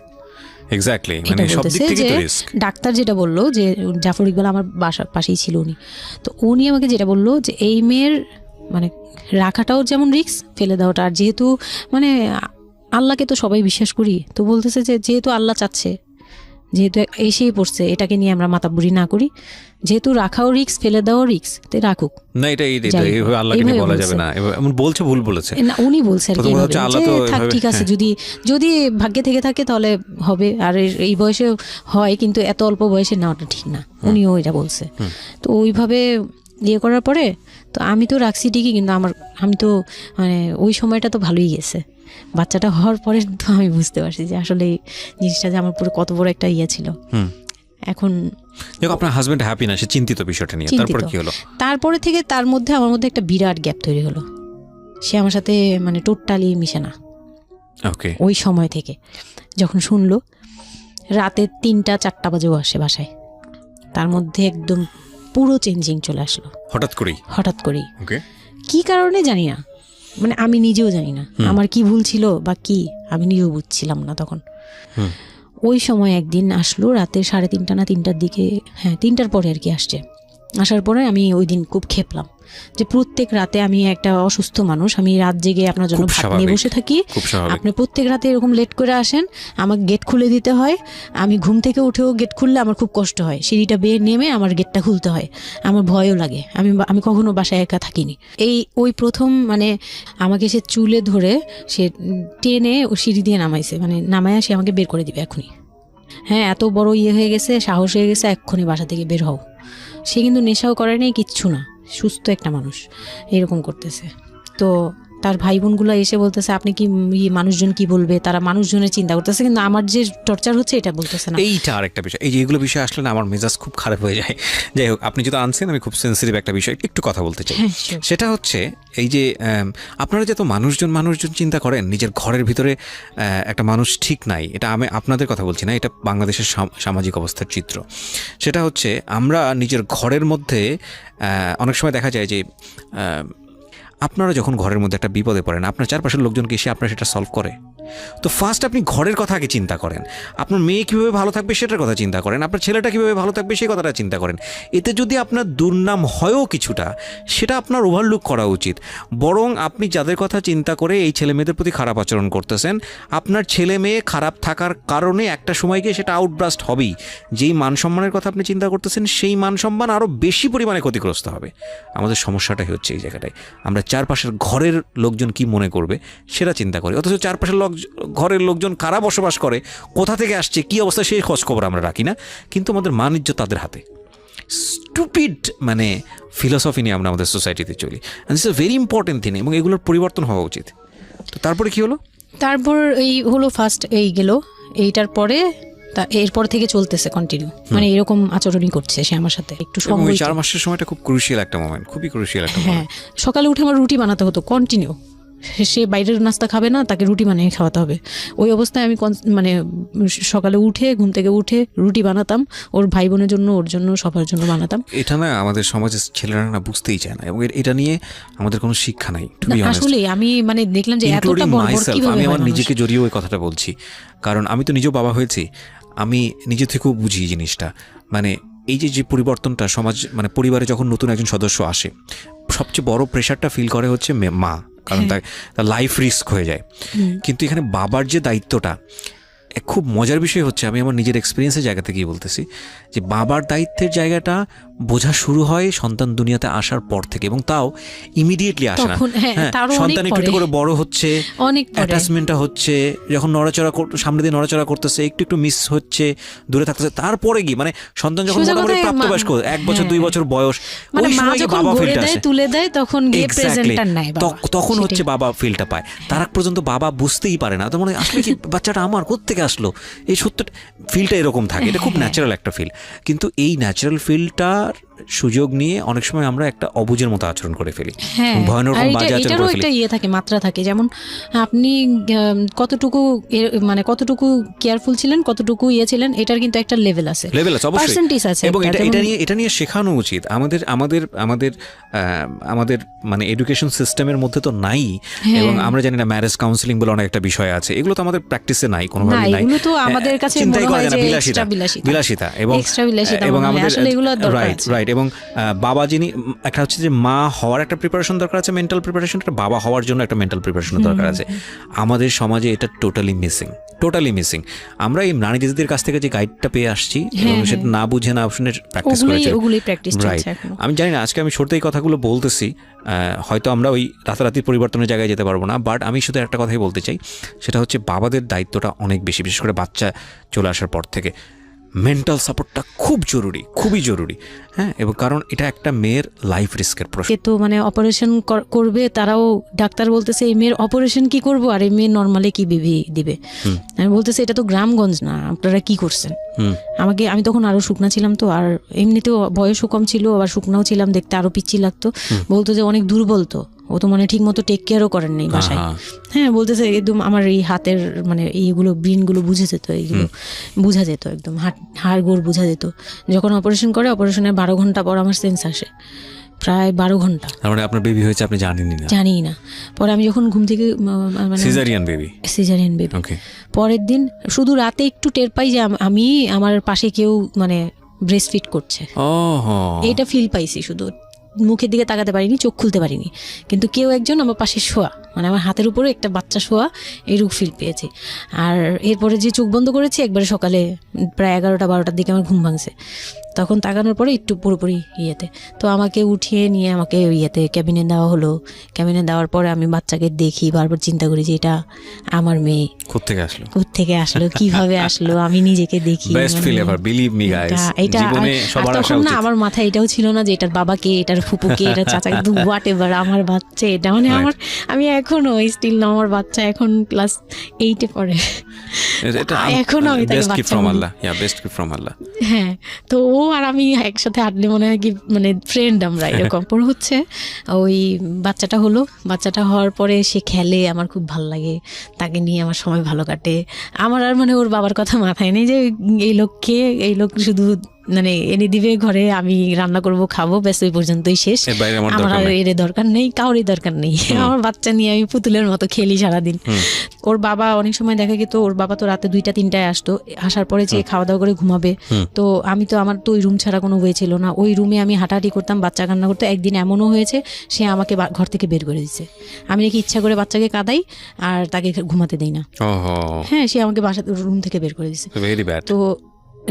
এক্স্যাক্টলি, মানে সব দিক থেকে তো রিস্ক। ডাক্তার যেটা বললো, যে জাফর ইকবাল আমার বাসার পাশেই ছিল উনি, তো উনি আমাকে যেটা বললো যে এই মেয়ের মানে রাখাটাও যেমন রিস্ক, ফেলে দেওয়াটা। আর যেহেতু মানে আল্লাহকে তো সবাই বিশ্বাস করি, তো বলতেছে যে যেহেতু আল্লাহ চাচ্ছে, যেহেতু এসেই পড়ছে, এটাকে নিয়ে আমরা মাতাবুরি না করি, যেহেতু রাখাও রিস্ক, ফেলে দেওয়াও রিস্ক, তো রাখুক না। এটা এইভাবে আল্লাহকে নিয়ে বলা যাবে না, এমন বলছে, ভুল বলেছে না। উনি বলছে আর কি, থাক ঠিক আছে, যদি ভাগ্যে থেকে থাকে তাহলে হবে। আর এই বয়সে হয়, কিন্তু এত অল্প বয়সে নেওয়াটা ঠিক না, উনিও এটা বলছে। তো ওইভাবে ইয়ে করার পরে তো আমি তো রাখছি ঠিকই, কিন্তু আমি তো মানে ওই সময়টা তো ভালোই গেছে। বাচ্চাটা হওয়ার পরে তো আমি বুঝতে পারছি যে আসলে জিনিসটা যে আমার পুরো কত বড় একটা ইয়ে ছিল, এখন দেখো আপনার হাজবেন্ড হ্যাপি না, সে চিন্তিত বিষয়টা নিয়ে, তারপর কি হলো? তারপরে থেকে তার মধ্যে আমার মধ্যে একটা বিরাট গ্যাপ তৈরি হলো, সে আমার সাথে মানে টোটালি মিশে না। ওকে। ওই সময় থেকে যখন শুনলো রাতে 3টা-4টা বাজেও আসে বাসায়, তার মধ্যে একদম পুরো চেঞ্জিং চলে আসলো হঠাৎ করেই। ওকে। কি কারণে জানি না, মানে আমি নিজেও জানি না আমার কি ভুল ছিল বা কি, আমি নিজেও বুঝছিলাম না তখন। ওই সময় একদিন আসলো রাতে 3:30 না 3টার দিকে, হ্যাঁ 3টার পরে আর কি আসছে। আসার পরে আমি ওই দিন খুব খেপলাম যে প্রত্যেক রাতে আমি একটা অসুস্থ মানুষ, আমি রাত জেগে আপনার জন্য ভাত নিয়ে বসে থাকি, আপনি প্রত্যেক রাতে এরকম লেট করে আসেন, আমাকে গেট খুলে দিতে হয়, আমি ঘুম থেকে উঠেও গেট খুললে আমার খুব কষ্ট হয়, সিঁড়িটা বেয়ে নেমে আমার গেটটা খুলতে হয়, আমার ভয়ও লাগে, আমি কখনো বাসায় একা থাকিনি। ওই প্রথম মানে আমাকে সে চুলে ধরে সে টেনে ও সিঁড়ি দিয়ে নামাইছে, মানে নামায় সে আমাকে বের করে দিবে এখনই, হ্যাঁ এত বড় হয়ে গেছে, সাহস হয়ে গেছে, এক্ষুনি বাসা থেকে বের হও। সে কিন্তু নেশাও করে নাই, কিচ্ছু না, সুস্থ একটা মানুষ, এরকম করতেছে। তো তার ভাই বোনগুলো এসে বলতেছে আপনি কি মানুষজন কি বলবে, তারা মানুষজনের চিন্তা করতেছে, কিন্তু আমার যে টর্চার হচ্ছে এটা বলতেছে না। এইটা আরেকটা বিষয়, এই যে এগুলো বিষয় আসলে না আমার মেজাজ খুব খারাপ হয়ে যায়। যাই হোক, আপনি যদি আনছেন, আমি খুব সেন্সিটিভ একটা বিষয় একটু কথা বলতে চাই। সেটা হচ্ছে এই যে আপনারা যে তো মানুষজন চিন্তা করেন, নিজের ঘরের ভিতরে একটা মানুষ ঠিক নাই, এটা আমি আপনাদের কথা বলছি না, এটা বাংলাদেশের সামাজিক অবস্থার চিত্র। সেটা হচ্ছে আমরা নিজের ঘরের মধ্যে অনেক সময় দেখা যায় যে আপনারা যখন ঘরের মধ্যে একটা বিপদে পড়েন, আপনার চারপাশের লোকজনকে এসে আপনার সেটা সলভ করে। তো ফার্স্ট আপনি ঘরের কথা আগে চিন্তা করেন, আপনার মেয়ে কীভাবে ভালো থাকবে সেটার কথা চিন্তা করেন, আপনার ছেলেটা কীভাবে ভালো থাকবে সেই কথাটা চিন্তা করেন। এতে যদি আপনার দুর্নাম হয়ও কিছুটা, সেটা আপনার ওভারলুক করা উচিত। বরং আপনি যাদের কথা চিন্তা করে এই ছেলে মেয়েদের প্রতি খারাপ আচরণ করতেছেন, আপনার ছেলে মেয়ে খারাপ থাকার কারণে একটা সময় গিয়ে সেটা আউটব্রাস্ট হবেই। যেই মান সম্মানের কথা আপনি চিন্তা করতেছেন, সেই মান সম্মান আরও বেশি পরিমাণে ক্ষতিগ্রস্ত হবে। আমাদের সমস্যাটাই হচ্ছে এই জায়গাটায়, আমরা চারপাশের ঘরের লোকজন কি মনে করবে সেটা চিন্তা করি, অথচ চারপাশের ঘরের লোকজন কারা বসবাস করে, কোথা থেকে আসছে, কি অবস্থা, সেই খোঁজ খবর আমরা রাখি না, কিন্তু আমাদের মান ইজ্জত তাদের হাতে। স্টুপিড মানে ফিলসফি নিয়ে আমরা আমাদের সোসাইটিতে চলি, and it's a very important thing, এবং এগুলোর পরিবর্তন হওয়া উচিত। তো তারপরে কি হলো? তারপর এই হলো ফার্স্ট এই গেল, এইটার পরে এরপর থেকে চলতেছে কন্টিনিউ, মানে এরকম আচরণই করছে সে আমার সাথে। একটু সময়, 4 মাসের সময়টা খুব ক্রুশিয়াল একটা মোমেন্ট, খুবই ক্রুশিয়াল একটা মোমেন্ট। হ্যাঁ, সকালে উঠে আমার রুটি বানাতে হতো কন্টিনিউ, সে বাইরের নাস্তা খাবে না, তাকে রুটি বানিয়ে খাওয়াতে হবে। ওই অবস্থায় আমি মানে সকালে উঠে ঘুম থেকে উঠে রুটি বানাতাম, ওর ভাই বোনের জন্য, ওর জন্য, সবার জন্য বানাতাম। এটা না আমাদের সমাজের ছেলেরা না বুঝতেই চায় না, এবং এটা নিয়ে আমাদের কোনো শিক্ষা নাই। আসলে আমি মানে দেখলাম যে এতটা বড় কিভাবে, আমি আমার নিজেকে জড়িয়ে ওই কথাটা বলছি, কারণ আমি তো নিজেও বাবা হয়েছি, আমি নিজে থেকেও বুঝি জিনিসটা। মানে এই যে পরিবর্তনটা সমাজ, মানে পরিবারে যখন নতুন একজন সদস্য আসে, সবচেয়ে বড় প্রেশারটা ফিল করে হচ্ছে মা, কারণ তার লাইফ রিস্ক হয়ে যায়। কিন্তু এখানে বাবার যে দায়িত্বটা, খুব মজার বিষয় হচ্ছে, আমি আমার নিজের এক্সপিরিয়েন্সের জায়গা থেকেই বলতেছি, যে বাবার দায়িত্বের জায়গাটা বোঝা শুরু হয় সন্তান দুনিয়াতে আসার পর থেকে, এবং তাও ইমিডিয়েটলি আসে না। সন্তান একটু করে বড় হচ্ছে, অ্যাটাচমেন্টটা হচ্ছে, যখন নড়াচড়া সামনে দিয়ে নড়াচড়া করতেছে, একটু মিস হচ্ছে, দূরে থাকতেছে, তারপরে গিয়ে মানে সন্তান যখন মোটামুটি প্রাপ্তবয়স্ক 1 বছর 2 বছর বয়স, ওই সময় বাবা ফিলটা আসে, তুলে দেয়, তখন গিয়ে প্রেজেন্টার নাই, তখন হচ্ছে বাবা ফিলটা পায়। তার আগ পর্যন্ত বাবা বুঝতেই পারে না, তো মনে আসলে কি বাচ্চাটা আমার কোত্থেকে আসলো, এই সত্য ফিলটা এরকম থাকে। এটা খুব ন্যাচারাল একটা ফিল, কিন্তু এই ন্যাচারাল ফিলটার সুযোগ নিয়ে অনেক সময় আমরা একটা অবুঝের মতো আচরণ করে ফেলি, ভয়ানক বাজে আচরণ করে ফেলি। একটা থাকে, মাত্রা থাকে, যেমন আপনি কতটুকু মানে কতটুকু কেয়ারফুল ছিলেন, কতটুকু ছিলেন, এটার কিন্তু একটা লেভেল আছে, পার্সেন্টেজ আছে, এবং এটা নিয়ে শেখানো উচিত আমাদের মানে এডুকেশন সিস্টেমের মধ্যে তো নাই। এবং আমরা জানি না ম্যারেজ কাউন্সিলিং বলে অনেক একটা বিষয় আছে, এগুলো তো আমাদের প্র্যাকটিসে নাই, কোনোভাবে নাই, এগুলো তো আমাদের কাছে চিন্তাই করা যায় না, বিলাসিতা এবং আমাদের রাইট। এবং বাবা যিনি, একটা হচ্ছে যে মা হওয়ার একটা প্রিপারেশন দরকার আছে, মেন্টাল প্রিপারেশন, একটা বাবা হওয়ার জন্য একটা মেন্টাল প্রিপারেশন দরকার আছে। আমাদের সমাজে এটা টোটালি মিসিং। আমরা এই নারী দিদিদের কাছ থেকে যে গাইডটা পেয়ে আসছি, এবং সেটা না বুঝে না শুনে প্র্যাকটিস করেছি। রাইট, আমি জানি না আজকে আমি সত্যি এই কথাগুলো বলতেছি, হয়তো আমরা ওই রাতারাতি পরিবর্তনের জায়গায় যেতে পারবো না, বাট আমি শুধু একটা কথাই বলতে চাই, সেটা হচ্ছে বাবাদের দায়িত্বটা অনেক বেশি, বিশেষ করে বাচ্চা চলে আসার পর থেকে। মেন্টাল সাপোর্টটা খুব জরুরি, খুবই জরুরি। হ্যাঁ, এবং কারণ এটা একটা মেয়ের লাইফ রিস্কের প্রশ্ন। তো মানে অপারেশন করবে, তারাও ডাক্তার বলতেছে এই মেয়ের অপারেশন কি করবো, আর এই মেয়ে নর্মালি কি বেবি দিবে। আমি বলতেছে এটা তো গ্রামগঞ্জ না, আপনারা কি করছেন। আমি তখন আরো শুকনা ছিলাম, তো আর এমনিতেও বয়সও কম ছিল, আবার শুকনাও ছিলাম, দেখতে আরো পিচ্ছি লাগতো। বলতো যে অনেক দুর্বল, তো ও তো মানে ঠিক মতো টেক কেয়ারও করেন নাই বাসায়। হ্যাঁ, বলতেছে একদম আমার এই হাতের মানে এইগুলো ব্রিনগুলো বুঝে যেত, এইগুলো বোঝা যেত, একদম হাড় গোড় বোঝা যেত। যখন অপারেশন করে, অপারেশনের 12 ঘন্টা পর আমার সেন্স আসে, প্রায় 12 ঘন্টা। মানে আপনার বেবি হয়েছে আপনি জানেনই না? জানি না। পরে আমি যখন ঘুম থেকে সিজারিয়ান বেবি, পরের দিন শুধু রাতে একটু টের পাই যে আমি আমার পাশে কেউ মানে ব্রেস্ট ফিড করছে। এটা ফিল পাইছি, শুধু মুখের দিকে তাকাতে পারিনি, চোখ খুলতে পারিনি, কিন্তু কেউ একজন আমার পাশে শোয়া, মানে আমার হাতের উপরে একটা বাচ্চা শোয়া, এইরূপ ফিল পেয়েছি। আর এরপরে যে চোখ বন্ধ করেছি, একবারে সকালে প্রায় 11টা-12টার দিকে আমার ঘুম ভাঙছে। তখন তাকানোর পরে একটু পুরোপুরি ইয়েতে, তো আমাকে উঠিয়ে নিয়ে আমাকে ইয়েতে ক্যাবিনে দেওয়া হলো। ক্যাবিনে দেওয়ার পরে আমি বাচ্চাকে দেখি, বারবার চিন্তা করি যে এটা আমার মেয়ে, কোত্থেকে আসলো, কিভাবে আসলো, আমি নিজেকে দেখি। তখন না আমার মাথায় এটাও ছিল না যে এটার বাবাকে, এটার ফুপুকে, এটার চাচা, কিন্তু হোয়াট এভার আমার বাচ্চা এটা, মানে আমি এখনো স্টিল না, আমার বাচ্চা এখন ক্লাস 8-এ পড়ে, এখনো আমি তাকে বাচ্চা বলি। হ্যাঁ, তো ও আর আমি একসাথে হাঁটলে মনে হয় কি মানে ফ্রেন্ড আমরা এরকম। পরে হচ্ছে ওই বাচ্চাটা হওয়ার পরে সে খেলে, আমার খুব ভালো লাগে, তাকে নিয়ে আমার সময় ভালো কাটে। আমার আর মানে ওর বাবার কথা মাথায় নেই যে এই লোক শুধু মানে এনে দিবে ঘরে, আমি রান্না করব, খাবো, ব্যাস ওই পর্যন্তই শেষ। আমার আর এর দরকার নেই, কাউরই দরকার নেই। আমার বাচ্চা নিয়ে আমি পুতুলের মতো খেলি সারাদিন। ওর বাবা অনেক সময় দেখা গেত, ওর বাবা তো রাতে 2টা-3টায় আসতো, আসার পরে যে খাওয়া দাওয়া করে ঘুমাবে। তো আমার তো ওই রুম ছাড়া কোনো ওয়ে ছিল না, ওই রুমে আমি হাঁটাহাঁটি করতাম, বাচ্চা কান্না করতো। একদিন এমনও হয়েছে সে আমাকে ঘর থেকে বের করে দিচ্ছে, আমি নাকি ইচ্ছা করে বাচ্চাকে কাঁদাই আর তাকে ঘুমাতে দেই না। হ্যাঁ, সে আমাকে রুম থেকে বের করে দিচ্ছে। তো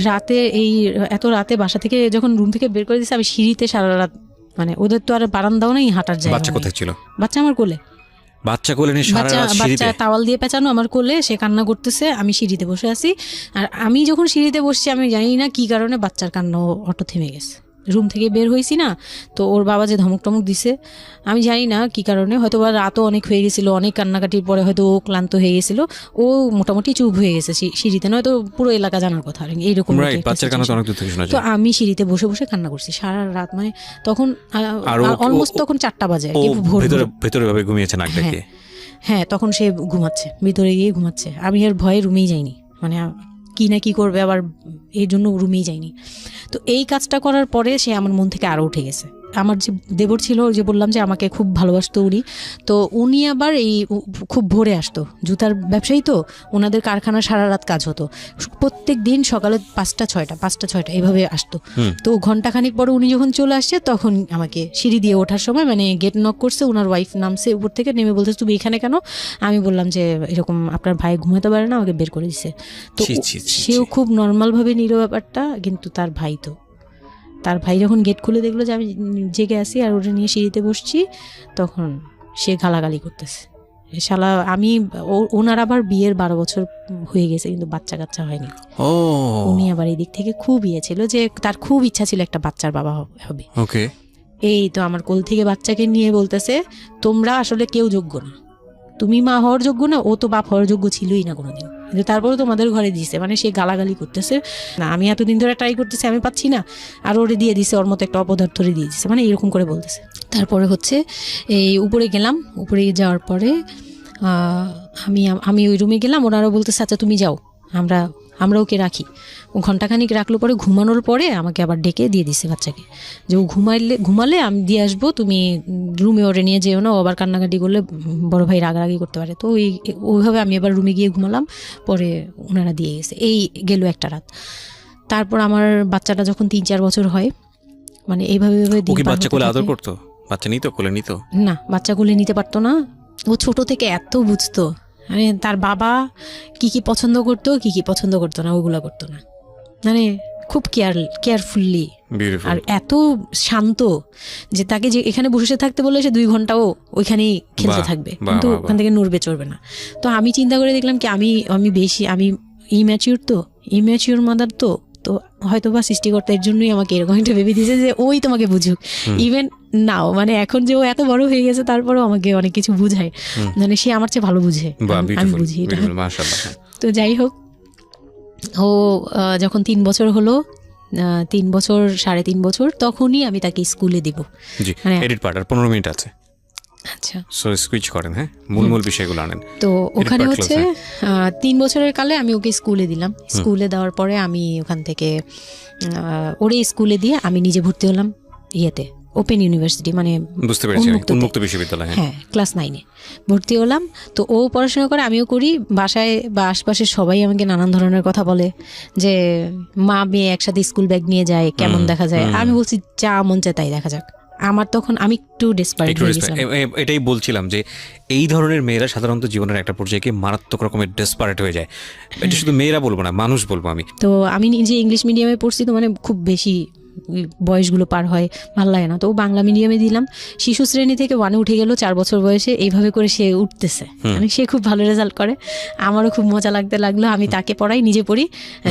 রাতে এত রাতে বাসা থেকে যখন রুম থেকে বের করে দিচ্ছে, আমি সিঁড়িতে সারা রাত, মানে ওদের তো আর বারান্দাও নেই, হাঁটার জায়গা। বাচ্চা কোথায় ছিল? বাচ্চা আমার কোলে, বাচ্চা তাওয়াল দিয়ে পেঁচানো আমার কোলে, সে কান্না করতেছে, আমি সিঁড়িতে বসে আছি। আর আমি যখন সিঁড়িতে বসছি, আমি জানি না কি কারণে বাচ্চার কান্না অটো থেমে গেছে। রুম থেকে বের হয়েছি না, তো ওর বাবা যে ধমক টমক দিছে, আমি জানি না কি কারণে, হয়তো বা রাতও অনেক হয়ে গেছিলো, অনেক কান্নাকাটির পরে হয়তো ও ক্লান্ত হয়ে গেছিল, ও মোটামুটি চুপ হয়ে গেছে সিঁড়িতে, নয়তো পুরো এলাকা জানার কথা এইরকম। তো আমি সিঁড়িতে বসে বসে কান্না করছি সারা রাত, মানে তখন অলমোস্ট তখন 4টা বাজে, ভেতরে ঘুমিয়েছে নাক ডেকে। হ্যাঁ, তখন সে ঘুমাচ্ছে, ভিতরে গিয়ে ঘুমাচ্ছে। আমি আর ভয়ে রুমেই যাইনি, মানে কি না কি করবে আবার, এই জন্য রুমেই যাইনি। তো এই কাজটা করার পরে সে আমার মন থেকে আরও উঠে গেছে। আমার যে দেবর ছিল, যে বললাম যে আমাকে খুব ভালোবাসতো উনি, তো উনি আবার খুব ভোরে আসতো, জুতার ব্যবসায়ী তো, ওনাদের কারখানা সারা রাত কাজ হতো, প্রত্যেক দিন সকালে 5টা-6টা এইভাবে আসতো। তো ঘন্টাখানিক পরে উনি যখন চলে আসছে, তখন আমাকে সিঁড়ি দিয়ে ওঠার সময় মানে গেট নক করছে, ওনার ওয়াইফ নামছে উপর থেকে, নেমে বলতেছে তুমি এখানে কেন? আমি বললাম যে এরকম আপনার ভাই ঘুমাতে পারে না, আমাকে বের করে দিছে। তো সেও খুব নর্মালভাবে নিল ব্যাপারটা, কিন্তু তার ভাই যখন গেট খুলে দেখলো যে আমি জেগে আছি আর ওটা নিয়ে সিঁড়িতে বসছি, তখন সে গালাগালি করতেছে, শালা ওনার আবার বিয়ের 12 বছর হয়ে গেছে, কিন্তু বাচ্চা কাচ্চা হয়নি। উনি আবার এই দিক থেকে খুব ছিল যে তার খুব ইচ্ছা ছিল একটা বাচ্চার বাবা হবে। এই তো আমার কোল থেকে বাচ্চাকে নিয়ে বলতেছে তোমরা আসলে কেউ যোগ্য না, তুমি মা হওয়ার যোগ্য না, ও তো বাপ হওয়ার যোগ্য ছিলই না কোনোদিন, কিন্তু তারপরে তোমাদের ঘরে দিছে। মানে সে গালাগালি করতেছে, না আমি এতদিন ধরে ট্রাই করতেছি, আমি পাচ্ছি না, আর ওরে দিয়ে দিছে, ওর মতো একটা অপদার্থরে দিয়ে দিছে, মানে এরকম করে বলতেছে। তারপরে হচ্ছে এই উপরে গেলাম, উপরে যাওয়ার পরে আমি ওই রুমে গেলাম, ওনারও বলতেছে আচ্ছা তুমি যাও, আমরা ওকে রাখি। ও ঘন্টাখানিক রাখলো, পরে ঘুমানোর পরে আমাকে আবার ডেকে দিয়ে দিছে বাচ্চাকে, যে ও ঘুমালে আমি দিয়ে আসবো, তুমি রুমে ওরে নিয়ে যেও না, ও আবার কান্নাকাটি করলে বড় ভাই রাগারাগি করতে পারে। তো ওইভাবে আমি আবার রুমে গিয়ে ঘুমালাম, পরে ওনারা দিয়ে গেছে। এই গেল একটা রাত। তারপর আমার বাচ্চাটা যখন 3-4 বছর হয়, মানে এইভাবে বাচ্চা কোলে আদর করতো, বাচ্চা নিত কোলে নিত না, বাচ্চা কোলে নিতে পারতো না। ও ছোট থেকে এত বুঝতো, মানে তার বাবা কি পছন্দ করতো, কি পছন্দ করতো না, ওগুলো করতো না, মানে খুব কেয়ারফুলি, আর এত শান্ত যে তাকে যে এখানে বসে থাকতে বললে সে 2 ঘন্টাও ওইখানেই খেলতে থাকবে, কিন্তু ওখান থেকে নড়বে চড়বে না। তো আমি চিন্তা করে দেখলাম কি আমি ইম্যাচিউর মাদার, তো তো হয়তো বা সৃষ্টিকর্তার জন্যই আমাকে এরকম একটা ভেবে দিয়েছে যে ওই তোমাকে বুঝুক। ইভেন নাও মানে এখন যে ও এত বড় হয়ে গেছে তারপরেও আমাকে অনেক কিছু বুঝায়, মানে সে আমার চেয়ে ভালো বুঝে, আমি বুঝি এটা। তো যাই হোক, ও যখন 3 বছর হলো, 3 বছর 3.5 বছর, তখনই আমি তাকে স্কুলে দিব। মানে এডিট পার্ট আর 15 মিনিট আছে। আচ্ছা, সো সুইচ করেন, হ্যাঁ, মূল বিষয়গুলো আনেন। তো ওখানে হচ্ছে 3 বছরের কালে আমি ওকে স্কুলে দিলাম। স্কুলে দেওয়ার পরে আমি ওখান থেকে ওরে স্কুলে দিয়ে আমি নিজে ভর্তি হলাম ইয়েতে, ওপেন ইউনিভার্সিটি, মানে বুঝতে পেরেছি, উন্মুক্ত বিশ্ববিদ্যালয়। হ্যাঁ, ক্লাস 9-এ ভর্তি হলাম। তো ও পড়াশোনা করে, আমিও করি। বাসায় বা আশপাশের সবাই আমাকে নানান ধরনের কথা বলে যে মা মেয়ে একসাথে স্কুল ব্যাগ নিয়ে যায়, কেমন দেখা যায়। আমি বলছি যা মন চায় তাই দেখা যাক। আমার তখন আমি একটু ডেসপারেট হয়ে গেছিলাম। এটাই বলছিলাম যে এই ধরনের মেয়েরা সাধারণত জীবনের একটা পর্যায়ে মারাত্মক রকমের ডেসপারেট হয়ে যায়। এটা শুধু মেয়েরা বলবো না, মানুষ বলবো আমি। তো আমি নিজে ইংলিশ মিডিয়ামে পড়ছি, তো মানে খুব বেশি বয়সগুলো পার হয়, ভালো লাগে না। তো বাংলা মিডিয়ামে দিলাম। শিশু শ্রেণী থেকে 1-এ উঠে গেল 4 বছর বয়সে। এইভাবে করে সে উঠতেছে, মানে সে খুব ভালো রেজাল্ট করে। আমারও খুব মজা লাগতে লাগলো। আমি তাকে পড়াই, নিজে পড়ি।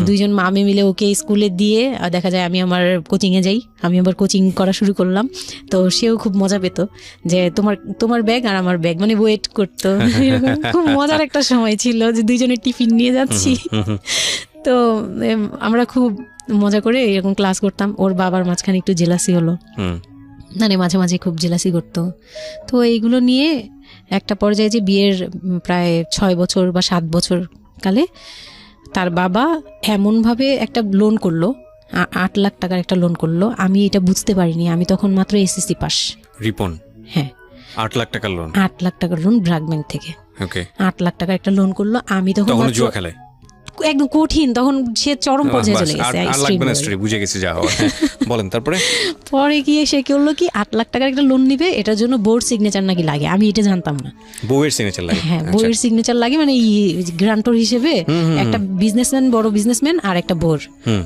2জন মামে মিলে ওকে স্কুলে দিয়ে দেখা যায় আমি আমার কোচিংয়ে যাই। আমি আবার কোচিং করা শুরু করলাম। তো সেও খুব মজা পেত যে তোমার ব্যাগ আর আমার ব্যাগ, মানে ওয়েট করতো। খুব মজার একটা সময় ছিল যে 2জনের টিফিন নিয়ে যাচ্ছি। তো আমরা খুব মজা করে এরকম ক্লাস করতাম। ওর বাবার মাঝখানে একটু জেলাসি হলো, মানে মাঝে মাঝে খুব জেলাসি করতো। তো এইগুলো নিয়ে একটা পর্যায়ে যে বিয়ের প্রায় 6 বছর বা 7 বছর কালে তার বাবা এমনভাবে একটা লোন করলো, 8 লাখ টাকার একটা লোন করলো। আমি এটা বুঝতে পারিনি, আমি তখন মাত্র এসএসসি পাস। রিপন? হ্যাঁ, 8 লাখ টাকার লোন। 8 লাখ টাকার লোন ব্র্যাক ব্যাংক থেকে। ওকে, 8 লাখ টাকার একটা লোন করলো। আমি তখন জুয়া খেলে একদম কঠিন, তখন সে চরম পর্যায়ে চলে গেছে। বুঝে গেছি যা হওয়ার। বলেন তারপরে? পরে গিয়ে সে কি হলো কি, 8 লাখ টাকার একটা লোন নিবে, এটার জন্য বোর্ড সিগনেচার নাকি লাগে। আমি এটা জানতাম না। বউয়ের সিগনেচার লাগে? হ্যাঁ, বউয়ের সিগনেচার লাগে, মানে গ্রান্টর হিসেবে একটা বিজনেসম্যান, বড় বিজনেসম্যান আর একটা বোর,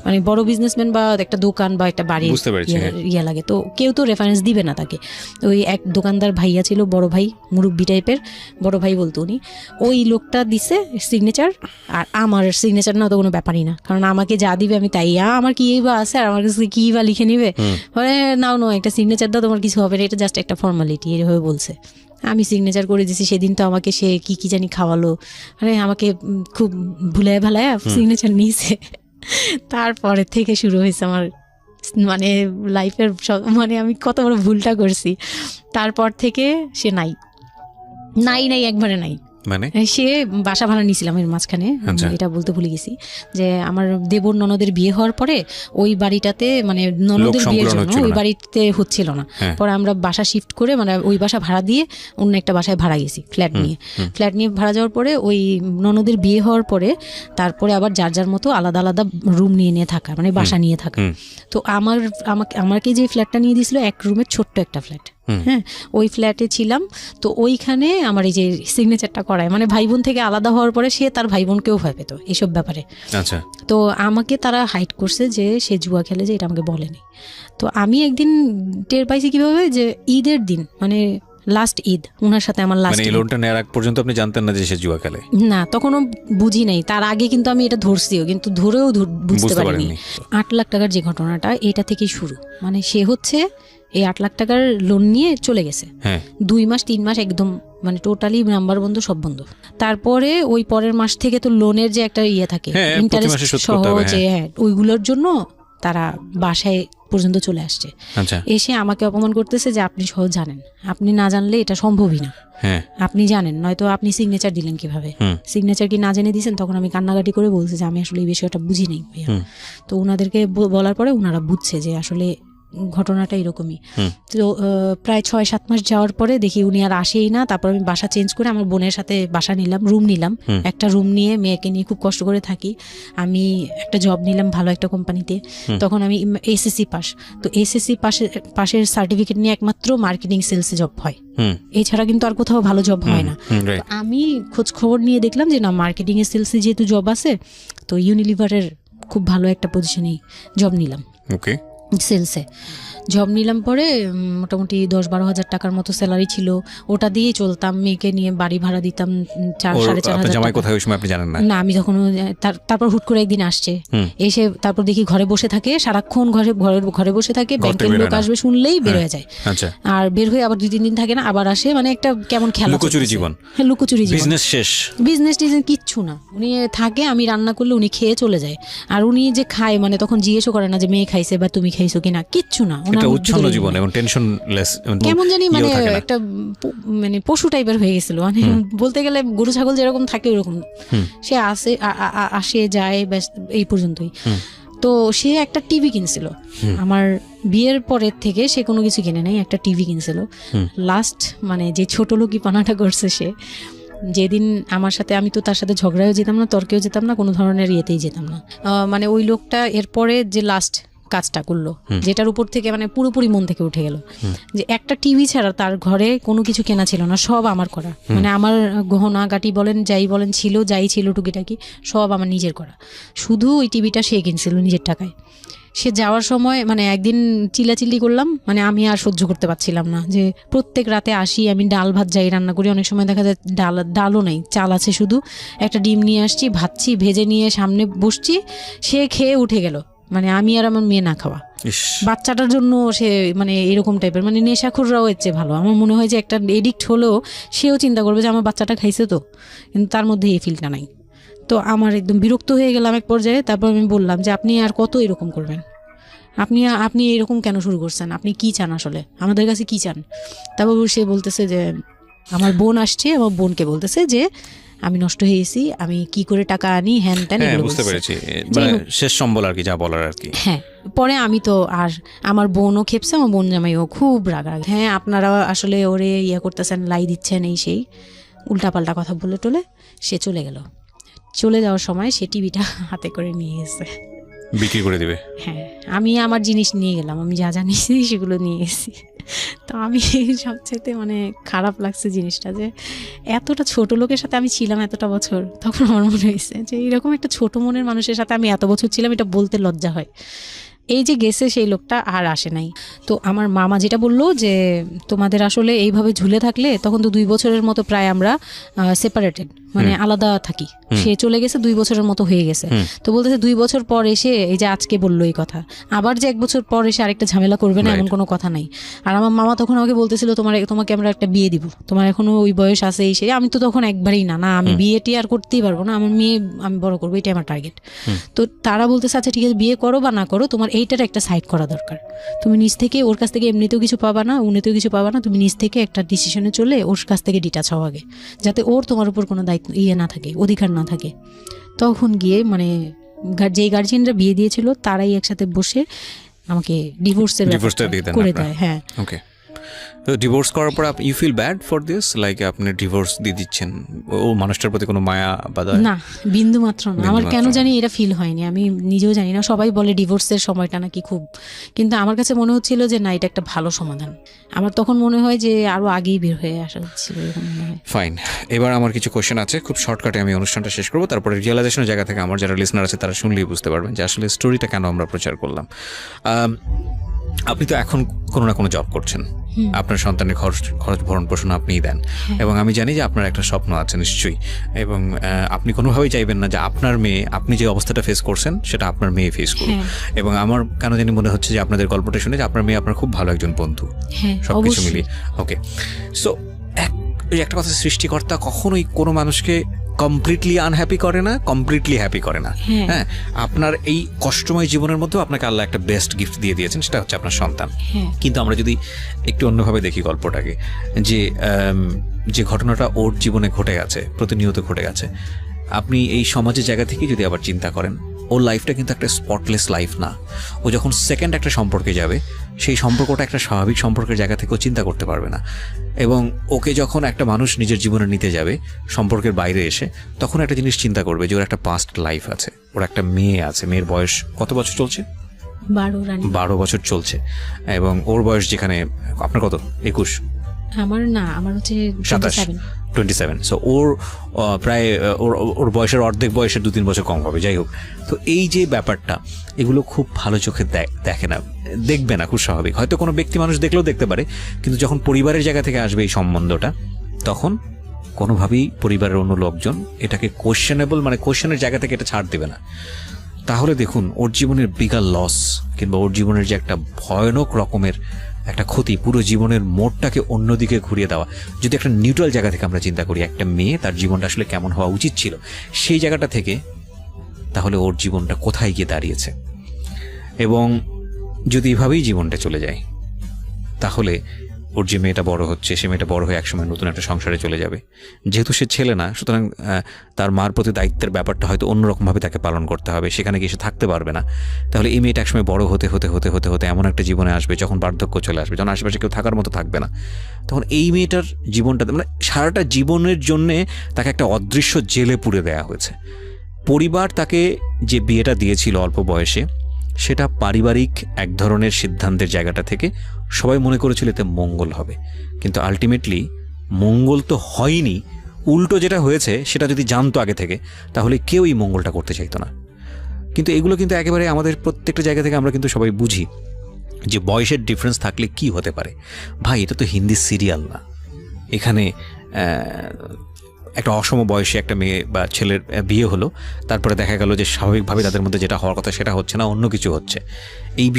মানে বড় বিজনেসম্যান বা একটা দোকান বা একটা বাড়ি ইয়ে লাগে। তো কেউ তো রেফারেন্স দিবে না তাকে। ওই এক দোকানদার ভাইয়া ছিল, বড় ভাই, মুরব্বি টাইপের, বড় ভাই বলতো উনি। ওই লোকটা দিছে সিগনেচার, আর আমার সিগনেচার না তো কোনো ব্যাপারই না, কারণ আমাকে যা দিবে আমি তাই, আমার কি বা আছে আর আমার কাছে কি বা লিখে নিবে, মানে নাও একটা সিগনেচার দাও, তোমার কিছু হবে না, এটা জাস্ট একটা ফর্মালিটি, এভাবে বলছে। আমি সিগনেচার করে দিছি। সেদিন তো আমাকে সে কি জানি খাওয়ালো, মানে আমাকে খুব ভুলায় ভালায় সিগনেচার নিয়েছে। তারপরে থেকে শুরু হয়েছে আমার মানে লাইফের মানে আমি কত বড় ভুলটা করছি। তারপর থেকে সে নাই একবারে নাই। মানে সে বাসা ভাড়া নিয়েছিলাম এর মাঝখানে, এটা বলতে ভুলে গেছি যে আমার দেবর ননদের বিয়ে হওয়ার পরে ওই বাড়িটাতে, মানে ননদের বিয়ের জন্য ওই বাড়িতে হচ্ছিল না। পরে আমরা বাসা শিফট করে, মানে ওই বাসা ভাড়া দিয়ে অন্য একটা বাসায় ভাড়া গেছি ফ্ল্যাট নিয়ে ভাড়া যাওয়ার পরে ওই ননদের বিয়ে হওয়ার পরে তারপরে আবার যার যার মতো আলাদা আলাদা রুম নিয়ে থাকা, মানে বাসা নিয়ে থাকা। তো আমাকে যে ফ্ল্যাটটা নিয়ে দিয়েছিল, 1 রুমের ছোট্ট একটা ফ্ল্যাট, হ্যাঁ, ওই ফ্ল্যাটে ছিলাম। তো ওইখানে আমার এই যে সিগনেচারটা করায়, মানে ভাই বোন থেকে আলাদা হওয়ার পরে সে তার ভাই বোনকেও ভয় পেত এইসব ব্যাপারে। আচ্ছা, তো আমাকে তারা হাইড করছে যে সে জুয়া খেলে, যে এটা আমাকে বলেনি। তো আমি একদিন টের পাইছি কিভাবে, যে ঈদের দিন, মানে লাস্ট ঈদ, ওনার সাথে আমার লাস্ট, মানে লোনটা নেওয়ার আগ পর্যন্ত আপনি জানতেন না যে সে জুয়া খেলে? না, তখনও বুঝি নাই। তার আগে কিন্তু আমি এটা ধরছিও, কিন্তু ধরেও বুঝতে পারিনি। 8 লাখ টাকার যে ঘটনাটা, এটা থেকেই শুরু। মানে সে হচ্ছে এই 8 লাখ টাকার লোন নিয়ে চলে গেছে। 2 মাস 3 মাস একদম মানে টোটালি নাম্বার বন্ধ, সব বন্ধ। তারপরে ওই পরের মাস থেকে তো লোনের যে একটা ইয়ে থাকে, ইন্টারেস্ট সহ, যে ওইগুলোর জন্য তারা বাসায় পর্যন্ত চলে আসছে। এসে আমাকে অপমান করতেছে যে আপনি সহ জানেন, আপনি না জানলে এটা সম্ভবই না, আপনি জানেন, নয়তো আপনি সিগনেচার দিলেন কিভাবে, সিগনেচার কি না জেনে দিয়েছেন? তখন আমি কান্নাকাটি করে বলছি যে আমি আসলে এই বিষয়টা বুঝি নাই ভাইয়া। তো ওনাদেরকে বলার পরে ওনারা বুঝছে যে আসলে ঘটনাটা এরকমই। তো প্রায় 6-7 মাস যাওয়ার পরে দেখি উনি আর আসেই না। তারপর আমি বাসা চেঞ্জ করে আমার বোনের সাথে বাসা নিলাম, রুম নিলাম। একটা রুম নিয়ে মেয়েকে নিয়ে খুব কষ্ট করে থাকি। আমি একটা জব নিলাম ভালো একটা কোম্পানিতে। তখন আমি এসএসসি পাস। তো এসএসসি পাশের সার্টিফিকেট নিয়ে একমাত্র মার্কেটিং সেলসে জব হয়, এছাড়া কিন্তু আর কোথাও ভালো জব হয় না। আমি খোঁজ খবর নিয়ে দেখলাম যে না, মার্কেটিং এর সেলসে যেহেতু জব আছে, তো ইউনিলিভারের খুব ভালো একটা পজিশনেই জব নিলাম সেলসে। জব নিলাম পরে মোটামুটি 10-12 হাজার টাকার মতো স্যালারি ছিল, ওটা দিয়েই চলতাম। মেয়েকে নিয়ে বাড়ি ভাড়া দিতাম 4-4.5 জামাই কোথায় ওই সময় আপনি জানেন না? না, আমি যখন তারপর হুট করে একদিন আসছে, এসে তারপর দেখি ঘরে বসে থাকে, সারাক্ষণ ঘরে বসে থাকে, ব্যাংকের লোক আসবে শুনলেই বের হয়ে যায়। আর বের হয়ে আবার 2-3 দিন থাকে না, আবার আসে, মানে একটা কেমন খেলা, লুকোচুরি জীবন। হ্যাঁ, লুকোচুরি জীবন, বিজনেস শেষ, বিজনেস টিজনেস কিচ্ছু না। উনি থাকে, আমি রান্না করলে উনি খেয়ে চলে যায়। আর উনি যে খায়, মানে তখন জিজ্ঞেসও করে না যে মেয়ে খাইছে বা তুমি খাইছো কিনা, কিচ্ছু না। এটা উচ্ছন্ন জীবন এবং টেনশনলেস, কেমন জানি মানে একটা মানে পশু টাইপের হয়ে গেছিল, মানে বলতে গেলে গরু ছাগল যেরকম থাকে ওরকম। সে আসে যায়, ব্যাস এই পর্যন্তই। তো সে একটা টিভি কিনছিল আমার বিয়ের পরের থেকে, সে কোনো কিছু কিনে নাই, একটা টিভি কিনছিল। লাস্ট মানে যে ছোট লোকি পানাটা করছে সে, যেদিন আমার সাথে, আমি তো তার সাথে ঝগড়াও যেতাম না, তর্কেও যেতাম না, কোনো ধরনের ইয়েতেই যেতাম না। মানে ওই লোকটা এরপরে যে লাস্ট কাজটা করলো, যেটার উপর থেকে মানে পুরোপুরি মন থেকে উঠে গেল, যে একটা টিভি ছাড়া তার ঘরে কোনো কিছু কেনা ছিল না, সব আমার করা। মানে আমার গহনা গাটি বলেন, যাই বলেন ছিল, যাই ছিল টুকিটাকি সব আমার নিজের করা। শুধু ওই টিভিটা সে কিনছিল নিজের টাকায়। সে যাওয়ার সময় মানে একদিন চিল্লাচিল্লি করলাম, মানে আমি আর সহ্য করতে পারছিলাম না, যে প্রত্যেক রাতে আসি, আমি ডাল ভাত যাই রান্না করি, অনেক সময় দেখা যায় ডালও নেই, চাল আছে শুধু, একটা ডিম নিয়ে আসছি, ভাজছি, ভেজে নিয়ে সামনে বসছি, সে খেয়ে উঠে গেল। মানে আমি আর আমার মেয়ে না খাওয়া, বাচ্চাটার জন্য সে মানে এরকম টাইপের, মানে নেশাখোররাও এর চেয়ে ভালো। আমার মনে হয় যে একটা এডিক্ট হলেও সেও চিন্তা করবে যে আমার বাচ্চাটা খাইছে তো, কিন্তু তার মধ্যে এই ফিলটা নাই। তো আমার একদম বিরক্ত হয়ে গেলাম এক পর্যায়ে। তারপর আমি বললাম যে আপনি আর কত এরকম করবেন, আপনি এরকম কেন শুরু করছেন, আপনি কি চান আসলে, আমাদের কাছে কি চান? তারপর সে বলতেছে যে আমার বোন আসছে, আমার বোনকে বলতেছে যে আমি নষ্ট হয়ে গেছি, আমি কি করে টাকা আনি, হ্যান ত্যান, বুঝতে পেরেছি, মানে শেষ সম্বল আর কি, যা বলার আর কি। হ্যাঁ, পরে আমি তো আর আমার বোনও খেপছে, আমার বোন জামাইও খুব রাগ। হ্যাঁ, আপনারা আসলে ওরে ইয়ে করতেছেন, লাই দিচ্ছেন, এই সেই উল্টাপাল্টা কথা বলে টলে সে চলে গেল। চলে যাওয়ার সময় সে টিভিটা হাতে করে নিয়ে গেছে, বিক্রি করে দিবে। হ্যাঁ, আমি আমার জিনিস নিয়ে গেলাম, আমি যা জানিছি সেগুলো নিয়ে গেছি। তো আমি সবচেয়ে মানে খারাপ লাগছে জিনিসটা, যে এতটা ছোট লোকের সাথে আমি ছিলাম এতটা বছর। তখন আমার মনে হয়েছে যে এরকম একটা ছোট মনের মানুষের সাথে আমি এত বছর ছিলাম, এটা বলতে লজ্জা হয়। এই যে গেছে সেই লোকটা আর আসে নাই। তো আমার মামা যেটা বললো যে তোমাদের আসলে এইভাবে ঝুলে থাকলে, তখন তো 2 বছরের মতো প্রায় আমরা সেপারেটেড, মানে আলাদা থাকি। সে চলে গেছে 2 বছরের মতো হয়ে গেছে। তো বলতেছে 2 বছর পর এসে, এই যে আজকে বললো এই কথা, আবার যে 1 বছর পর এসে আরেকটা ঝামেলা করবে না, এমন কোনো কথা নাই। আর আমার মামা তখন আমাকে বলতেছিল তোমাকে আমরা একটা বিয়ে দিব, তোমার এখনো ওই বয়স আছে, এই সেই। আমি তো তখন একবারেই না আমি বিয়েটি আর করতেই পারবো না, আমার মেয়ে আমি বড় করবো, এটাই আমার টার্গেট। তো তারা বলতেছে আচ্ছা ঠিক আছে, বিয়ে করো বা না করো, তোমার এইটার একটা সাইড করা দরকার। তুমি নিজ থেকে, ওর কাছ থেকে এমনিতেও কিছু পাবা না, উনিতেও কিছু পাবা না, তুমি নিজ থেকে একটা ডিসিশনে চলে ওর কাছ থেকে ডিটাচ হওয়া আগে, যাতে ওর তোমার উপর কোনো দায়িত্ব না থাকে, অধিকার না থাকে। তখন গিয়ে মানে যেই গার্জিয়ানরা বিয়ে দিয়েছিল তারাই একসাথে বসে আমাকে ডিভোর্সের করে দেয়। হ্যাঁ, ওকে। তো ডিভোর্স করার পর you feel bad for this, like আপনি ডিভোর্স দিয়ে দিচ্ছেন, ও মানুষটার প্রতি কোনো মায়া বা দয়া? না, বিন্দু মাত্র না। আমার কেন জানি এটা ফিল হয়নি, আমি নিজেও জানি না। সবাই বলে ডিভোর্সের সময়টা নাকি খুব, কিন্তু আমার কাছে মনে হচ্ছিল যে না, এটা একটা ভালো সমাধান। আমার তখন মনে হয় যে আরো আগেই বের হয়ে আসা হচ্ছিল, এরকম মনে হয়। ফাইন, এবার আমার কিছু কোশ্চেন আছে, খুব শর্টকাটে আমি অনুষ্ঠানটা শেষ করবো। তারপরে রিয়েলাইজেশনের জায়গা থেকে আমার যারা লিসনার আছে তারা শুনলেই বুঝতে পারবেন যে আসলে স্টোরিটা কেন আমরা প্রচার করলাম। আপনি তো এখন কোনো না কোনো জব করছেন, আপনার সন্তানের খরচ ভরণ পোষণ আপনিই দেন, এবং আমি জানি যে আপনার একটা স্বপ্ন আছে নিশ্চয়ই, এবং আপনি কোনোভাবেই চাইবেন না যে আপনার মেয়ে, আপনি যে অবস্থাটা ফেস করছেন সেটা আপনার মেয়ে ফেস করুক। এবং আমার কেন জানি মনে হচ্ছে যে আপনাদের গল্পটা শুনে যে আপনার মেয়ে আপনার খুব ভালো একজন বন্ধু, সবকিছু মিলিয়ে। ওকে, সো একটা কথা, সৃষ্টিকর্তা কখনোই কোনো মানুষকে কমপ্লিটলি আনহ্যাপি করে না, কমপ্লিটলি হ্যাপি করে না। হ্যাঁ, আপনার এই কষ্টময় জীবনের মধ্যেও আপনাকে আল্লাহ একটা বেস্ট গিফট দিয়ে দিয়েছেন, সেটা হচ্ছে আপনার সন্তান। কিন্তু আমরা যদি একটু অন্যভাবে দেখি গল্পটাকে, যে ঘটনাটা ওর জীবনে ঘটে গেছে, প্রতিনিয়ত ঘটে গেছে, আপনি এই সমাজের জায়গা থেকে যদি আবার চিন্তা করেন, ওর লাইফটা কিন্তু একটা স্পটলেস লাইফ না। ও যখন সেকেন্ড একটা সম্পর্কে যাবে, সেই সম্পর্কটা একটা স্বাভাবিক সম্পর্কের জায়গা থেকেও চিন্তা করতে পারবে না। এবং ওকে যখন একটা মানুষ নিজের জীবনে নিতে যাবে সম্পর্কের বাইরে এসে, তখন একটা জিনিস চিন্তা করবে যে ওর একটা পাস্ট লাইফ আছে, ওর একটা মেয়ে আছে, মেয়ের বয়স কত বছর চলছে? 12 বছর চলছে। এবং ওর বয়স যেখানে, আপনার কত? 21? আমার হচ্ছে 27। 27, সো ওর প্রায় ওর বয়সের অর্ধেক বয়সের 2-3 বছর কম হবে। যাই হোক, তো এই যে ব্যাপারটা, এগুলো খুব ভালো চোখে দেখে না, দেখবে না, খুব স্বাভাবিক। হয়তো কোনো ব্যক্তি মানুষ দেখলেও দেখতে পারে, কিন্তু যখন পরিবারের জায়গা থেকে আসবে এই সম্বন্ধটা, তখন কোনোভাবেই পরিবারের অন্য লোকজন এটাকে কোয়েশ্চেনেবল, মানে কোয়েশ্চেনের জায়গা থেকে এটা ছাড় দেবে না। তাহলে দেখুন, ওর জীবনের বিগার লস কিংবা ওর জীবনের যে একটা ভয়ানক রকমের একটা ক্ষতি, পুরো জীবনের মোড়টাকে অন্যদিকে ঘুরিয়ে দেওয়া। যদি একটা নিউট্রাল জায়গা থেকে আমরা চিন্তা করি, একটা মেয়ে তার জীবনটা আসলে কেমন হওয়া উচিত ছিল সেই জায়গাটা থেকে, তাহলে ওর জীবনটা কোথায় গিয়ে দাঁড়িয়েছে। এবং যদি এভাবেই জীবনটা চলে যায়, তাহলে ওর যে মেয়েটা বড় হচ্ছে, সে মেয়েটা বড় হয়ে একসময় নতুন একটা সংসারে চলে যাবে। যেহেতু সে ছেলে না, সুতরাং তার মার প্রতি দায়িত্বের ব্যাপারটা হয়তো অন্যরকমভাবে তাকে পালন করতে হবে, সেখানে গিয়ে সে থাকতে পারবে না। তাহলে এই মেয়েটা একসময় বড় হতে হতে হতে হতে হতে এমন একটা জীবনে আসবে যখন বার্ধক্য চলে আসবে, যখন আশেপাশে কেউ থাকার মতো থাকবে না, তখন এই মেয়েটার জীবনটা, মানে সারাটা জীবনের জন্যে তাকে একটা অদৃশ্য জেলে পুরে দেওয়া হয়েছে। পরিবার তাকে যে বিয়েটা দিয়েছিল অল্প বয়সে, সেটা পারিবারিক এক ধরনের সিদ্ধান্তের জায়গাটা থেকে সবাই মনে করেছিল এতে মঙ্গল হবে, কিন্তু আলটিমেটলি মঙ্গল তো হয়নি। উল্টো যেটা হয়েছে সেটা যদি জানতো আগে থেকে, তাহলে কেউ এই মঙ্গলটা করতে চাইতো না। কিন্তু এগুলো কিন্তু একেবারে আমাদের প্রত্যেকটা জায়গা থেকে আমরা কিন্তু সবাই বুঝি যে বয়সের ডিফারেন্স থাকলে কি হতে পারে। ভাই, এটা তো হিন্দি সিরিয়াল না। এখানে একটা অসম বয়সে একটা মেয়ে বা ছেলের বিয়ে হলো, তারপরে দেখা গেল যে স্বাভাবিকভাবে তাদের মধ্যে যেটা হওয়ার কথা সেটা হচ্ছে না, অন্য কিছু হচ্ছে। এই